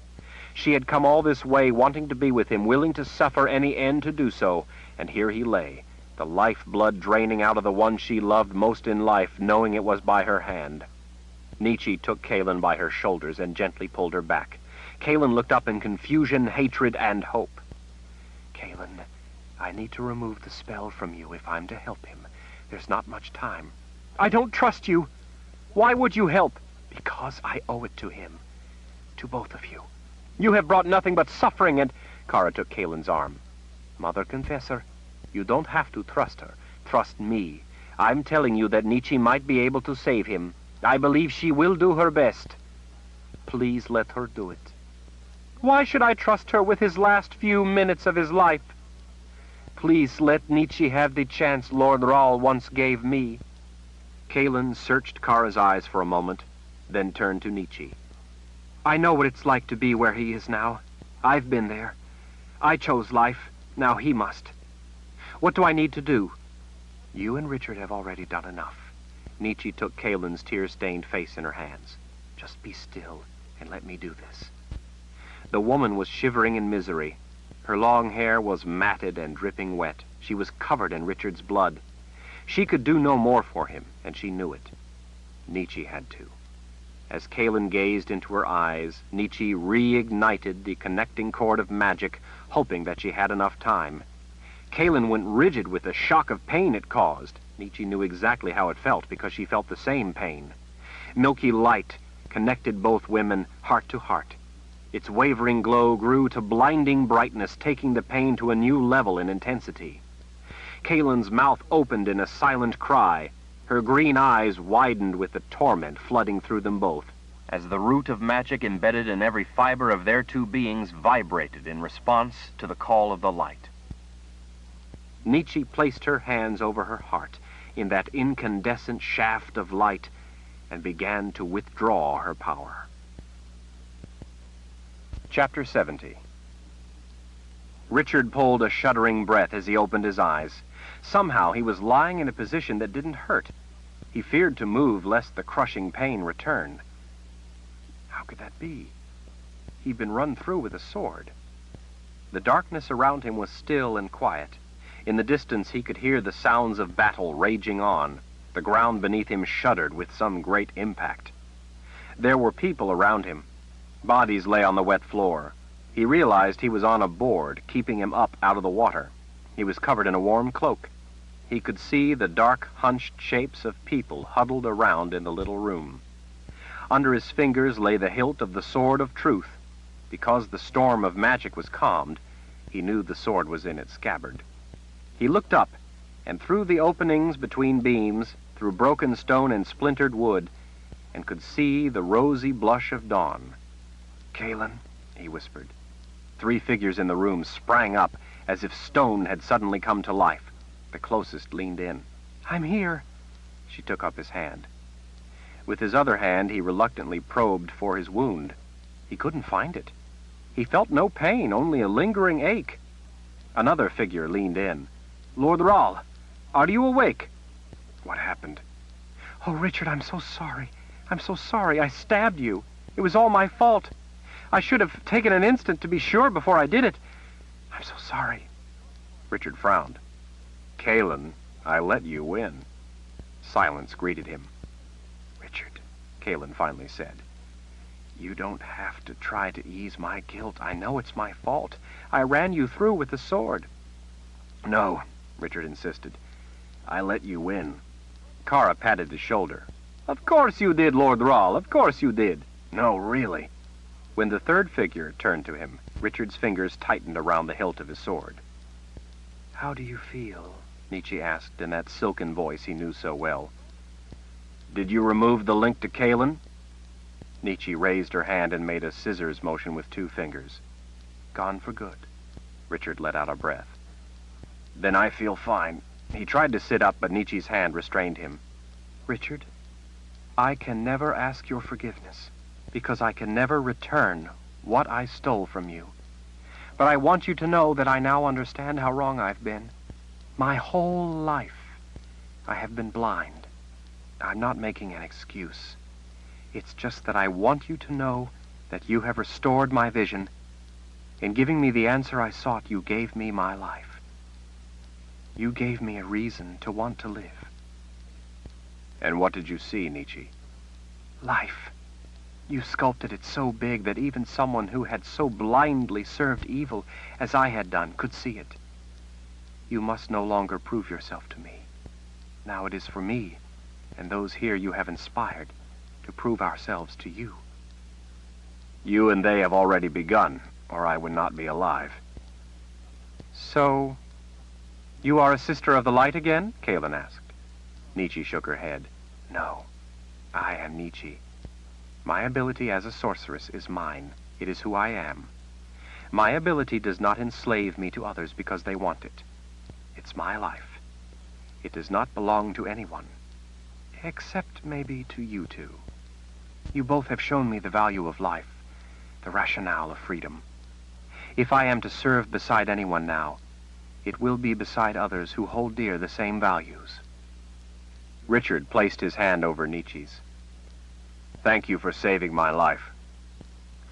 She had come all this way wanting to be with him, willing to suffer any end to do so, and here he lay, the life-blood draining out of the one she loved most in life, knowing it was by her hand. Nietzsche took Kalin by her shoulders and gently pulled her back. Kalin looked up in confusion, hatred, and hope. Kalin, I need to remove the spell from you if I'm to help him. There's not much time. I don't trust you. Why would you help? Because I owe it to him. To both of you. You have brought nothing but suffering and... Kara took Kalin's arm. Mother Confessor, you don't have to trust her. Trust me. I'm telling you that Nietzsche might be able to save him. I believe she will do her best. Please let her do it. Why should I trust her with his last few minutes of his life? Please let Nietzsche have the chance Lord Rahl once gave me. Kalin searched Kara's eyes for a moment, then turned to Nietzsche. I know what it's like to be where he is now. I've been there. I chose life. Now he must. What do I need to do? You and Richard have already done enough. Nietzsche took Kalin's tear-stained face in her hands. Just be still and let me do this. The woman was shivering in misery. Her long hair was matted and dripping wet. She was covered in Richard's blood. She could do no more for him, and she knew it. Nietzsche had to. As Kalin gazed into her eyes, Nietzsche reignited the connecting cord of magic, hoping that she had enough time. Kalin went rigid with the shock of pain it caused. Nietzsche knew exactly how it felt because she felt the same pain. Milky light connected both women heart to heart. Its wavering glow grew to blinding brightness, taking the pain to a new level in intensity. Kalin's mouth opened in a silent cry. Her green eyes widened with the torment flooding through them both, as the root of magic embedded in every fiber of their two beings vibrated in response to the call of the light. Nietzsche placed her hands over her heart in that incandescent shaft of light and began to withdraw her power. Chapter 70. Richard pulled a shuddering breath as he opened his eyes. Somehow he was lying in a position that didn't hurt. He feared to move lest the crushing pain return. How could that be? He'd been run through with a sword. The darkness around him was still and quiet. In the distance he could hear the sounds of battle raging on. The ground beneath him shuddered with some great impact. There were people around him. Bodies lay on the wet floor. He realized he was on a board, keeping him up out of the water. He was covered in a warm cloak. He could see the dark, hunched shapes of people huddled around in the little room. Under his fingers lay the hilt of the sword of truth. Because the storm of magic was calmed, he knew the sword was in its scabbard. He looked up, and through the openings between beams, through broken stone and splintered wood, and could see the rosy blush of dawn. Kalin, he whispered. 3 figures in the room sprang up, as if stone had suddenly come to life. The closest leaned in. I'm here. She took up his hand. With his other hand, he reluctantly probed for his wound. He couldn't find it. He felt no pain, only a lingering ache. Another figure leaned in. Lord Rahl, are you awake? What happened? Oh, Richard, I'm so sorry. I'm so sorry. I stabbed you. It was all my fault. I should have taken an instant to be sure before I did it. I'm so sorry. Richard frowned. Kalin, I let you win. Silence greeted him. Richard, Kalin finally said, you don't have to try to ease my guilt. I know it's my fault. I ran you through with the sword. No, Richard insisted. I let you win. Kara patted his shoulder. Of course you did, Lord Rahl. Of course you did. No, really. When the third figure turned to him, Richard's fingers tightened around the hilt of his sword. How do you feel? Nietzsche asked in that silken voice he knew so well. Did you remove the link to Kalen? Nietzsche raised her hand and made a scissors motion with 2 fingers. Gone for good. Richard let out a breath. Then I feel fine. He tried to sit up, but Nietzsche's hand restrained him. Richard, I can never ask your forgiveness, because I can never return what I stole from you. But I want you to know that I now understand how wrong I've been. My whole life, I have been blind. I'm not making an excuse. It's just that I want you to know that you have restored my vision. In giving me the answer I sought, you gave me my life. You gave me a reason to want to live. And what did you see, Nietzsche? Life. You sculpted it so big that even someone who had so blindly served evil as I had done could see it. You must no longer prove yourself to me. Now it is for me, and those here you have inspired, to prove ourselves to you. You and they have already begun, or I would not be alive. So, you are a sister of the light again? Kalen asked. Nietzsche shook her head. No, I am Nietzsche. My ability as a sorceress is mine. It is who I am. My ability does not enslave me to others because they want it. It's my life. It does not belong to anyone, except maybe to you two. You both have shown me the value of life, the rationale of freedom. If I am to serve beside anyone now, it will be beside others who hold dear the same values. Richard placed his hand over Nietzsche's. Thank you for saving my life.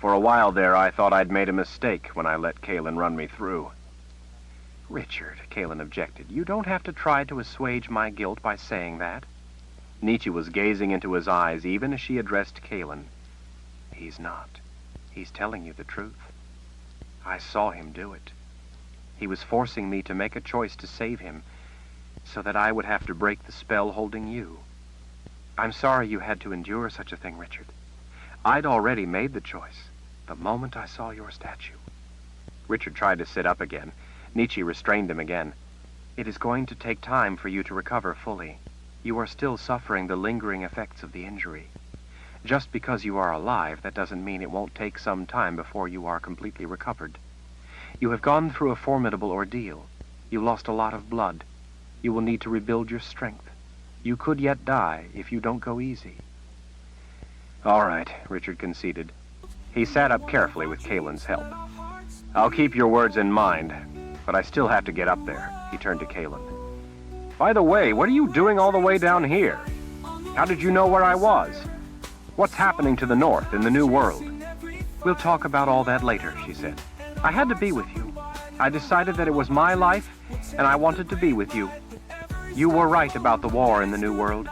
For a while there, I thought I'd made a mistake when I let Kalen run me through. Richard, Kalen objected, you don't have to try to assuage my guilt by saying that. Nietzsche was gazing into his eyes even as she addressed Kalen. He's not. He's telling you the truth. I saw him do it. He was forcing me to make a choice to save him, so that I would have to break the spell holding you. I'm sorry you had to endure such a thing, Richard. I'd already made the choice the moment I saw your statue. Richard tried to sit up again. Nietzsche restrained him again. It is going to take time for you to recover fully. You are still suffering the lingering effects of the injury. Just because you are alive, that doesn't mean it won't take some time before you are completely recovered. You have gone through a formidable ordeal. You lost a lot of blood. You will need to rebuild your strength. You could yet die if you don't go easy. All right, Richard conceded. He sat up carefully with Kalen's help. I'll keep your words in mind, but I still have to get up there. He turned to Kalen. By the way, what are you doing all the way down here? How did you know where I was? What's happening to the north in the new world? We'll talk about all that later, she said. I had to be with you. I decided that it was my life, and I wanted to be with you. You were right about the war in the New World.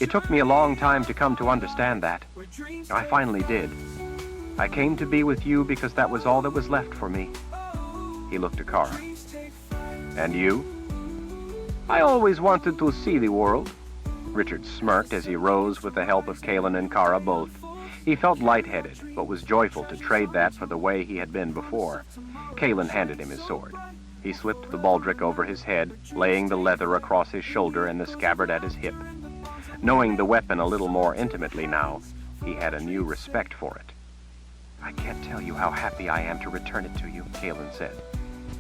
It took me a long time to come to understand that. I finally did. I came to be with you because that was all that was left for me. He looked to Kara. And you? I always wanted to see the world. Richard smirked as he rose with the help of Kalen and Kara both. He felt lightheaded, but was joyful to trade that for the way he had been before. Kalen handed him his sword. He slipped the baldric over his head, laying the leather across his shoulder and the scabbard at his hip. Knowing the weapon a little more intimately now, he had a new respect for it. I can't tell you how happy I am to return it to you, Kalen said.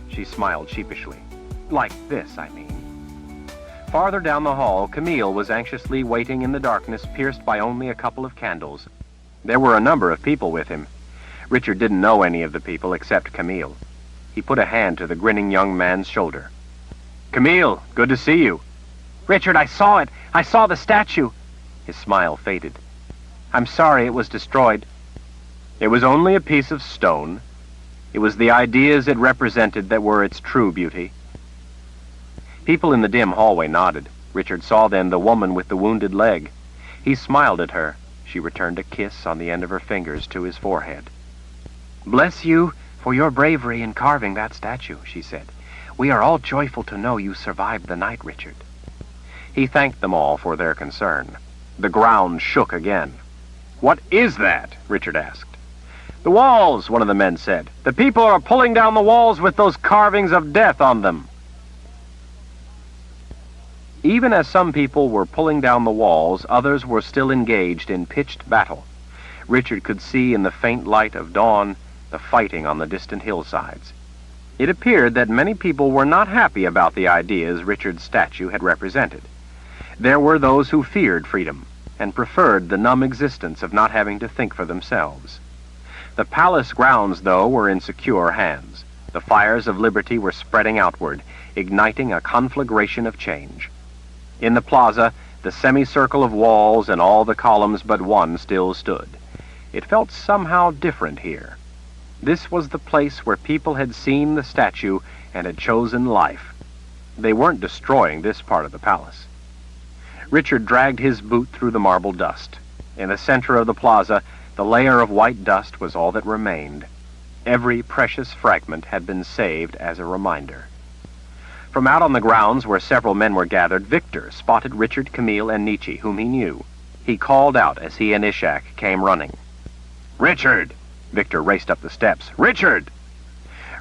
She smiled sheepishly. Like this, I mean. Farther down the hall, Camille was anxiously waiting in the darkness, pierced by only a couple of candles. There were a number of people with him. Richard didn't know any of the people except Camille. He put a hand to the grinning young man's shoulder. Camille, good to see you. Richard, I saw it. I saw the statue. His smile faded. I'm sorry it was destroyed. It was only a piece of stone. It was the ideas it represented that were its true beauty. People in the dim hallway nodded. Richard saw then the woman with the wounded leg. He smiled at her. She returned a kiss on the end of her fingers to his forehead. Bless you for your bravery in carving that statue, she said. We are all joyful to know you survived the night, Richard. He thanked them all for their concern. The ground shook again. What is that? Richard asked. The walls, one of the men said. The people are pulling down the walls with those carvings of death on them. Even as some people were pulling down the walls, others were still engaged in pitched battle. Richard could see in the faint light of dawn the fighting on the distant hillsides. It appeared that many people were not happy about the ideas Richard's statue had represented. There were those who feared freedom and preferred the numb existence of not having to think for themselves. The palace grounds, though, were in secure hands. The fires of liberty were spreading outward, igniting a conflagration of change. In the plaza, the semicircle of walls and all the columns but one still stood. It felt somehow different here. This was the place where people had seen the statue and had chosen life. They weren't destroying this part of the palace. Richard dragged his boot through the marble dust. In the center of the plaza, the layer of white dust was all that remained. Every precious fragment had been saved as a reminder. From out on the grounds where several men were gathered, Victor spotted Richard, Camille, and Nietzsche, whom he knew. He called out as he and Ishak came running. "Richard!" Victor raced up the steps. "Richard!"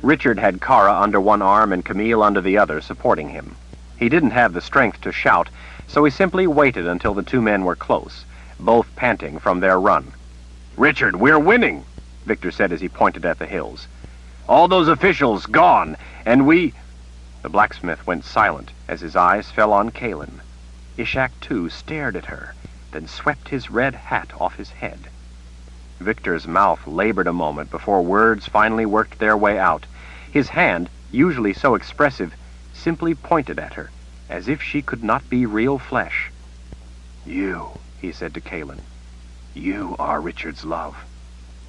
Richard had Kara under one arm and Camille under the other, supporting him. He didn't have the strength to shout, so he simply waited until the two men were close, both panting from their run. "Richard, we're winning," Victor said as he pointed at the hills. "All those officials gone, and we—" The blacksmith went silent as his eyes fell on Kalin. Ishak, too, stared at her, then swept his red hat off his head. Victor's mouth labored a moment before words finally worked their way out. His hand, usually so expressive, simply pointed at her, as if she could not be real flesh. "You," he said to Kalin. "You are Richard's love."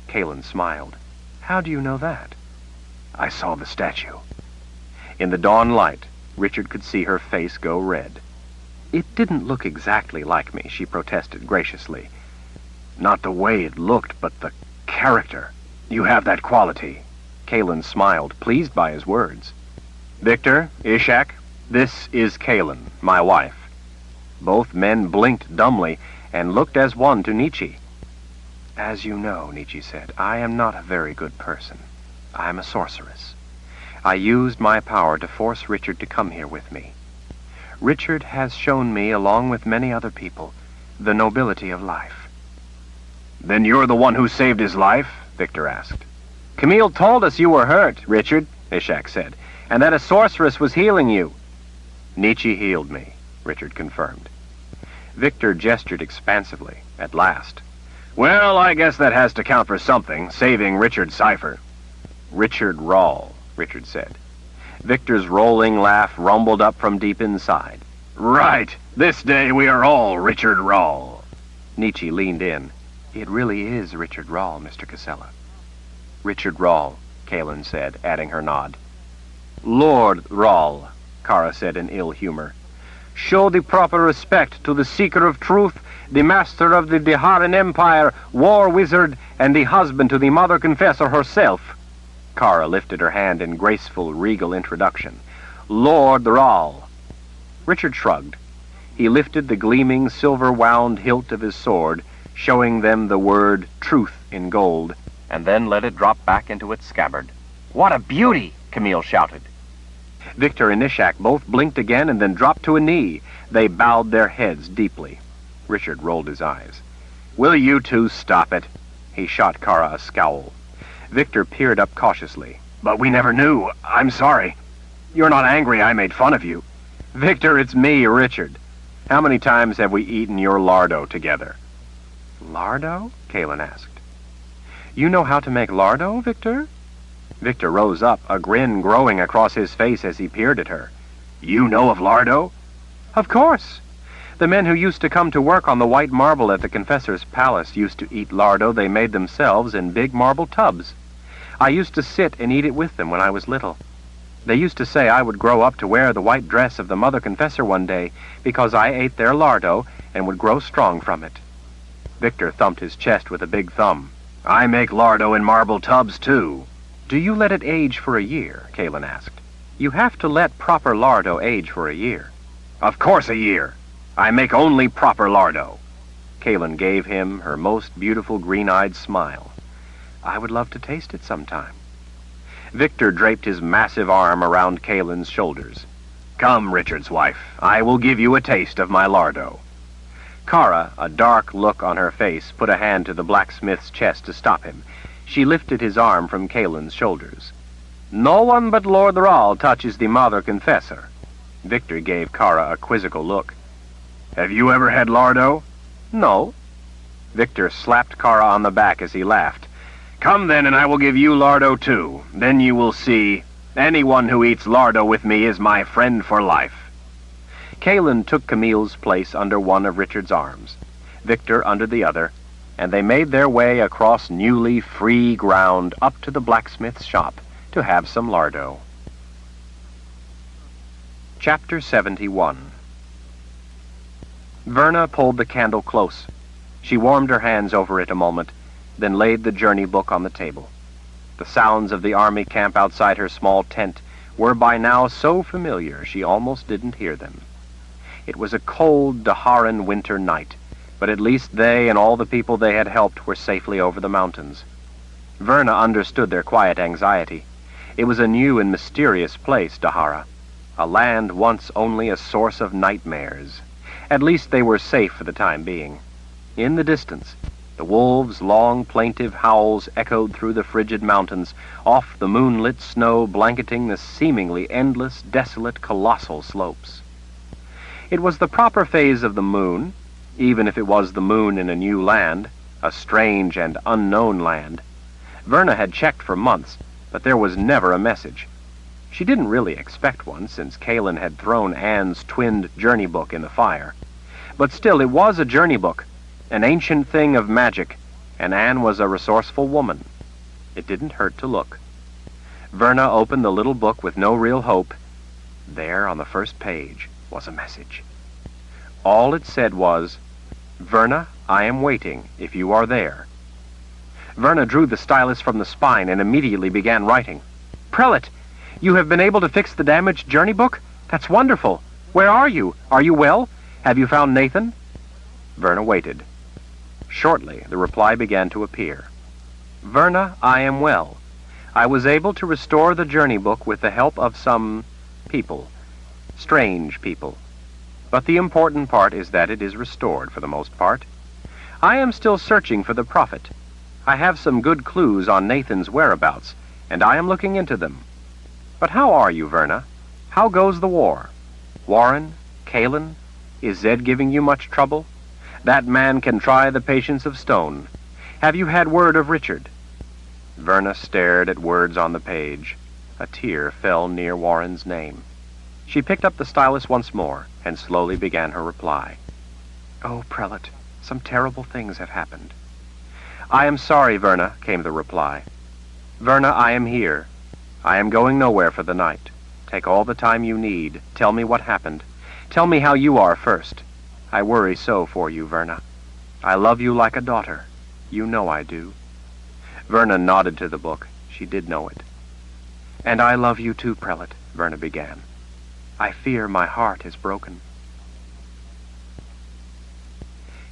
Kalin smiled. "How do you know that?" "I saw the statue." In the dawn light, Richard could see her face go red. "It didn't look exactly like me," she protested graciously. "Not the way it looked, but the character. You have that quality." Kalin smiled, pleased by his words. "Victor, Ishak, this is Kalin, my wife." Both men blinked dumbly and looked as one to Nietzsche. "As you know," Nietzsche said, "I am not a very good person. I am a sorceress. I used my power to force Richard to come here with me. Richard has shown me, along with many other people, the nobility of life." "Then you're the one who saved his life?" Victor asked. "Camille told us you were hurt, Richard," Ishak said, "and that a sorceress was healing you." "Nietzsche healed me," Richard confirmed. Victor gestured expansively, at last. "Well, I guess that has to count for something, saving Richard's cipher." "Richard Rahl," Richard said. Victor's rolling laugh rumbled up from deep inside. "Right. This day we are all Richard Rahl." Nietzsche leaned in. "It really is Richard Rahl, Mr. Casella." "Richard Rahl," Kalin said, adding her nod. "Lord Rahl," Kara said in ill humor. "Show the proper respect to the seeker of truth, the master of the Deharan Empire, war wizard, and the husband to the Mother Confessor herself." Kara lifted her hand in graceful, regal introduction. "Lord Rahl." Richard shrugged. He lifted the gleaming, silver-wound hilt of his sword, showing them the word truth in gold, and then let it drop back into its scabbard. "What a beauty!" Camille shouted. Victor and Ishak both blinked again and then dropped to a knee. They bowed their heads deeply. Richard rolled his eyes. "Will you two stop it?" He shot Kara a scowl. Victor peered up cautiously. "But we never knew. I'm sorry. You're not angry I made fun of you." "Victor, it's me, Richard. How many times have we eaten your lardo together?" "Lardo?" Kalin asked. "You know how to make lardo, Victor?" Victor rose up, a grin growing across his face as he peered at her. "You know of lardo?" "Of course. The men who used to come to work on the white marble at the Confessor's Palace used to eat lardo they made themselves in big marble tubs. I used to sit and eat it with them when I was little. They used to say I would grow up to wear the white dress of the Mother Confessor one day because I ate their lardo and would grow strong from it." Victor thumped his chest with a big thumb. "I make lardo in marble tubs, too." "Do you let it age for a year?" Kalin asked. "You have to let proper lardo age for a year." "Of course a year. I make only proper lardo." Kalin gave him her most beautiful green-eyed smile. "I would love to taste it sometime." Victor draped his massive arm around Kalin's shoulders. Come, Richard's wife, I will give you a taste of my lardo. Kara, a dark look on her face, put a hand to the blacksmith's chest to stop him. She lifted his arm from Kalen's shoulders. No one but Lord Rahl touches the Mother Confessor. Victor gave Kara a quizzical look. Have you ever had lardo? No. Victor slapped Kara on the back as he laughed. Come then, and I will give you lardo too. Then you will see. Anyone who eats lardo with me is my friend for life. Kalen took Camille's place under one of Richard's arms, Victor under the other, and they made their way across newly free ground up to the blacksmith's shop to have some lardo. Chapter 71. Verna pulled the candle close. She warmed her hands over it a moment, then laid the journey book on the table. The sounds of the army camp outside her small tent were by now so familiar she almost didn't hear them. It was a cold Daharan winter night, but at least they and all the people they had helped were safely over the mountains. Verna understood their quiet anxiety. It was a new and mysterious place, Dahara, a land once only a source of nightmares. At least they were safe for the time being. In the distance, the wolves' long, plaintive howls echoed through the frigid mountains, off the moonlit snow blanketing the seemingly endless, desolate, colossal slopes. It was the proper phase of the moon, even if it was the moon in a new land, a strange and unknown land. Verna had checked for months, but there was never a message. She didn't really expect one, since Kalen had thrown Anne's twinned journey book in the fire. But still, it was a journey book, an ancient thing of magic, and Anne was a resourceful woman. It didn't hurt to look. Verna opened the little book with no real hope. There, on the first page, was a message. All it said was, Verna, I am waiting, if you are there. Verna drew the stylus from the spine and immediately began writing. Prelate, you have been able to fix the damaged journey book? That's wonderful. Where are you? Are you well? Have you found Nathan? Verna waited. Shortly, the reply began to appear. Verna, I am well. I was able to restore the journey book with the help of some people. Strange people. But the important part is that it is restored for the most part. I am still searching for the prophet. I have some good clues on Nathan's whereabouts, and I am looking into them. But how are you, Verna? How goes the war? Warren? Kalen? Is Zed giving you much trouble? That man can try the patience of stone. Have you had word of Richard? Verna stared at words on the page. A tear fell near Warren's name. She picked up the stylus once more and slowly began her reply. Oh, Prelate, some terrible things have happened. I am sorry, Verna, came the reply. Verna, I am here. I am going nowhere for the night. Take all the time you need. Tell me what happened. Tell me how you are first. I worry so for you, Verna. I love you like a daughter. You know I do. Verna nodded to the book. She did know it. And I love you too, Prelate, Verna began. I fear my heart is broken.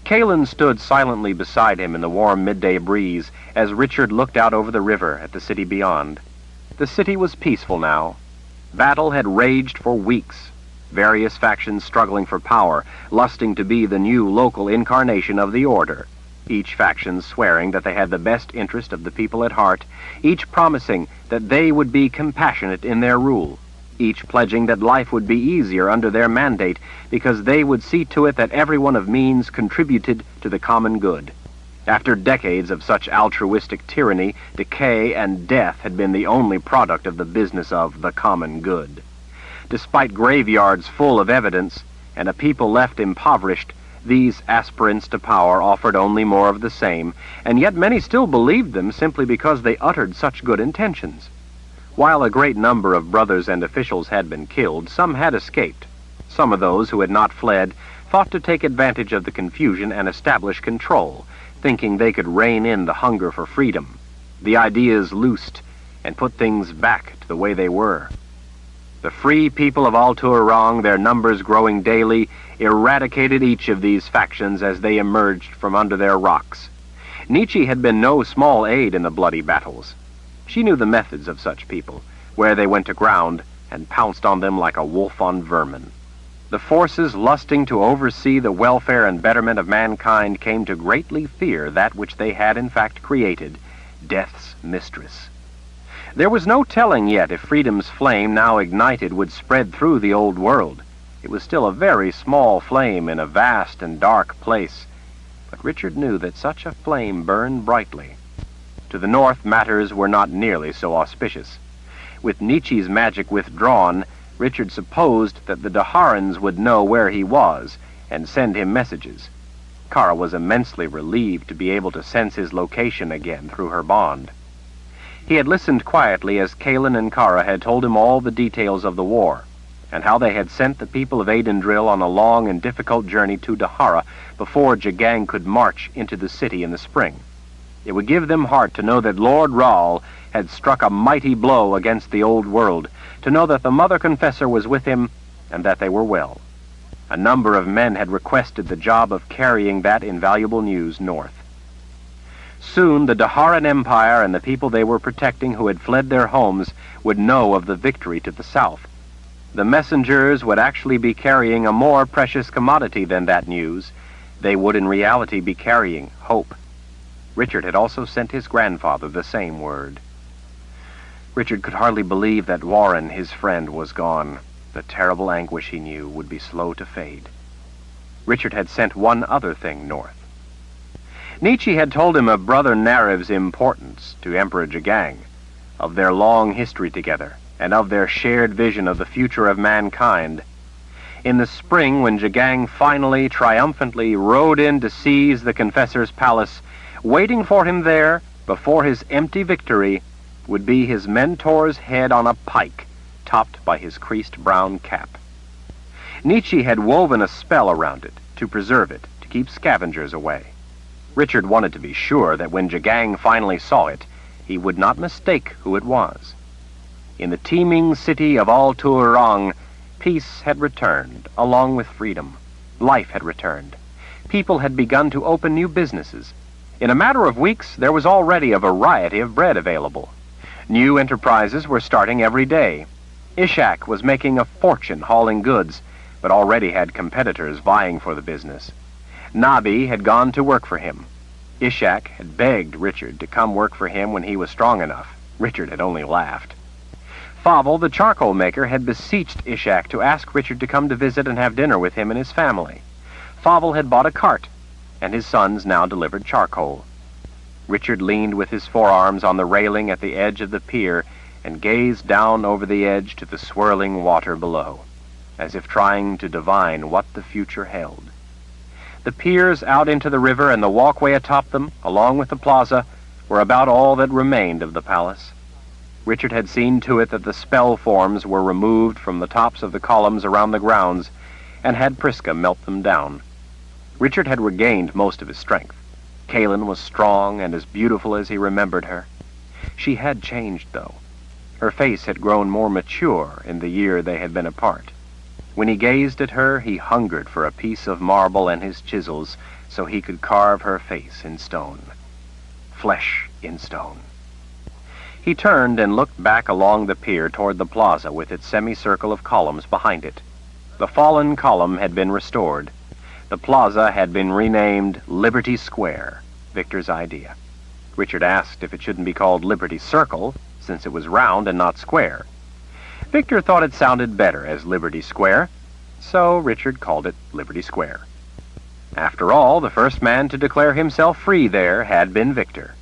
Kalen stood silently beside him in the warm midday breeze as Richard looked out over the river at the city beyond. The city was peaceful now. Battle had raged for weeks. Various factions struggling for power, lusting to be the new local incarnation of the order. Each faction swearing that they had the best interest of the people at heart, each promising that they would be compassionate in their rule. Each pledging that life would be easier under their mandate because they would see to it that everyone of means contributed to the common good. After decades of such altruistic tyranny, decay and death had been the only product of the business of the common good. Despite graveyards full of evidence and a people left impoverished, these aspirants to power offered only more of the same, and yet many still believed them simply because they uttered such good intentions. While a great number of brothers and officials had been killed, some had escaped. Some of those who had not fled thought to take advantage of the confusion and establish control, thinking they could rein in the hunger for freedom. The ideas loosed and put things back to the way they were. The free people of Altur-Rang, their numbers growing daily, eradicated each of these factions as they emerged from under their rocks. Nietzsche had been no small aid in the bloody battles. She knew the methods of such people, where they went to ground, and pounced on them like a wolf on vermin. The forces lusting to oversee the welfare and betterment of mankind came to greatly fear that which they had in fact created, death's mistress. There was no telling yet if freedom's flame, now ignited, would spread through the old world. It was still a very small flame in a vast and dark place, but Richard knew that such a flame burned brightly. To the north, matters were not nearly so auspicious. With Nietzsche's magic withdrawn, Richard supposed that the Daharans would know where he was and send him messages. Kara was immensely relieved to be able to sense his location again through her bond. He had listened quietly as Kalin and Kara had told him all the details of the war, and how they had sent the people of Adendril on a long and difficult journey to Dahara before Jagang could march into the city in the spring. It would give them heart to know that Lord Rahl had struck a mighty blow against the old world, to know that the Mother Confessor was with him and that they were well. A number of men had requested the job of carrying that invaluable news north. Soon the Daharan Empire and the people they were protecting who had fled their homes would know of the victory to the south. The messengers would actually be carrying a more precious commodity than that news. They would in reality be carrying hope. Richard had also sent his grandfather the same word. Richard could hardly believe that Warren, his friend, was gone. The terrible anguish he knew would be slow to fade. Richard had sent one other thing north. Nietzsche had told him of Brother Narev's importance to Emperor Jagang, of their long history together, and of their shared vision of the future of mankind. In the spring, when Jagang finally, triumphantly rode in to seize the Confessor's palace, waiting for him there, before his empty victory, would be his mentor's head on a pike, topped by his creased brown cap. Nietzsche had woven a spell around it, to preserve it, to keep scavengers away. Richard wanted to be sure that when Jagang finally saw it, he would not mistake who it was. In the teeming city of Al-Turang, peace had returned, along with freedom. Life had returned. People had begun to open new businesses. In a matter of weeks, there was already a variety of bread available. New enterprises were starting every day. Ishak was making a fortune hauling goods, but already had competitors vying for the business. Nabi had gone to work for him. Ishak had begged Richard to come work for him when he was strong enough. Richard had only laughed. Favel, the charcoal maker, had beseeched Ishak to ask Richard to come to visit and have dinner with him and his family. Favel had bought a cart, and his sons now delivered charcoal. Richard leaned with his forearms on the railing at the edge of the pier and gazed down over the edge to the swirling water below, as if trying to divine what the future held. The piers out into the river and the walkway atop them, along with the plaza, were about all that remained of the palace. Richard had seen to it that the spell forms were removed from the tops of the columns around the grounds, and had Priska melt them down. Richard had regained most of his strength. Kalin was strong and as beautiful as he remembered her. She had changed, though. Her face had grown more mature in the year they had been apart. When he gazed at her, he hungered for a piece of marble and his chisels so he could carve her face in stone. Flesh in stone. He turned and looked back along the pier toward the plaza with its semicircle of columns behind it. The fallen column had been restored. The plaza had been renamed Liberty Square, Victor's idea. Richard asked if it shouldn't be called Liberty Circle, since it was round and not square. Victor thought it sounded better as Liberty Square, so Richard called it Liberty Square. After all, the first man to declare himself free there had been Victor.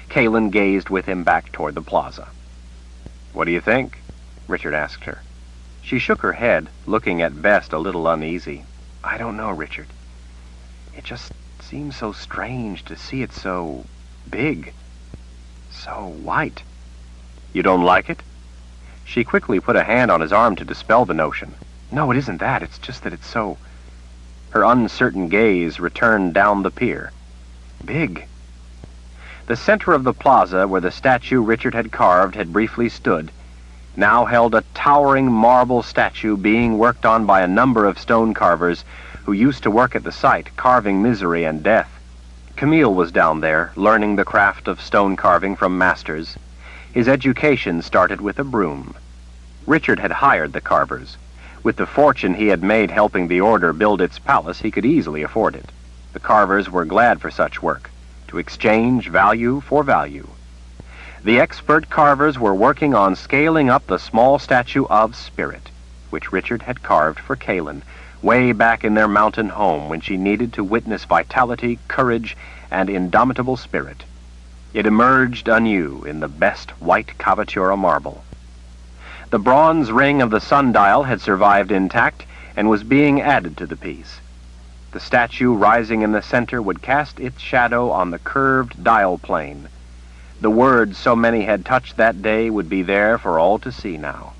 Kalin gazed with him back toward the plaza. "What do you think?" Richard asked her. She shook her head, looking at best a little uneasy. "I don't know, Richard. It just seems so strange to see it so big, so white." "You don't like it?" She quickly put a hand on his arm to dispel the notion. "No, it isn't that. It's just that it's so..." Her uncertain gaze returned down the pier. "Big." The center of the plaza, where the statue Richard had carved had briefly stood, now held a towering marble statue being worked on by a number of stone carvers who used to work at the site, carving misery and death. Camille was down there, learning the craft of stone carving from masters. His education started with a broom. Richard had hired the carvers. With the fortune he had made helping the order build its palace, he could easily afford it. The carvers were glad for such work, to exchange value for value. The expert carvers were working on scaling up the small statue of Spirit, which Richard had carved for Kaylin, way back in their mountain home when she needed to witness vitality, courage, and indomitable spirit. It emerged anew in the best white cavatura marble. The bronze ring of the sundial had survived intact and was being added to the piece. The statue rising in the center would cast its shadow on the curved dial plane. The words so many had touched that day would be there for all to see now.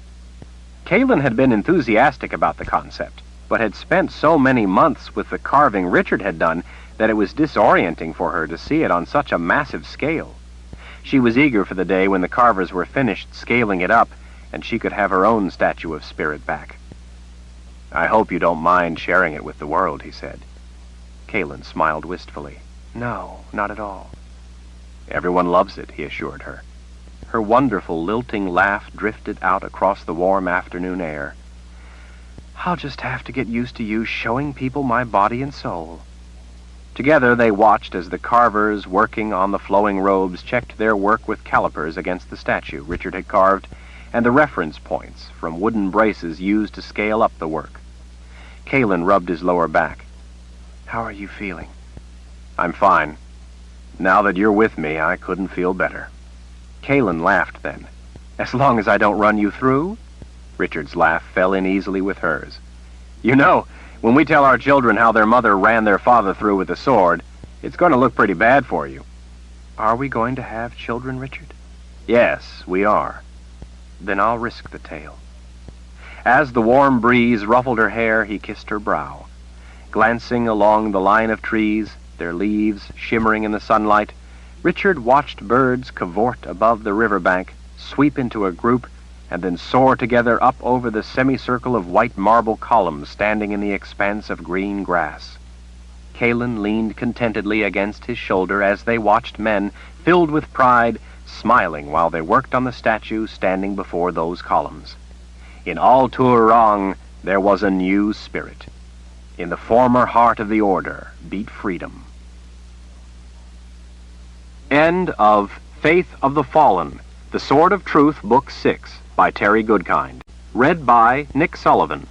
Kaylin had been enthusiastic about the concept, but had spent so many months with the carving Richard had done that it was disorienting for her to see it on such a massive scale. She was eager for the day when the carvers were finished scaling it up and she could have her own statue of Spirit back. "I hope you don't mind sharing it with the world," he said. Kaylin smiled wistfully. "No, not at all." "Everyone loves it," he assured her. Her wonderful lilting laugh drifted out across the warm afternoon air. "I'll just have to get used to you showing people my body and soul." Together they watched as the carvers working on the flowing robes checked their work with calipers against the statue Richard had carved and the reference points from wooden braces used to scale up the work. Kaylin rubbed his lower back. "How are you feeling?" "I'm fine. Now that you're with me, I couldn't feel better." Kaylin laughed then. "As long as I don't run you through?" Richard's laugh fell in easily with hers. "You know, when we tell our children how their mother ran their father through with a sword, it's going to look pretty bad for you." "Are we going to have children, Richard?" "Yes, we are." "Then I'll risk the tale." As the warm breeze ruffled her hair, he kissed her brow. Glancing along the line of trees, their leaves shimmering in the sunlight, Richard watched birds cavort above the riverbank, sweep into a group, and then soar together up over the semicircle of white marble columns standing in the expanse of green grass. Kaylin leaned contentedly against his shoulder as they watched men, filled with pride, smiling while they worked on the statue standing before those columns. In all Tourong there was a new spirit. In the former heart of the order beat freedom. End of Faith of the Fallen, The Sword of Truth, Book 6, by Terry Goodkind. Read by Nick Sullivan.